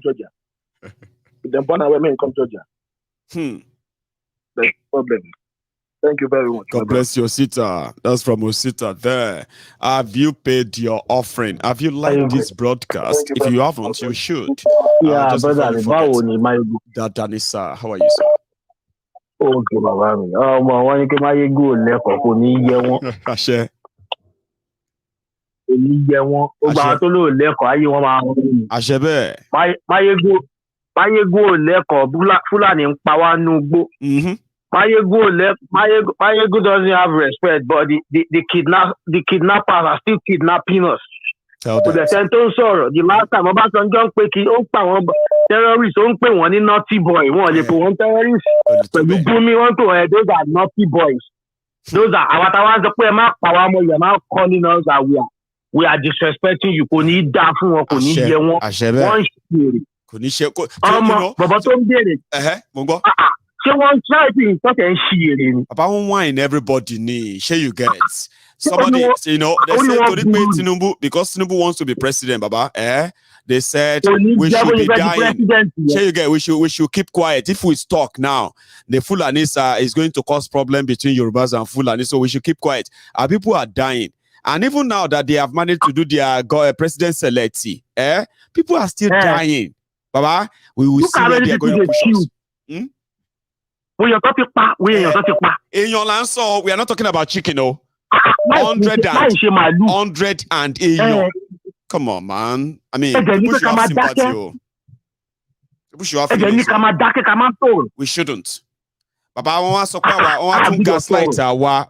Georgia. If them born away, may come Georgia. There's a problem. Thank you very much. God bless you, Osita. That's from Osita there. Have you paid your offering? Have you liked this broadcast? If you haven't, you should. Yeah, brother. Danisa, how are you, sir? Okay, bàbá mi. Wọ́n ní kí Maiyegun lẹ́kọ̀ọ́ kò ní yẹ wọ́n. Àṣẹ. Kò ní yẹ wọ́n. Ó gba àwọn tó lò lẹ́kọ̀ọ́ ayé wọn máa ń rìn. Àṣẹ bẹ́ẹ̀. Maiyegun lẹ́kọ̀ọ́ Fúlàní ń pa wá nú igbó. Maiyegun doesn't have respect, but the kidnappers are still kidnapping us. Kò dẹ̀ sẹ́ni tó ń sọ̀rọ̀. The last time Ọbásanjọ́ ń pè kí ó ń pa àwọn terrorists, ó ń pè wọ́n ní naughty boy. Wọ́n lè pè wọ́n terrorists. Pẹ̀lú Gumi, wọ́n pè wọ́n those are naughty boys. Those are our ones that you're now calling us that we are disrespecting you. Kò ní dá fún wọn, kò ní jẹ wọn. Wọ́n ṣe. Kò ní ṣe. Bàbá tó ń béèrè. Mo gbọ́. Ṣé wọ́n try to insult and ṣe. Bàbá wọn wine everybody ni. Shey you get. Somebody, they say Tinubu, because Tinubu wants to be president, Baba. They said we should be dying. We should keep quiet. If we talk now, the Fulanisa is going to cause problem between Yorubas and Fulani, so we should keep quiet. Our people are dying. And even now that they have managed to do their president selectee, people are still dying. Baba, we will see where they are going to push us. We are not talking about chicken, no. 100 and come on, man. I mean, people should have sympathy. People should have feelings. We shouldn't. Papa, I want to gaslight our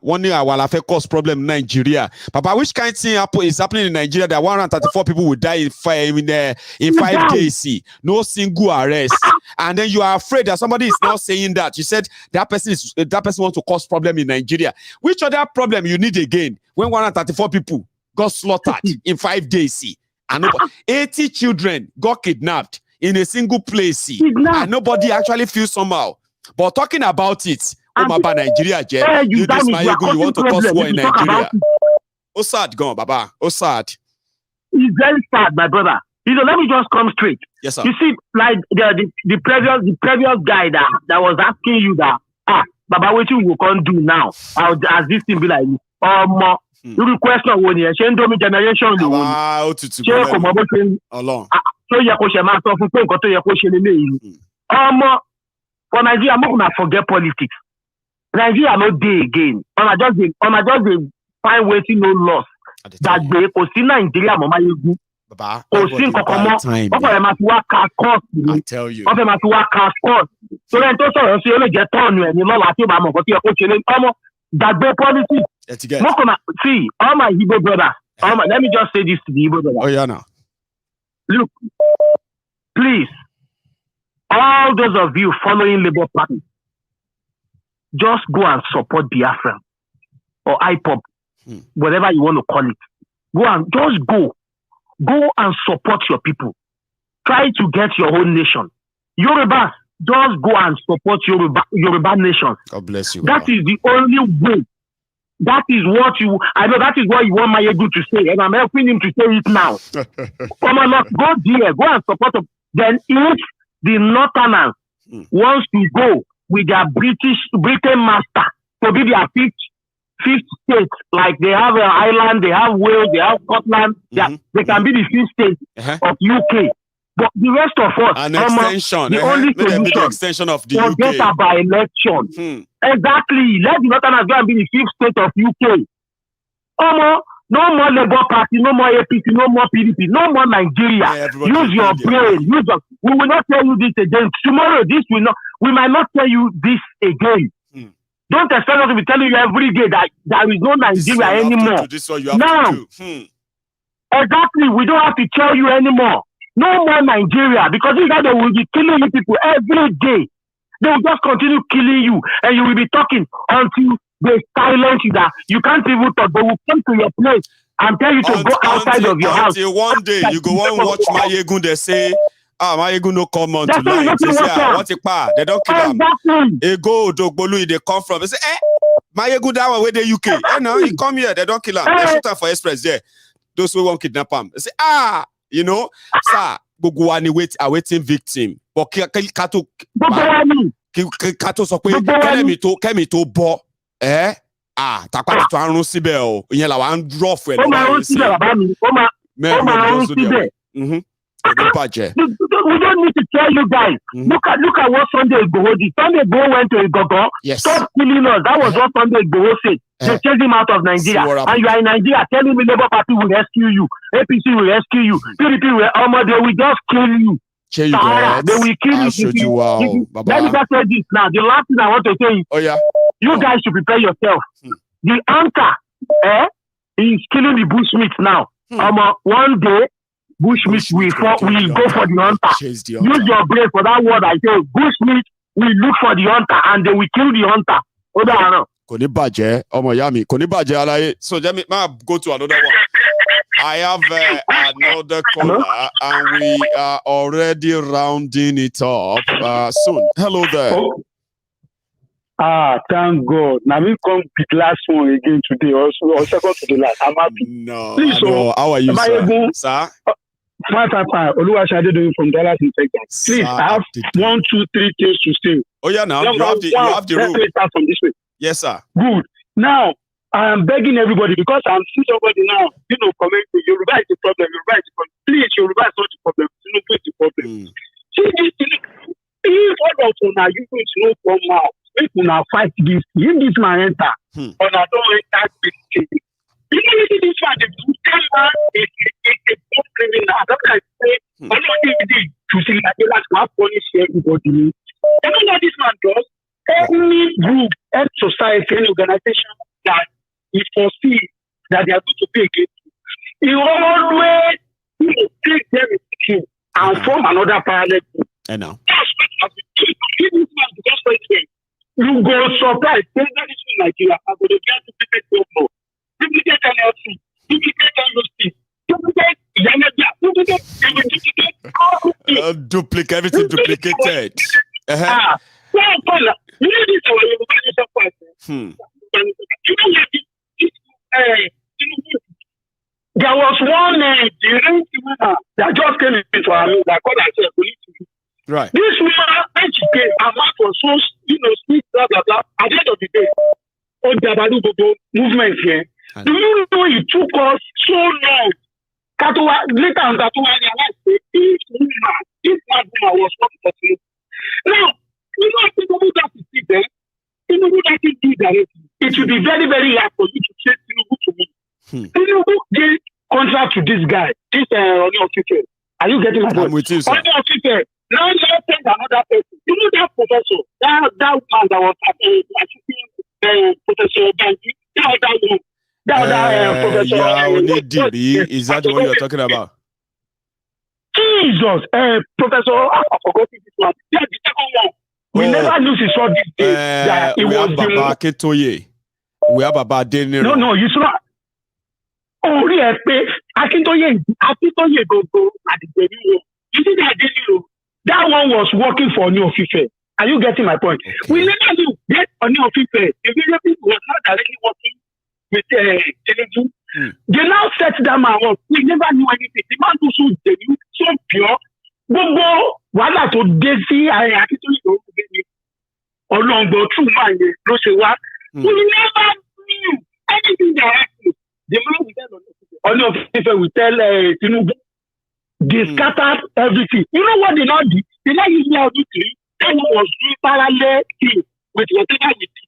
cause problem in Nigeria. Papa, which kind of thing is happening in Nigeria that 134 people will die in 5 days? No single arrest. And then you are afraid that somebody is now saying that. You said that person wants to cause problem in Nigeria. Which other problem you need again when 134 people got slaughtered in 5 days? And 80 children got kidnapped in a single place. And nobody actually feels somehow. But talking about it, Baba Nigeria, you this Maiyegun, you want to cause war in Nigeria. Sad gone, Baba. Sad. It's very sad, my brother. Let me just come straight. Yes, sir. You see, like the previous guy that was asking you that, Baba, what you can do now? As this thing be like, you request no one here. Change me generation. For Nigeria, I'm not gonna forget politics. Nigeria no day again. On just find way to no loss. That day, cause in Nigeria, Maiyegun. Baba, I tell you. So then, you only get on you and you know what you about that day politics. See, all my Igbo brothers. Let me just say this to the Igbo brothers. Oh yeah, now. Look, please. All those of you following Labour Party, just go and support Biafra or IPOP, whatever you want to call it. Go and support your people. Try to get your own nation. Yorubas, just go and support Yoruba nation. God bless you. That is the only way. That is what you want Maiyegun to say, and I'm helping him to say it now. Come on, go there, go and support them. Then if the Northerners wants to go with their Britain master to be their fifth state, like they have Ireland, they have Wales, they have Scotland, they can be the fifth state of UK. But the rest of us, an extension, the only solution the extension of the UK. Get a by-election. Exactly. Let the Northerners go and be the fifth state of UK. No more Labour Party, no more APC, no more PDP, no more Nigeria. Use your brain. We will not tell you this again. Tomorrow, we might not tell you this again. Don't expect us to be telling you every day that there is no Nigeria anymore. Now, exactly, we don't have to tell you anymore. No more Nigeria, because these guys, they will be killing you people every day. They will just continue killing you, and you will be talking until they silence you that you can't even talk. They will come to your place and tell you to go outside of your house. Until one day you go and watch Maiyegun, they say, Maiyegun no come on tonight. They say, what a pa, they don't kill him. They go Dogbolu, they come from. They say, Maiyegun that one where the UK. No, he come here, they don't kill him. They shoot him for express there. Those who won't kidnap him. They say, sir, Gogo awaiting victim. But Kato sọ pé kẹ́mi tó bọ́ tàpá tó àrùn síbẹ̀ o ìyẹn làwọn ń drop ẹ̀ lọ́wọ́. Ó máa ń síbẹ̀ bàbá mi. Ó máa ń síbẹ̀. We don't need to tell you guys. Look at what Sunday Igboho did. Sunday Igboho went to Igogo. Stop killing us. That was what Sunday Igboho said. They chased him out of Nigeria. And you are in Nigeria telling me Labour Party will rescue you. APC will rescue you. PDP will, they will just kill you. They will kill you. Let me just say this now. The last thing I want to say is, you guys should prepare yourself. The anchor is killing the bushmeat now. One day, bushmeat will go for the hunter. Use your brain for that word I say. Bushmeat will look for the hunter and they will kill the hunter. Koni baje, omo yami, koni baje alaye. So let me go to another one. I have another caller, and we are already rounding it up soon. Hello there. Thank God. Now we come with last one again today, also or second to the last. I'm happy. No, please, no. How are you, sir? Fine. Oluwashade doing from Dallas in Texas. Please, I have 1, 2, 3 things to say. Oh yeah, now you have the room. Let's start from this way. Yes, sir. Good. Now, I am begging everybody because I'm seeing somebody now, commenting, Yoruba is the problem, Yoruba is the problem. Please, Yoruba is not the problem, Tinubu is the problem. See, this thing, if all of you are using no come out, if you now fight this, if this man enter, or I don't enter this thing. This man, the brutal man is a criminal. That's why I say, I'm not easy to see that they like to punish everybody. You know what this man does? Any group, any society, any organization that he foresees that they are going to be against him, he always take them in and form another parallel group. I know. That's what this man becomes president. You go surprise, president in Nigeria, and go to get duplicate governor, duplicate NLC, duplicate NLC, duplicate Yanaja, duplicate everything duplicated. You know this our Yoruba question. There was one Nigerian woman that just came into our room that called herself Politico. Right. This woman, when she came, her mouth was so, sweet, blah, blah, blah. At the end of the day, on the Bobo movement here, do you know it took us so long? Later on, that one realized that this woman was working for me. Now, people who have to sit there, people who have to do directly. It will be very, very hard for you to say Tinubu to me. Tinubu gave contract to this guy, this Oni Officer. Are you getting my point? I'm with you, sir. Oni Officer. Now let's take another person. You know that professor, that man that was assisting Professor Bandits, Professor. Is that the one you're talking about? Jesus, Professor, I forgot this one. Yeah, the second one. We never knew she saw this day. That it we was have Baba Akintoye. We have Baba Deniro. No, you saw. Oh, yeah, Akintoye go at the Deniro. You see that Deniro? That one was working for Oni Officer. Are you getting my point? Okay. We never knew that Oni Officer, the Philippines was not directly working with Tinubu. They now set that man up. We never knew anything. The man was so genuine, so pure. Gbogbo wàhálà tó dé sí Akintoye ló ń gbé ní ọlọ́ngbọ̀n true man yẹn ló ṣe wá. We never knew anything that happened. The man will tell Oni Officer will tell Tinubu. They scattered everything. You know what they now did? They now use now do three. That one was doing parallel thing with whatever we did.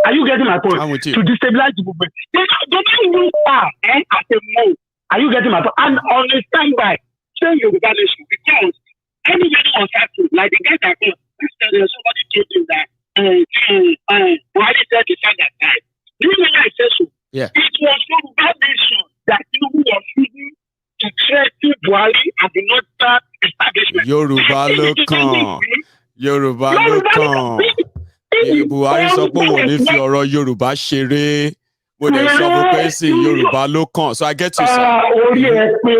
Are you getting my point? I'm with you. To destabilize the movement. They don't even start as a move. Are you getting my point? And on a standby, say your organization because anybody on that like the guy that came, somebody told him that Buhari said the side that died. Do you know why I say so? Yeah. It was from that nation that Tinubu was using to threaten Buhari and the northern establishment. Yoruba ló kàn. Buhari sọ pé wọ́n ní fi ọ̀rọ̀ Yorùbá ṣeré. Mo lè sọ fún pé sí Yorùbá ló kàn. So I get you, sir. Orí ẹ pé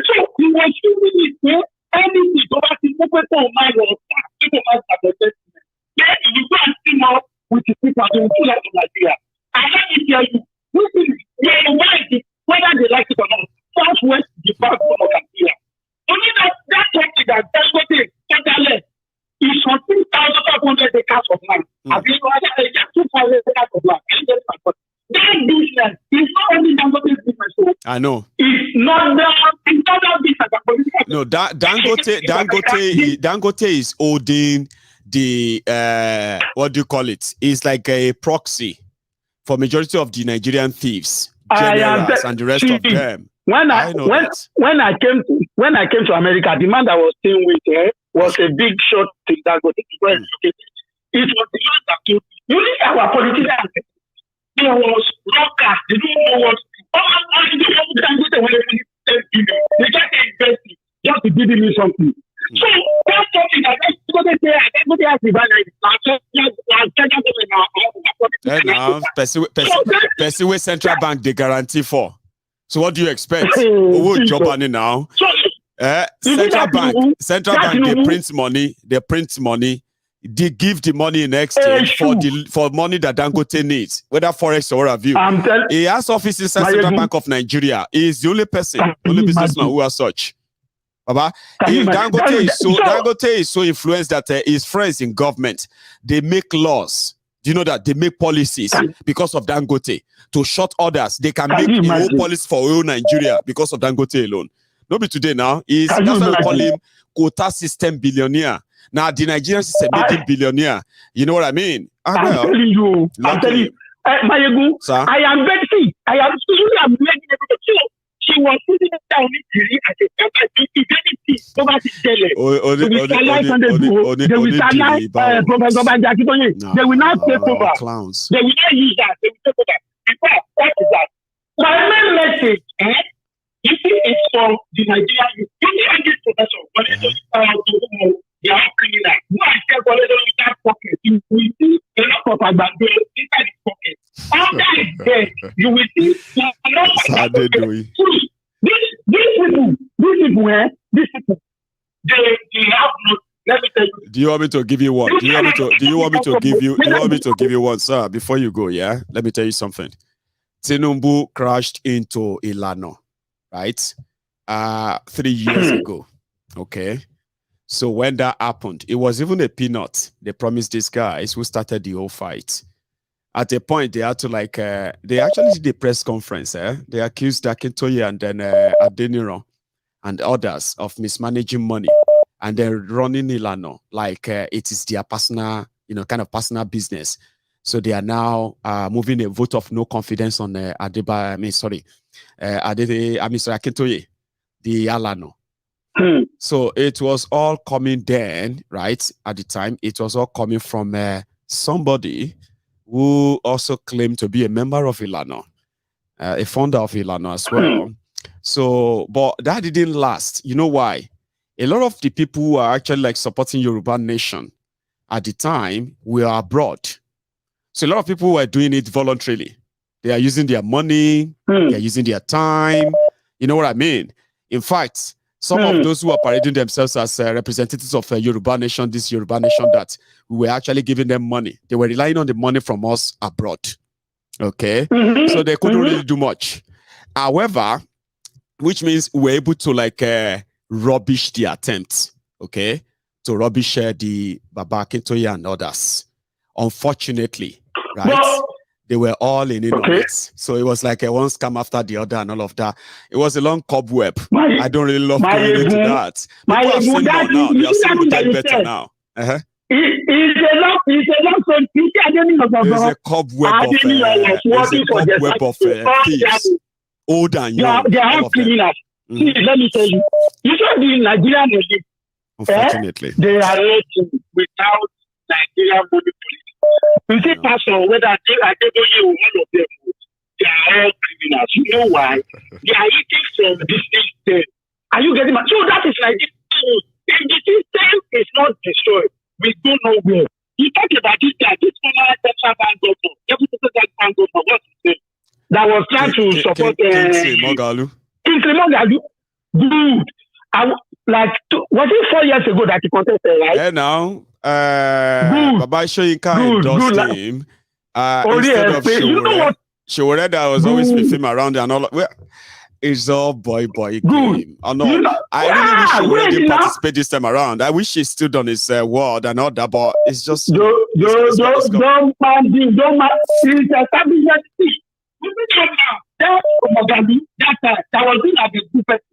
so ìwọ ṣe ní ìpè anything tó bá ti mú pé kó o máa lọ ọ̀tá tí kò máa ṣàbẹ̀tẹ̀ sí i. Then you go and team up with the people and the people of Nigeria. And let me tell you, whether they like it or not, Southwest the backbone of Nigeria. Only that country that Dangote totally is on 2,500 acres of land. Have you know 2,000 acres of land? That business is not only Dangote's business. So I know. It's not that business. No, Dangote is holding the what do you call it? It's like a proxy for majority of the Nigerian thieves, generals, and the rest of them. When I came to America, the man that was staying with was a big shot thing that got it was the man that told me. You need our politicians. There was rockers. They don't know what. They just investing just to give me something. So that's something that Percy central bank they guarantee for. So what do you expect? Who job money now? Central bank they print money. They give the money in exchange for money that Dangote needs, whether forex or what have you. He has offices in Central Bank of Nigeria. He is the only person, only businessman who has such. Baba, Dangote is so influenced that his friends in government, they make laws. Do you know that they make policies because of Dangote to shut others? They can make a whole policy for oil Nigeria because of Dangote alone. Not be today now. That's why we call him quota system billionaire. Now the Nigerian system made him billionaire. You know what I mean? I'm telling you. Maiyegun, I am very I am usually I'm making everybody. She was sitting down in Nigeria as a if anything over the jelly. They will Professor Banjakitoye. They will not take over. Clowns. They will not use that. They will take over. In fact, what is that? My main message, you see, it's from the Nigerian youth. You see, this professor, when they are criminal. Who I tell college in that pocket, you will see a lot of abandon inside his pocket. After it's there, you will see a lot of abandon. These people, they have no. Let me tell you. Do you want me to give you one? Do you want me to give you one, sir? Before you go, yeah. Let me tell you something. Tinubu crashed into Ilano, right? 3 years ago. Okay. So when that happened, it was even a peanut. They promised these guys who started the whole fight. At a point, they had to they actually did a press conference. They accused Akintoye and then Adeniro and others of mismanaging money. And they're running Ilano like it is their personal, kind of personal business. So they are now moving a vote of no confidence on Akintoye, the Alano. So it was all coming then, right? At the time, it was all coming from somebody who also claimed to be a member of Ilano, a founder of Ilano as well. So, but that didn't last. You know why? A lot of the people who are actually supporting Yoruba Nation at the time were abroad. So a lot of people were doing it voluntarily. They are using their money, they are using their time. You know what I mean? In fact, some of those who are parading themselves as representatives of Yoruba Nation, this Yoruba Nation, that we were actually giving them money. They were relying on the money from us abroad. Okay? So they couldn't really do much. However, which means we were able to rubbish the attempt, okay, to rubbish the Baba Akintoye and others. Unfortunately, right? They were all in it on it. So it was like one scam after the other and all of that. It was a long cobweb. I don't really love going into that. People have seen more now. They are seeing we get better now. It's a cobweb of thieves. Old and young. They are all criminals. See, let me tell you. You saw the Nigerian elite. Unfortunately. They are electing without Nigerian money policy. You see, Pastor, whether I don't know one of them, they are all criminals. You know why? They are eating from this system. Are you getting my? So that is like this. If the system is not destroyed, we go nowhere. You talk about this guy, this former central bank governor, everything that bank governor, what's his name? That was trying to support Kingsley Moghalu. Good. Was it 4 years ago that he contested, right? Yeah, now. Baba Shoyinka endorsed him. Instead of Showore that was always with him around and all. Well, it's all boy game. I know. I really wish Showore didn't participate this time around. I wish he stood on his word and all that, but it's just. Don't mind. He's establishment. That was being a good person.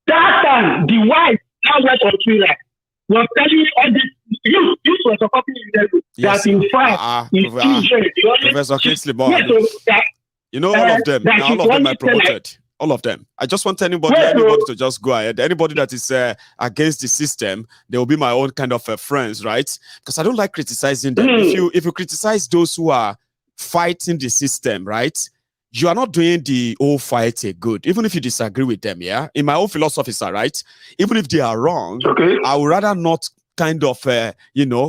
That time, the wife now went on Twitter. Was telling you all this. You were supporting him that in fact, Professor Kingsley, you know all of them. Now, all of them I promoted. All of them. I just want anybody to just go ahead. Anybody that is against the system, they will be my own kind of friends, right? Because I don't like criticizing them. If you criticize those who are fighting the system, right? You are not doing the whole fight a good, even if you disagree with them, yeah? In my own philosophy, sir, right? Even if they are wrong, I would rather not kind of,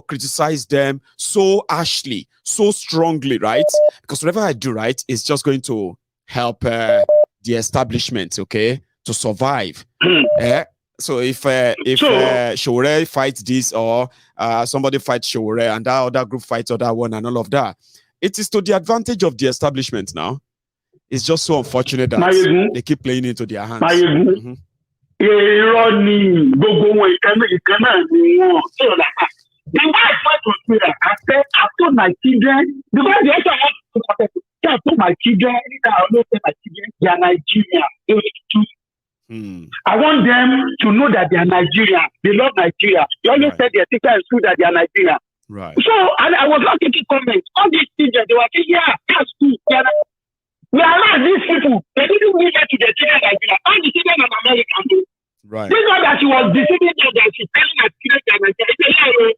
criticize them so harshly, so strongly, right? Because whatever I do, right, is just going to help the establishment, okay, to survive. So if Charade fights this, or somebody fights Charade and that other group fights other one and all of that, it is to the advantage of the establishment now. It's just so unfortunate that they keep playing into their hands. Mm-hmm. The wife went to say that I said, I told my children, because they also have to I told my children, I don't say my children, they are Nigerian. I want them to know that they are Nigerian. They love Nigeria. They always said their teacher in school that they are Nigerian. Right. So I was not taking comments. All these children, they were saying, yeah, that's cool. We are not these people. They didn't give it to their children Nigeria. All the children of America do. Right. This one that she was deceiving them that she's telling her children that Nigeria.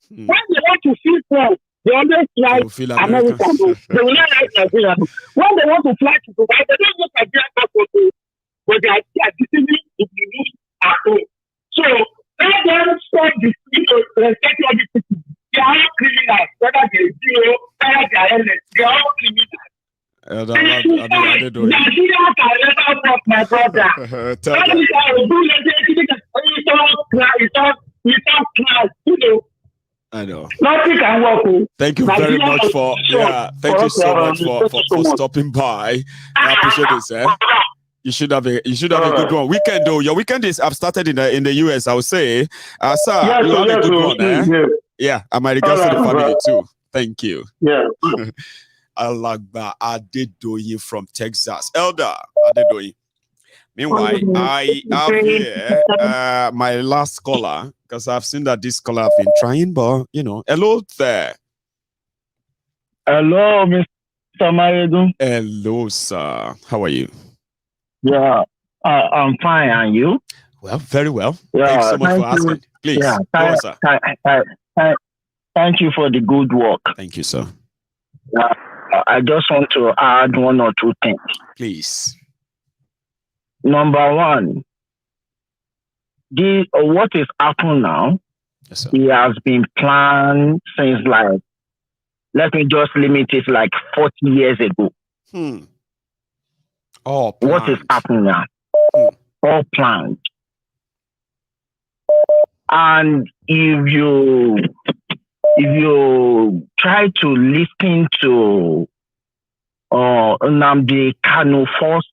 When they want to feel proud, they always like America. They will not like Nigeria. When they want to fly to Dubai, they don't look at Nigeria passport, but they are deceiving the news at home. So let them stop this, respect all these people. They are all criminals, whether they're zero, whether they're LS, they're all criminals. Nigeria can never stop my brother. It's all class, I know. Nothing can work. Thank you very much for thank you so much for stopping by. I appreciate it, sir. You should have a good one. Weekend though. Your weekend is I've started in the US, I would say. Sir, you have a good one, eh? Yeah, and my regards to the family too. Thank you. Yeah. Alagba Adedoyi from Texas. Elder Adedoyi. Meanwhile, I have here my last caller, because I've seen that this caller have been trying, but hello there. Hello, Mr. Maiyegun. Hello, sir. How are you? Yeah, I'm fine. And you? Well, very well. Yeah, thanks so much for asking. Please, go on, sir. Thank you for the good work. Thank you, sir. I just want to add one or two things. Please. Number one, what is happening now, yes, it has been planned since let me just limit it 40 years ago. Oh, what is happening now? All planned. And if you try to listen to Nnamdi Kanu first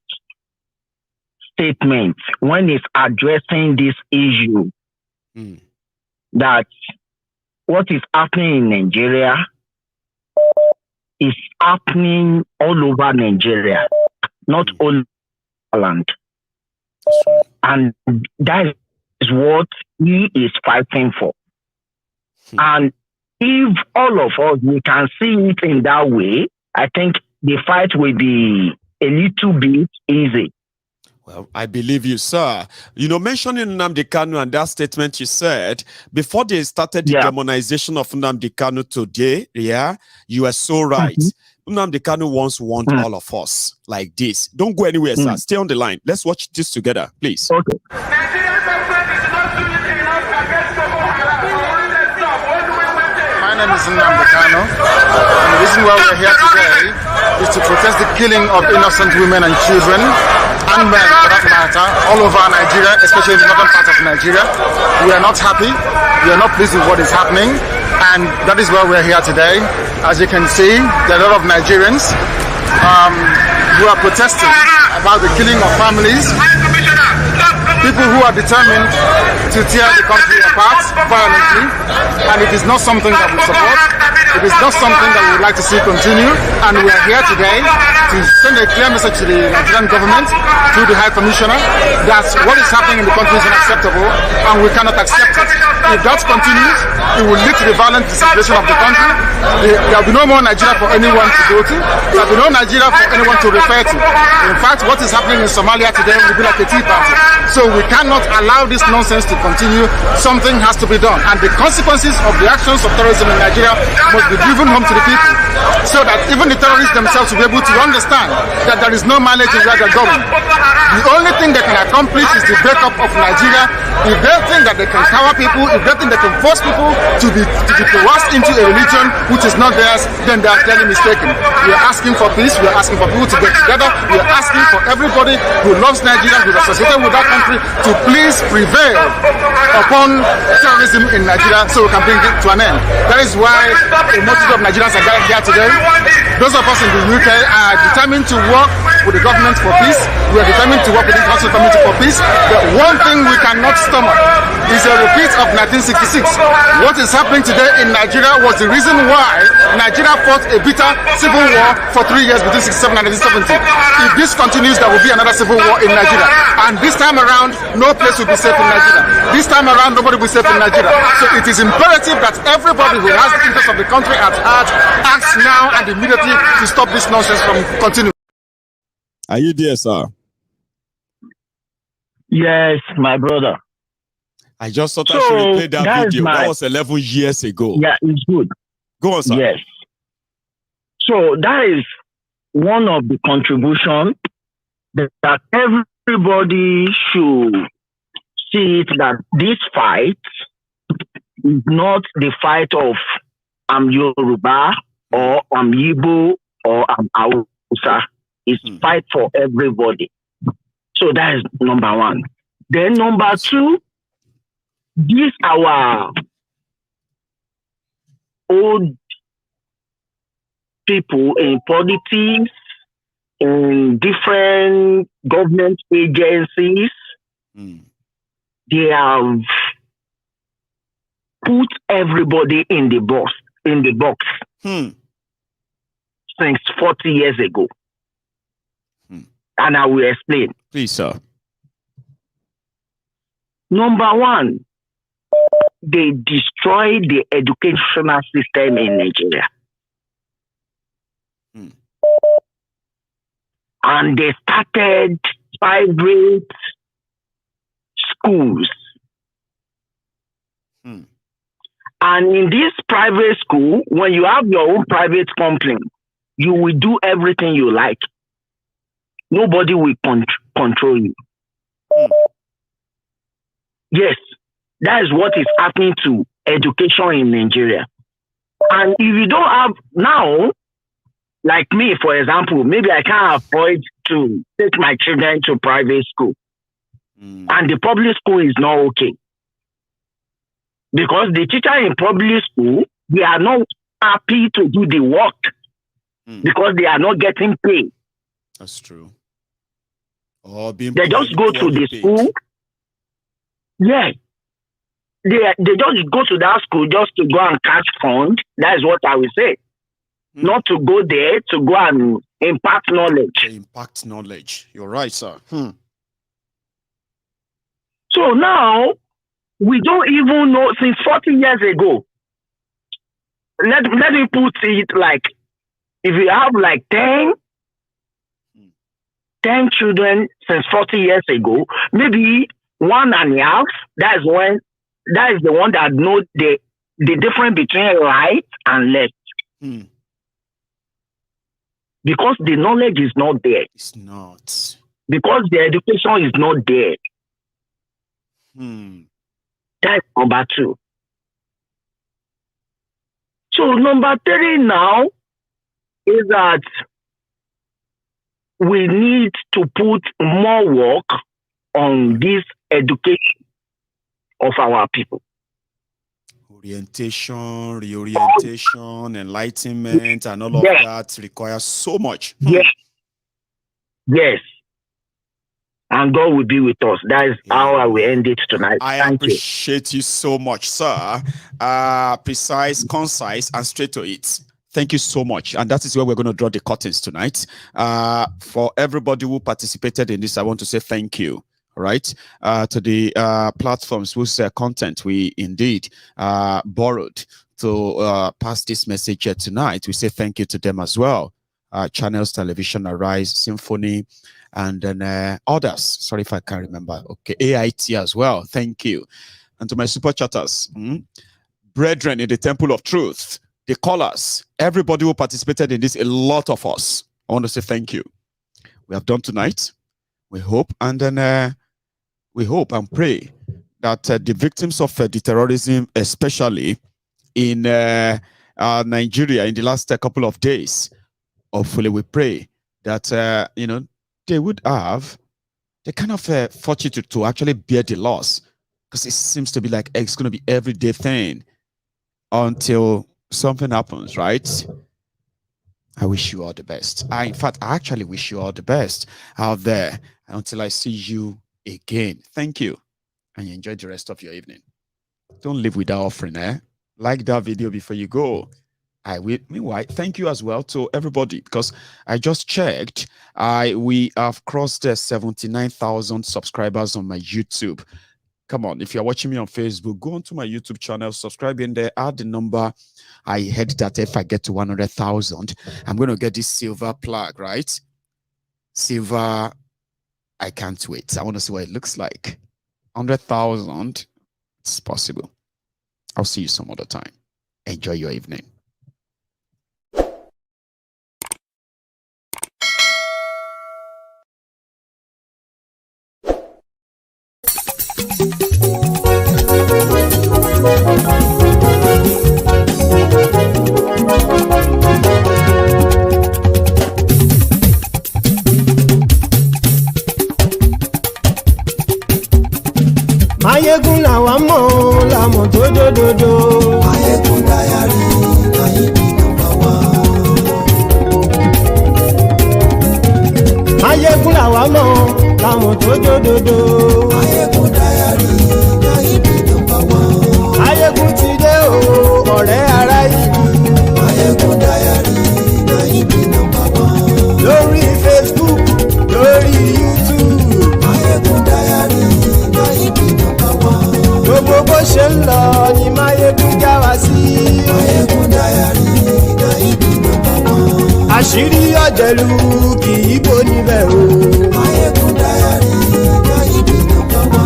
statement when he's addressing this issue, that what is happening in Nigeria is happening all over Nigeria, not all land. And that is what he is fighting for. And if all of us, we can see it in that way, I think the fight will be a little bit easy. Well, I believe you, sir. Mentioning Nnamdi Kanu and that statement you said, before they started the demonization of Nnamdi Kanu today, you are so right. Nnamdi Kanu once warned all of us like this. Don't go anywhere, sir. Stay on the line. Let's watch this together, please. Okay. My name is Nnamdi Kanu, and the reason why we're here today is to protest the killing of innocent women and children, and men for that matter, all over Nigeria, especially in the northern part of Nigeria. We are not happy, we are not pleased with what is happening, and that is why we're here today. As you can see, there are a lot of Nigerians who are protesting about the killing of families, people who are determined to tear the country apart violently, and it is not something that we support. It is not something that we would like to see continue, and we are here today to send a clear message to the Nigerian government, through the High Commissioner, that what is happening in the country is unacceptable, and we cannot accept it. If that continues, it will lead to the violent disintegration of the country. There will be no more Nigeria for anyone to go to. There will be no Nigeria for anyone to refer to. In fact, what is happening in Somalia today will be like a tea party. So we cannot allow this nonsense to continue. Something has to be done, and the consequences of the actions of terrorism in Nigeria must be driven home to the people, so that even the terrorists themselves will be able to understand that there is no mileage in where they're going. The only thing they can accomplish is the breakup of Nigeria. If they think that they can cower people, if they think they can force people to be coerced into a religion which is not theirs, then they are clearly mistaken. We are asking for peace. We are asking for people to get together. We are asking for everybody who loves Nigeria, who is associated with that country, to please prevail upon terrorism in Nigeria so we can bring it to an end. That is why a multitude of Nigerians are gathered here today. Those of us in the UK are determined to work with the government for peace. We are determined to work with the International Community for peace. But one thing we cannot stomach is a repeat of 1966. What is happening today in Nigeria was the reason why Nigeria fought a bitter civil war for 3 years between 1967 and 1970. If this continues, there will be another civil war in Nigeria. And this time around, no place will be safe in Nigeria. This time around, nobody will be safe in Nigeria. So it is imperative that everybody who has the interest of the country at heart acts now and immediately to stop this nonsense from continuing. Are you there, sir? Yes, my brother. I just thought I should replay that video. That was 11 years ago. Yeah, it's good. Go on, sir. Yes. So that is one of the contributions that everybody should see it, that this fight is not the fight of I'm Yoruba or I'm Igbo or I'm Hausa. It's fight for everybody. So that is number one. Then number two, these our old people in politics, in different government agencies, they have put everybody in the box since 40 years ago. And I will explain. Please, sir. Number one, they destroyed the educational system in Nigeria. And they started private schools. And in this private school, when you have your own private company, you will do everything you like. Nobody will control you. Yes, that is what is happening to education in Nigeria. And if you don't have now, like me, for example, maybe I can't afford to take my children to private school. And the public school is not okay. Because the teacher in public school, they are not happy to do the work because they are not getting paid. That's true. They just go to the school. Yeah. They just go to that school just to go and catch funds. That is what I will say. Not to go there to go and impart knowledge. Impact knowledge. You're right, sir. So now, we don't even know, since 40 years ago, let me put it like, if you have like 10 children since 40 years ago, maybe 1.5, that is the one that knows the difference between right and left. Because the knowledge is not there. It's not. Because the education is not there. That's number two. So number three now is that we need to put more work on this education of our people. Orientation, reorientation, enlightenment, and all of that requires so much. Yes. And God will be with us. That is how I will end it tonight. I appreciate you so much, sir. Precise, concise, and straight to it. Thank you so much. And that is where we're going to draw the curtains tonight. For everybody who participated in this, I want to say thank you. Right, to the platforms whose content we indeed borrowed to pass this message here tonight. We say thank you to them as well. Channels, Television, Arise, Symphony, and then others. Sorry if I can't remember. Okay, AIT as well. Thank you. And to my super chatters, brethren in the Temple of Truth, the callers, everybody who participated in this, a lot of us. I want to say thank you. We have done tonight. We hope and then we hope and pray that the victims of the terrorism, especially in Nigeria in the last couple of days, hopefully we pray that they would have the kind of fortitude to actually bear the loss, because it seems to be like it's going to be everyday thing until something happens, right? I wish you all the best. In fact, I actually wish you all the best out there until I see you again. Thank you, and you enjoy the rest of your evening. Don't leave without offering, Like that video before you go. I will. Meanwhile, thank you as well to everybody, because I just checked. We have crossed 79,000 subscribers on my YouTube. Come on, if you're watching me on Facebook, go onto my YouTube channel, subscribe in there, add the number. I heard that if I get to 100,000, I'm going to get this silver plug, right? Silver, I can't wait. I want to see what it looks like. 100,000, it's possible. I'll see you some other time. Enjoy your evening. Maiyegun làwa mọ̀ làmọ̀ tó dòdòdò. Maiyegun Diary ayé bí nàmbà wá. Maiyegun làwa mọ̀ làmọ̀ tó dòdòdò. Maiyegun Diary ayé bí nàmbà wá. Maiyegun ti dé o ọ̀rẹ́ ara ìlú. Maiyegun Diary ayé bí nàmbà wá. Lórí Facebook, lórí YouTube. Maiyegun Diary ayé bí nàmbà wá. Gbogbo bó ṣe ń lọ ni Maiyegun já wa sí. Maiyegun Diary ayé bí nàmbà wá. Àṣírí ọ̀jẹ̀lú kì í bò níbẹ̀ o. Maiyegun Diary ayé bí nàmbà wá.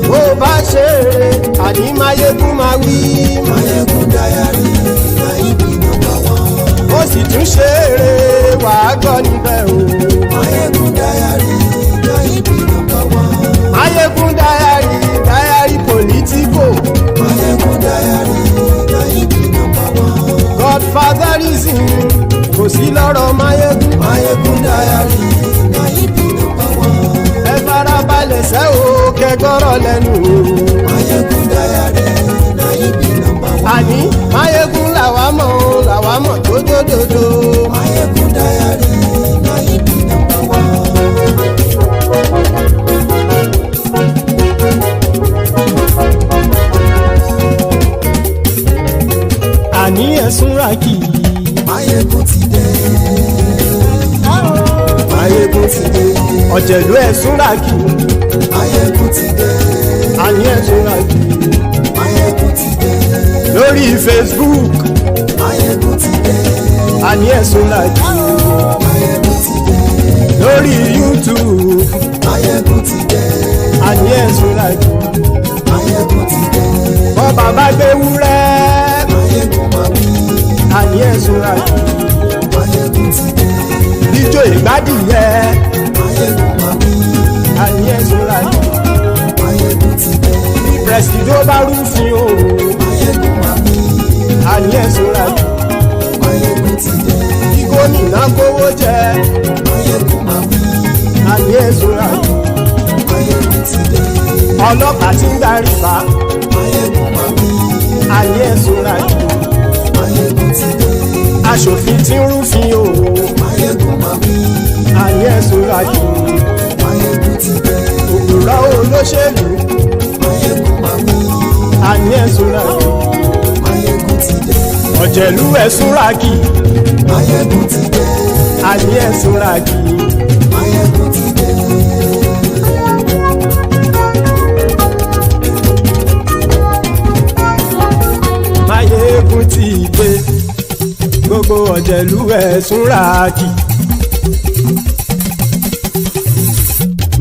Bó bá ṣe eré àní Maiyegun máa wí. Maiyegun Diary ayé bí nàmbà wá. Ó sì tún ṣe eré wàá gbọ́ níbẹ̀ o. Maiyegun Diary ayé bí nàmbà wá. Maiyegun Diary, Diary Politico. Maiyegun Diary ayé bí nàmbà wá. Godfatherism kò sí lọ́rọ̀ Maiyegun. Maiyegun Diary ayé bí nàmbà wá. Ẹ farabalẹ̀ sẹ́ o kẹ́gọ́rọ̀ lẹ́nu o. Maiyegun Diary ayé bí nàmbà wá. Àní Maiyegun làwa mọ̀ tó dòdòdò. Maiyegun Diary ayé bí nàmbà wá. Àní ẹ̀sùn ràkì. Maiyegun ti dé. Maiyegun ti dé. Ọ̀jẹ̀lú ẹ̀sùn ràkì. Maiyegun ti dé. Àní ẹ̀sùn ràkì. Maiyegun ti dé. Lórí Facebook. Maiyegun ti dé. Àní ẹ̀sùn ràkì. Maiyegun ti dé. Lórí YouTube. Maiyegun ti dé. Àní ẹ̀sùn ràkì. Maiyegun ti dé. Bọ́ bàbá gbé wúrẹ́. Maiyegun máa wí. Àní ẹ̀sùn ràkì. Maiyegun ti dé. Ijó ìgbádìyẹ. Maiyegun máa wí. Àní ẹ̀sùn ràkì. Maiyegun ti dé. Presido bá rúfin o. Maiyegun máa wí. Àní ẹ̀sùn ràkì. Maiyegun ti dé. Kí gómìnà kówó jẹ. Maiyegun máa wí. Àní ẹ̀sùn ràkì. Maiyegun ti dé. Ọlọ́pàá ti ń darí bá. Maiyegun máa wí. Àní ẹ̀sùn ràkì. Maiyegun ti dé. Aṣòfin tí ń rúfin o. Maiyegun máa wí. Àní ẹ̀sùn ràkì. Maiyegun ti dé. Òpùrọ́ olóṣèlú. Maiyegun máa wí. Àní ẹ̀sùn ràkì. Maiyegun ti dé. Ọ̀jẹ̀lú ẹ̀sùn ràkì. Maiyegun ti dé. Àní ẹ̀sùn ràkì. Maiyegun ti dé. Maiyegun ti dé. Gbogbo ọ̀jẹ̀lú ẹ̀sùn ràkì.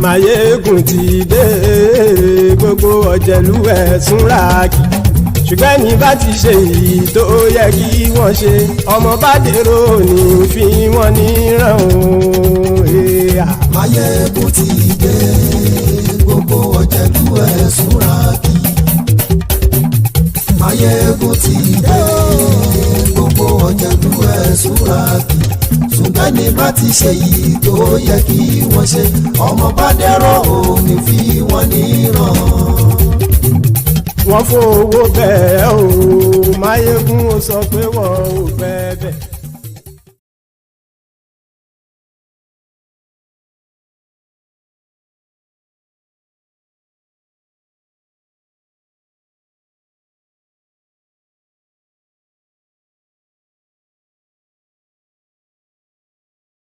Maiyegun ti dé. Gbogbo ọ̀jẹ̀lú ẹ̀sùn ràkì. ṣùgbọ́n ní bá ti ṣe èyí tó yẹ kí wọ́n ṣe ọmọ bá dèrò ní fi wọ́n níran o. Maiyegun ti dé gbogbo ọ̀jẹ̀lú ẹ̀ súnra kí. Maiyegun ti dé gbogbo ọ̀jẹ̀lú ẹ̀ súnra kí. ṣùgbọ́n ní bá ti ṣe èyí tó yẹ kí wọ́n ṣe ọmọ bá dèrò ní fi wọ́n níran. Wọ́n fowó bẹ́ẹ̀ o Maiyegun ó sọ pé wọ́n ò fẹ́ bẹ́ẹ̀.